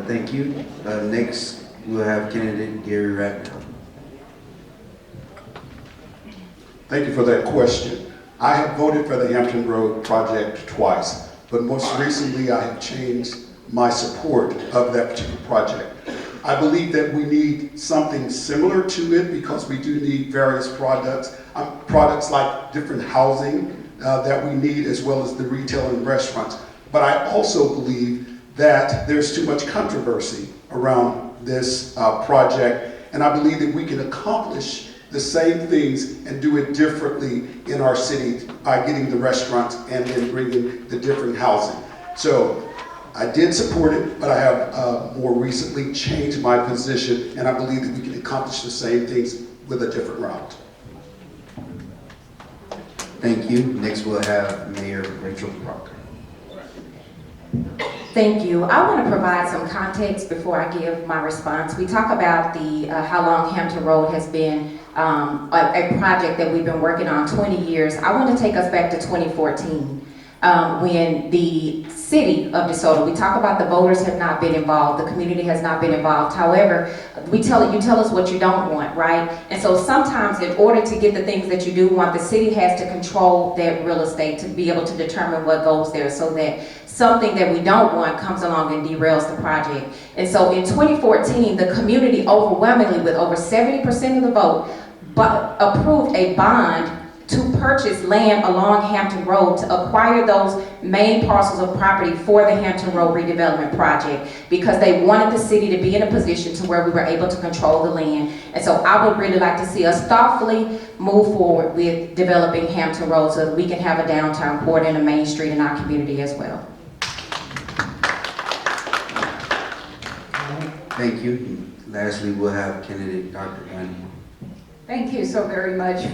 Thank you. Next, we'll have candidate Gary Ravenel. Thank you for that question. I have voted for the Hampton Road project twice, but most recently I have changed my support of that particular project. I believe that we need something similar to it because we do need various products like different housing that we need as well as the retail and restaurants. But I also believe that there's too much controversy around this project, and I believe that we can accomplish the same things and do it differently in our city by getting the restaurants and then bringing the different housing. So I did support it, but I have more recently changed my position, and I believe that we can accomplish the same things with a different route. Thank you. Next, we'll have Mayor Rachel Crocker. Thank you. I want to provide some context before I give my response. We talk about how long Hampton Road has been a project that we've been working on 20 years. I want to take us back to 2014 when the city of DeSoto, we talk about the voters have not been involved, the community has not been involved. However, you tell us what you don't want, right? And so sometimes in order to get the things that you do want, the city has to control that real estate to be able to determine what goes there so that something that we don't want comes along and derails the project. And so in 2014, the community overwhelmingly with over 70% of the vote approved a bond to purchase land along Hampton Road, to acquire those main parcels of property for the Hampton Road redevelopment project, because they wanted the city to be in a position to where we were able to control the land. And so I would really like to see us thoughtfully move forward with developing Hampton Road so that we can have a downtown core and a main street in our community as well. Thank you. Lastly, we'll have candidate Dr. Gunn. Thank you so very much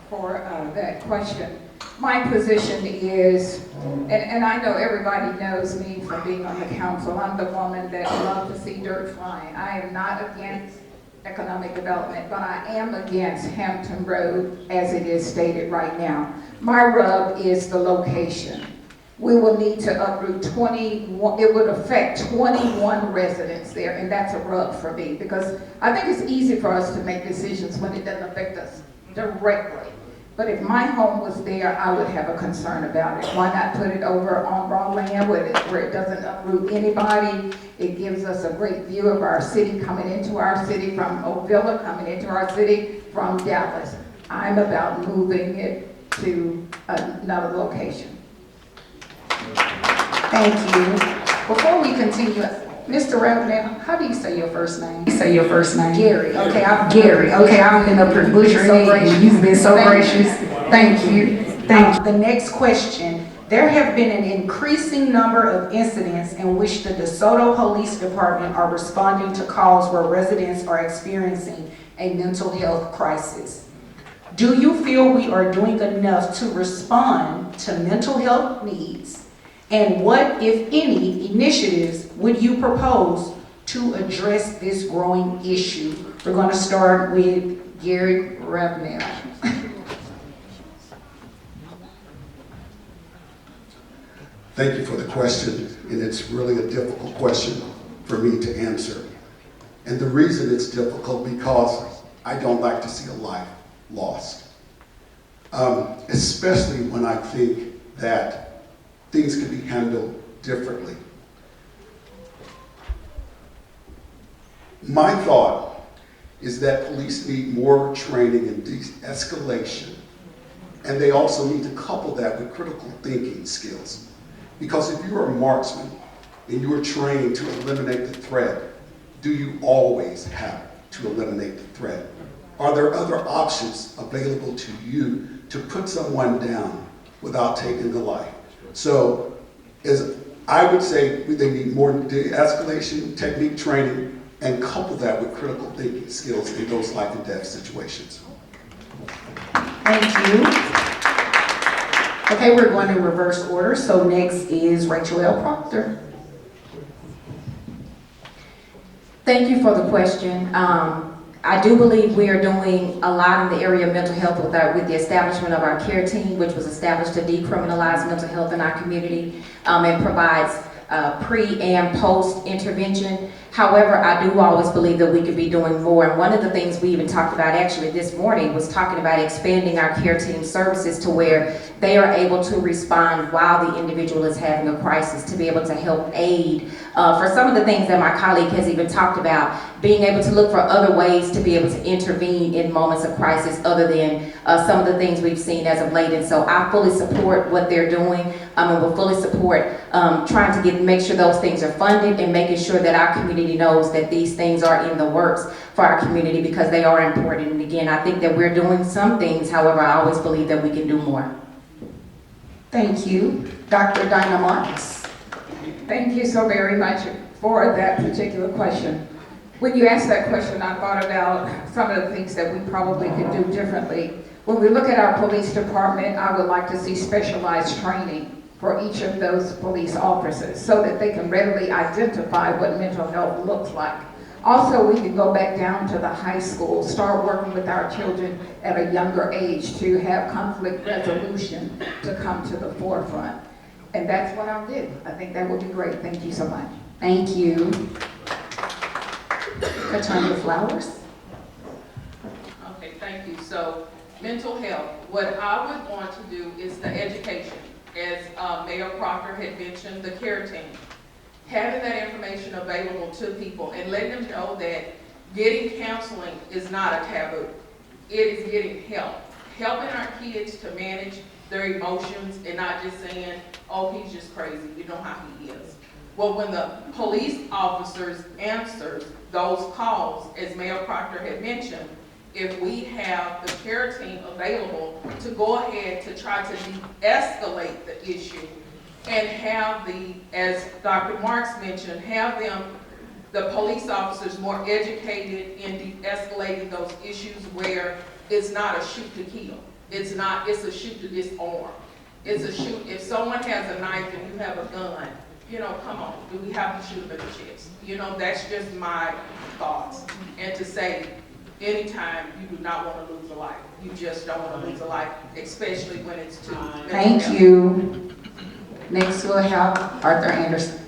for that question. My position is, and I know everybody knows me from being on the council, I'm the woman that loves to see dirt flying. I am not against economic development, but I am against Hampton Road as it is stated right now. My rub is the location. We will need to uproot 21, it would affect 21 residents there, and that's a rub for me, because I think it's easy for us to make decisions when it doesn't affect us directly. But if my home was there, I would have a concern about it. Why not put it over on raw land where it doesn't uproot anybody? It gives us a great view of our city coming into our city from Ovilla, coming into our city from Dallas. I'm about moving it to another location. Thank you. Before we continue, Mr. Ravenel, how do you say your first name? Say your first name. Gary. Okay, Gary. Okay, I've been up here butchering it, and you've been so gracious. Thank you. Thank you. The next question. There have been an increasing number of incidents in which the DeSoto Police Department are responding to calls where residents are experiencing a mental health crisis. Do you feel we are doing enough to respond to mental health needs? And what, if any, initiatives would you propose to address this growing issue? We're going to start with Gary Ravenel. Thank you for the question, and it's really a difficult question for me to answer. And the reason it's difficult because I don't like to see a life lost. Especially when I think that things can be handled differently. My thought is that police need more training in de-escalation, and they also need to couple that with critical thinking skills. Because if you're a marksman and you're trained to eliminate the threat, do you always have to eliminate the threat? Are there other options available to you to put someone down without taking the life? So, as I would say, they need more de-escalation technique training and couple that with critical thinking skills in those life and death situations. Thank you. Okay, we're going in reverse order. So next is Rachel L. Proctor. Thank you for the question. I do believe we are doing a lot in the area of mental health with the establishment of our care team, which was established to decriminalize mental health in our community and provides pre and post intervention. However, I do always believe that we could be doing more. And one of the things we even talked about actually this morning was talking about expanding our care team services to where they are able to respond while the individual is having a crisis, to be able to help aid. For some of the things that my colleague has even talked about, being able to look for other ways to be able to intervene in moments of crisis other than some of the things we've seen as of late. And so I fully support what they're doing, and will fully support trying to make sure those things are funded and making sure that our community knows that these things are in the works for our community, because they are important. And again, I think that we're doing some things, however, I always believe that we can do more. Thank you. Dr. Dinah Marks. Thank you so very much for that particular question. When you asked that question, I thought about some of the things that we probably could do differently. When we look at our police department, I would like to see specialized training for each of those police officers so that they can readily identify what mental health looks like. Also, we can go back down to the high school, start working with our children at a younger age to have conflict resolution to come to the forefront. And that's what I'll do. I think that would be great. Thank you so much. Thank you. Katanya Flowers. Okay, thank you. So, mental health. What I would want to do is the education. As Mayor Proctor had mentioned, the care team. Having that information available to people and letting them know that getting counseling is not a taboo. It is getting help. helping our kids to manage their emotions and not just saying, oh, he's just crazy, you know how he is. Well, when the police officers answer those calls, as Mayor Proctor had mentioned, if we have the care team available to go ahead to try to de-escalate the issue and have the, as Dr. Marks mentioned, have them, the police officers, more educated in de-escalating those issues where it's not a shoot to kill. It's not, it's a shoot to disarm. It's a shoot, if someone has a knife and you have a gun, you know, come on, do we have to shoot them in the chest? You know, that's just my thoughts. And to say, anytime you do not want to lose a life, you just don't want to lose a life, especially when it's to Thank you. Next we'll have Arthur Anderson.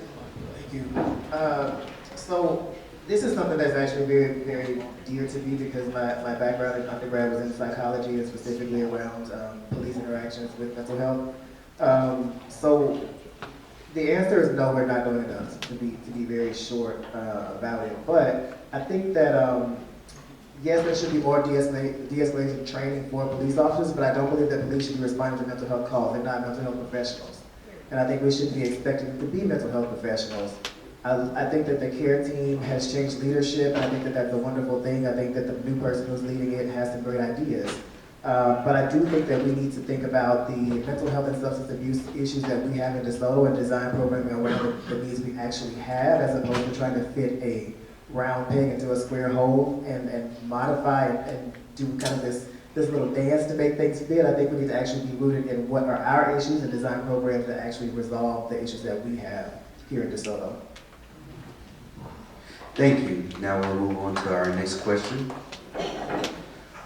Thank you. So this is something that's actually very, very dear to me because my background in undergrad was in psychology and specifically around police interactions with mental health. So the answer is no, we're not doing enough, to be very short about it. But I think that yes, there should be more de-escalation training for police officers, but I don't believe that police should be responding to mental health calls. They're not mental health professionals. And I think we should be expecting them to be mental health professionals. I think that the care team has changed leadership, and I think that that's a wonderful thing. I think that the new person who's leading it has some great ideas. But I do think that we need to think about the mental health and substance abuse issues that we have in DeSoto and design programming around the needs we actually have, as opposed to trying to fit a round peg into a square hole and modify and do kind of this little dance to make things fit. I think we need to actually be rooted in what are our issues and design programs that actually resolve the issues that we have here in DeSoto. Thank you. Now we'll move on to our next question.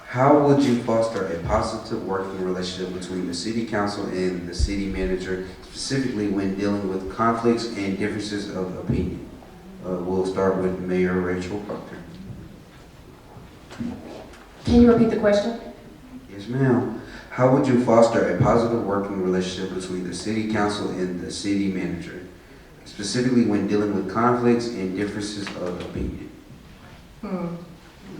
How would you foster a positive working relationship between the city council and the city manager, specifically when dealing with conflicts and differences of opinion? We'll start with Mayor Rachel Proctor. Can you repeat the question? Yes, ma'am. How would you foster a positive working relationship between the city council and the city manager, specifically when dealing with conflicts and differences of opinion?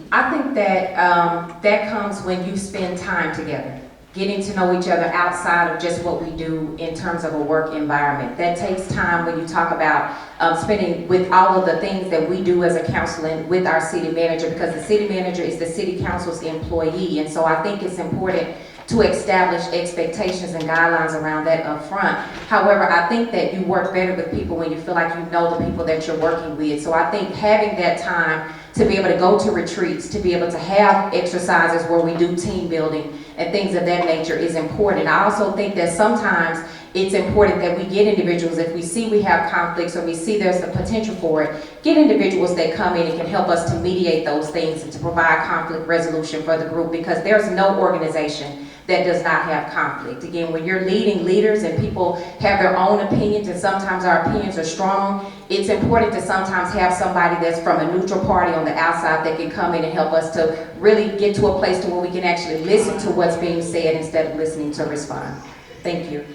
I think that that comes when you spend time together, getting to know each other outside of just what we do in terms of a work environment. That takes time when you talk about spending with all of the things that we do as a council and with our city manager, because the city manager is the city council's employee. And so I think it's important to establish expectations and guidelines around that up front. However, I think that you work better with people when you feel like you know the people that you're working with. So I think having that time to be able to go to retreats, to be able to have exercises where we do team building and things of that nature is important. I also think that sometimes it's important that we get individuals, if we see we have conflicts or we see there's the potential for it, get individuals that come in and can help us to mediate those things and to provide conflict resolution for the group, because there's no organization that does not have conflict. Again, when you're leading leaders and people have their own opinions and sometimes our opinions are strong, it's important to sometimes have somebody that's from a neutral party on the outside that can come in and help us to really get to a place to where we can actually listen to what's being said instead of listening to respond. Thank you.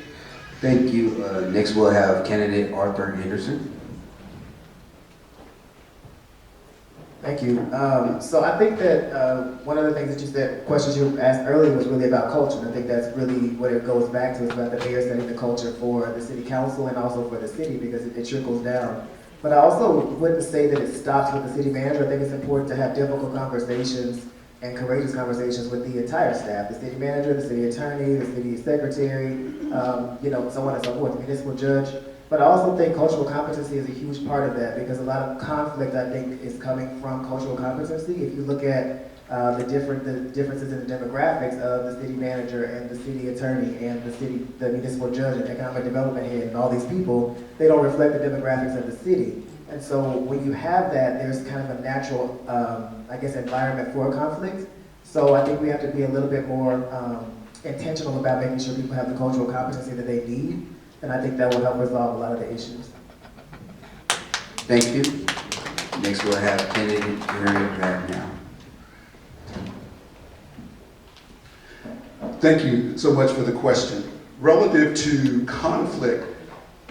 Thank you. Next we'll have candidate Arthur Anderson. Thank you. So I think that one of the things that you said, questions you asked earlier was really about culture. And I think that's really what it goes back to. It's about the mayor setting the culture for the city council and also for the city, because it trickles down. But I also wouldn't say that it stops with the city manager. I think it's important to have difficult conversations and courageous conversations with the entire staff, the city manager, the city attorney, the city secretary, so on and so forth, the municipal judge. But I also think cultural competency is a huge part of that, because a lot of conflict, I think, is coming from cultural competency. If you look at the differences in the demographics of the city manager and the city attorney and the municipal judge and economic development head and all these people, they don't reflect the demographics of the city. And so when you have that, there's kind of a natural, environment for conflict. So I think we have to be a little bit more intentional about making sure people have the cultural competency that they need. And I think that will help resolve a lot of the issues. Thank you. Next we'll have candidate Gary Rabnow. Thank you so much for the question. Relative to conflict,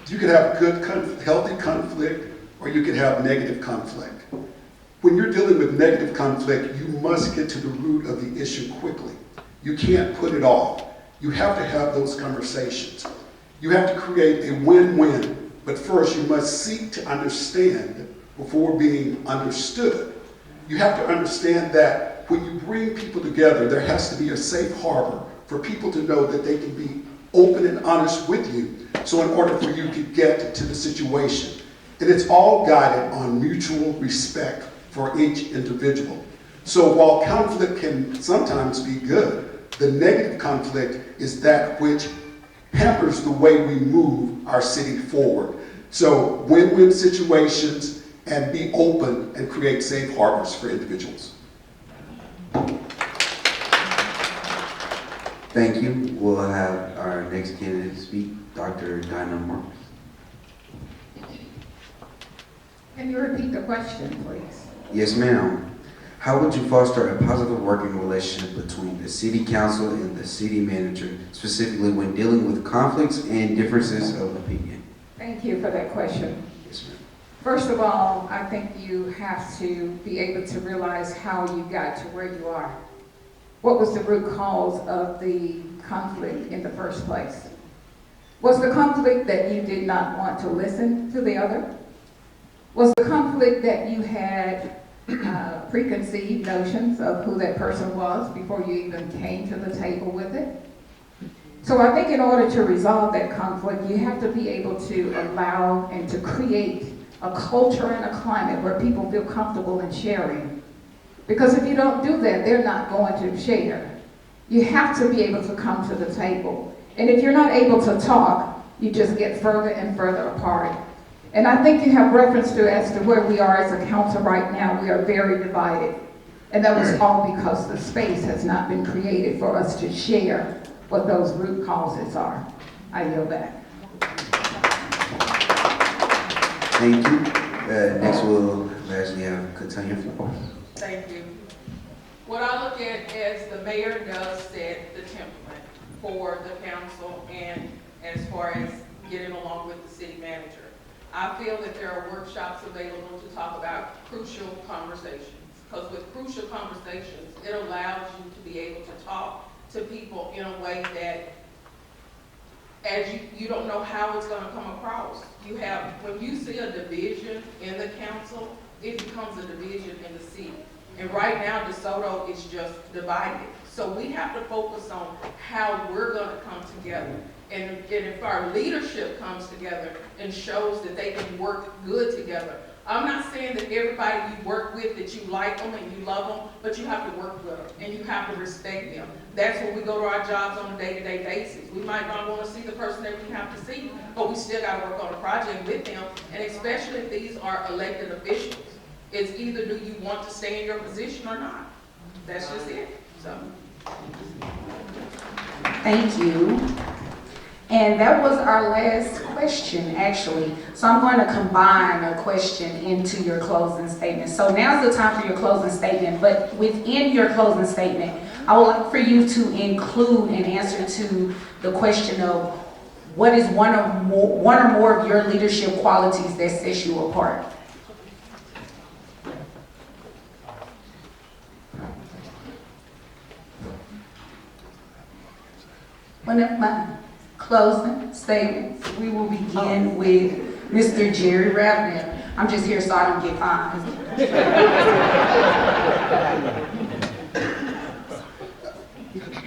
you could have good, healthy conflict, or you could have negative conflict. When you're dealing with negative conflict, you must get to the root of the issue quickly. You can't put it off. You have to have those conversations. You have to create a win-win, but first you must seek to understand before being understood. You have to understand that when you bring people together, there has to be a safe harbor for people to know that they can be open and honest with you. So in order for you to get to the situation, and it's all guided on mutual respect for each individual. So while conflict can sometimes be good, the negative conflict is that which hampers the way we move our city forward. So win-win situations and be open and create safe harbors for individuals. Thank you. We'll have our next candidate speak, Dr. Dinah Marks. Can you repeat the question, please? Yes, ma'am. How would you foster a positive working relationship between the city council and the city manager, specifically when dealing with conflicts and differences of opinion? Thank you for that question. Yes, ma'am. First of all, I think you have to be able to realize how you got to where you are. What was the root cause of the conflict in the first place? Was the conflict that you did not want to listen to the other? Was the conflict that you had preconceived notions of who that person was before you even came to the table with it? So I think in order to resolve that conflict, you have to be able to allow and to create a culture and a climate where people feel comfortable in sharing. Because if you don't do that, they're not going to share. You have to be able to come to the table. And if you're not able to talk, you just get further and further apart. And I think you have reference to as to where we are as a council right now. We are very divided. And that was all because the space has not been created for us to share what those root causes are. I yield back. Thank you. Next we'll actually have Katanya Flowers. Thank you. What I look at as the mayor does set the template for the council and as far as getting along with the city manager. I feel that there are workshops available to talk about crucial conversations. Because with crucial conversations, it allows you to be able to talk to people in a way that as you don't know how it's going to come across. You have, when you see a division in the council, it becomes a division in the city. And right now, DeSoto is just divided. So we have to focus on how we're going to come together. And if our leadership comes together and shows that they can work good together. I'm not saying that everybody you work with, that you like them and you love them, but you have to work with them and you have to respect them. That's when we go to our jobs on a day-to-day basis. We might not want to see the person that we have to see, but we still got to work on a project with them, and especially if these are elected officials. It's either do you want to stay in your position or not. That's just it. So. Thank you. And that was our last question, actually. So I'm going to combine a question into your closing statement. So now's the time for your closing statement, but within your closing statement, I would like for you to include an answer to the question of what is one or more of your leadership qualities that sets you apart? One of my closing statements, we will begin with Mr. Jerry Ravenel. I'm just here so I don't get fined.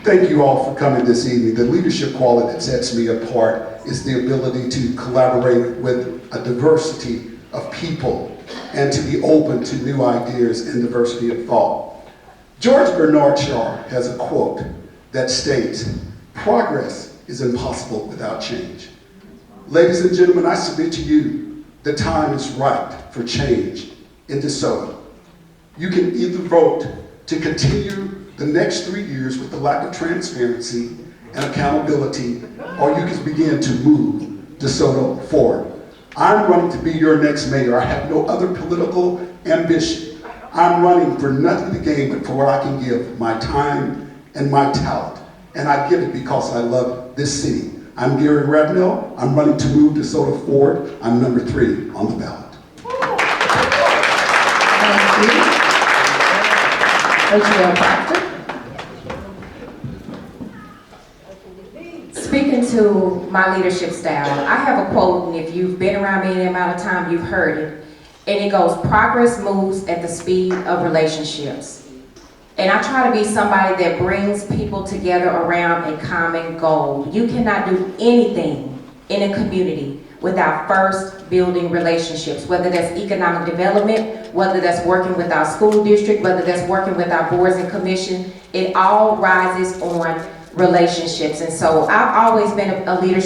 Thank you all for coming this evening. The leadership quality that sets me apart is the ability to collaborate with a diversity of people and to be open to new ideas and diversity of thought. George Bernard Shaw has a quote that states, "Progress is impossible without change." Ladies and gentlemen, I submit to you, the time is right for change in DeSoto. You can either vote to continue the next 3 years with the lack of transparency and accountability, or you can begin to move DeSoto forward. I'm running to be your next mayor. I have no other political ambition. I'm running for nothing to gain but for what I can give, my time and my talent. And I give it because I love this city. I'm Gary Ravenel. I'm running to move DeSoto forward. I'm number 3 on the ballot. Thank you. to my leadership style, I have a quote, and if you've been around me any amount of time, you've heard it. And it goes, progress moves at the speed of relationships. And I try to be somebody that brings people together around a common goal. You cannot do anything in a community without first building relationships, whether that's economic development, whether that's working with our school district, whether that's working with our boards and commission. It all rises on relationships. And so I've always been a leader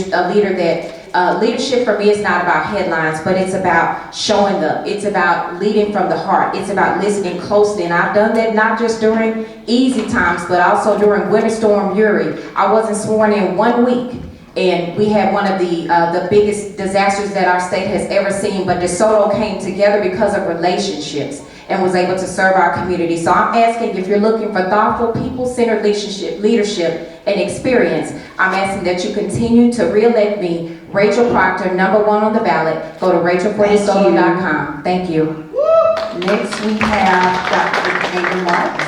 that leadership for me is not about headlines, but it's about showing up. It's about leading from the heart. It's about listening closely. And I've done that not just during easy times, but also during Winter Storm Uri. I wasn't sworn in 1 week, and we had one of the biggest disasters that our state has ever seen, but DeSoto came together because of relationships and was able to serve our community. So I'm asking, if you're looking for thoughtful, people-centered leadership and experience, I'm asking that you continue to re-elect me, Rachel Proctor, #1 on the ballot. Go to rachelfordesoto.com. Thank you. Next, we have Dr. Andrew Marks.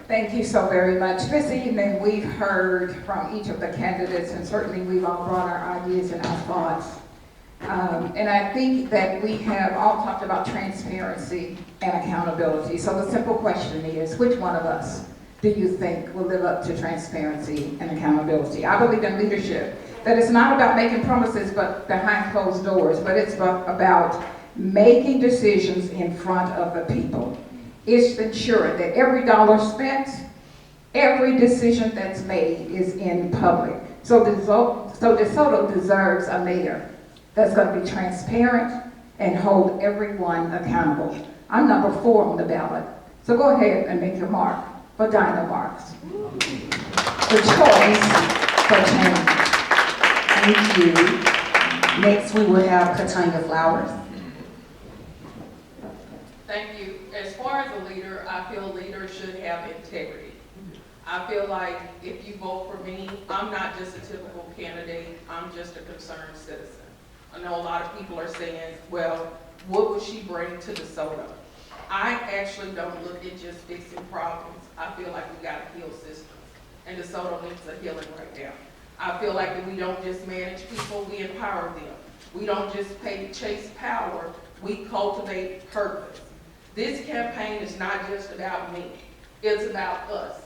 Thank you so very much. This evening, we've heard from each of the candidates, and certainly we've all brought our ideas and our thoughts. And I think that we have all talked about transparency and accountability. So the simple question is, which one of us do you think will live up to transparency and accountability? I believe in leadership, that it's not about making promises but behind closed doors, but it's about making decisions in front of the people. It's ensuring that every dollar spent, every decision that's made is in public. So DeSoto deserves a mayor that's going to be transparent and hold everyone accountable. I'm #4 on the ballot, so go ahead and make your mark for Dinah Marks. The choice for change. Thank you. Next, we will have Katanya Flowers. Thank you. As far as a leader, I feel leaders should have integrity. I feel like if you vote for me, I'm not just a typical candidate, I'm just a concerned citizen. I know a lot of people are saying, well, what would she bring to DeSoto? I actually don't look at just fixing problems. I feel like we gotta heal systems, and DeSoto needs a healing right now. I feel like that we don't just manage people, we empower them. We don't just chase power, we cultivate purpose. This campaign is not just about me, it's about us.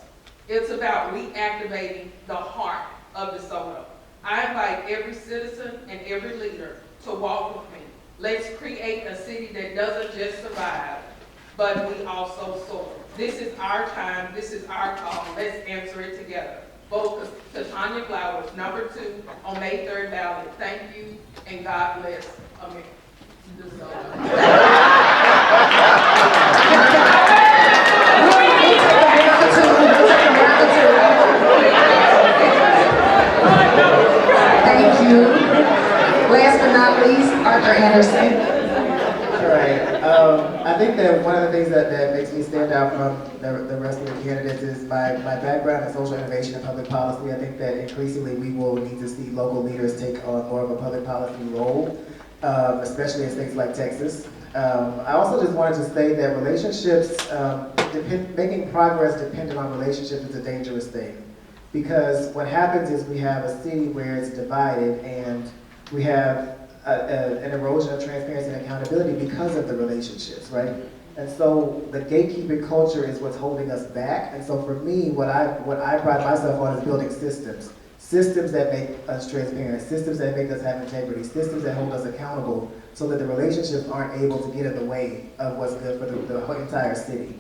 It's about reactivating the heart of DeSoto. I invite every citizen and every leader to walk with me. Let's create a city that doesn't just survive, but we also soar. This is our time, this is our call, let's answer it together. Vote for Tanya Flowers, #2 on May 3rd ballot. Thank you, and God bless America. Thank you. Last but not least, Arthur Anderson. All right. I think that one of the things that makes me stand out from the rest of the candidates is my background in social innovation and public policy. I think that increasingly we will need to see local leaders take on more of a public policy role, especially in states like Texas. I also just wanted to say that relationships, making progress dependent on relationships is a dangerous thing. Because what happens is we have a city where it's divided and we have an erosion of transparency and accountability because of the relationships, right? And so the gatekeeping culture is what's holding us back. And so for me, what I pride myself on is building systems. Systems that make us transparent, systems that make us have integrity, systems that hold us accountable so that the relationships aren't able to get in the way of what's good for the entire city.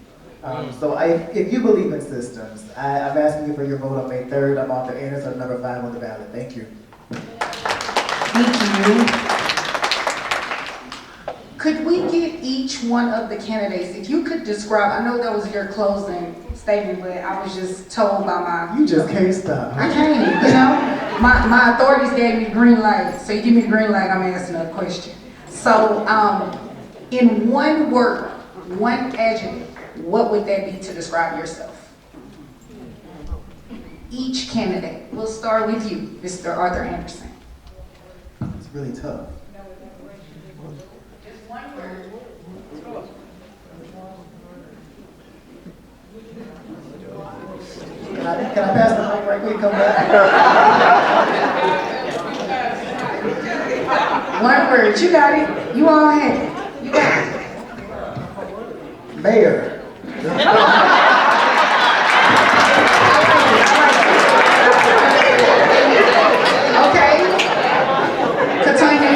So if you believe in systems, I'm asking you for your vote on May 3rd. I'm Arthur Anderson, #5 on the ballot. Thank you. Thank you. Could we get each one of the candidates, if you could describe, I know that was your closing statement, but I was just told by my... You just can't stop. I can't, you know? My authorities gave me the green light, so you give me the green light, I'm asking a question. So, in one word, one adjective, what would that be to describe yourself? Each candidate. We'll start with you, Mr. Arthur Anderson. It's really tough. Just one word. Can I pass the mic right quick, come back? One word, you got it. You all had it. You got it. Mayor. Okay. Katanya,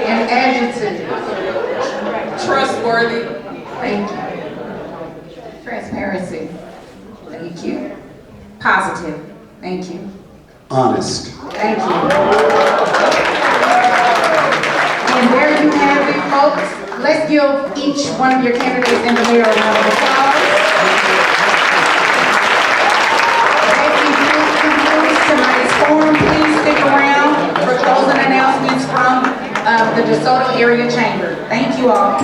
an adjective. Trustworthy. Thank you. Transparency. Thank you. Positive. Thank you. Honest. Thank you. And there you have it, folks. Let's give each one of your candidates and the mayor a round of applause. That concludes tonight's forum. Please stick around for closing announcements from the DeSoto Area Chamber. Thank you all.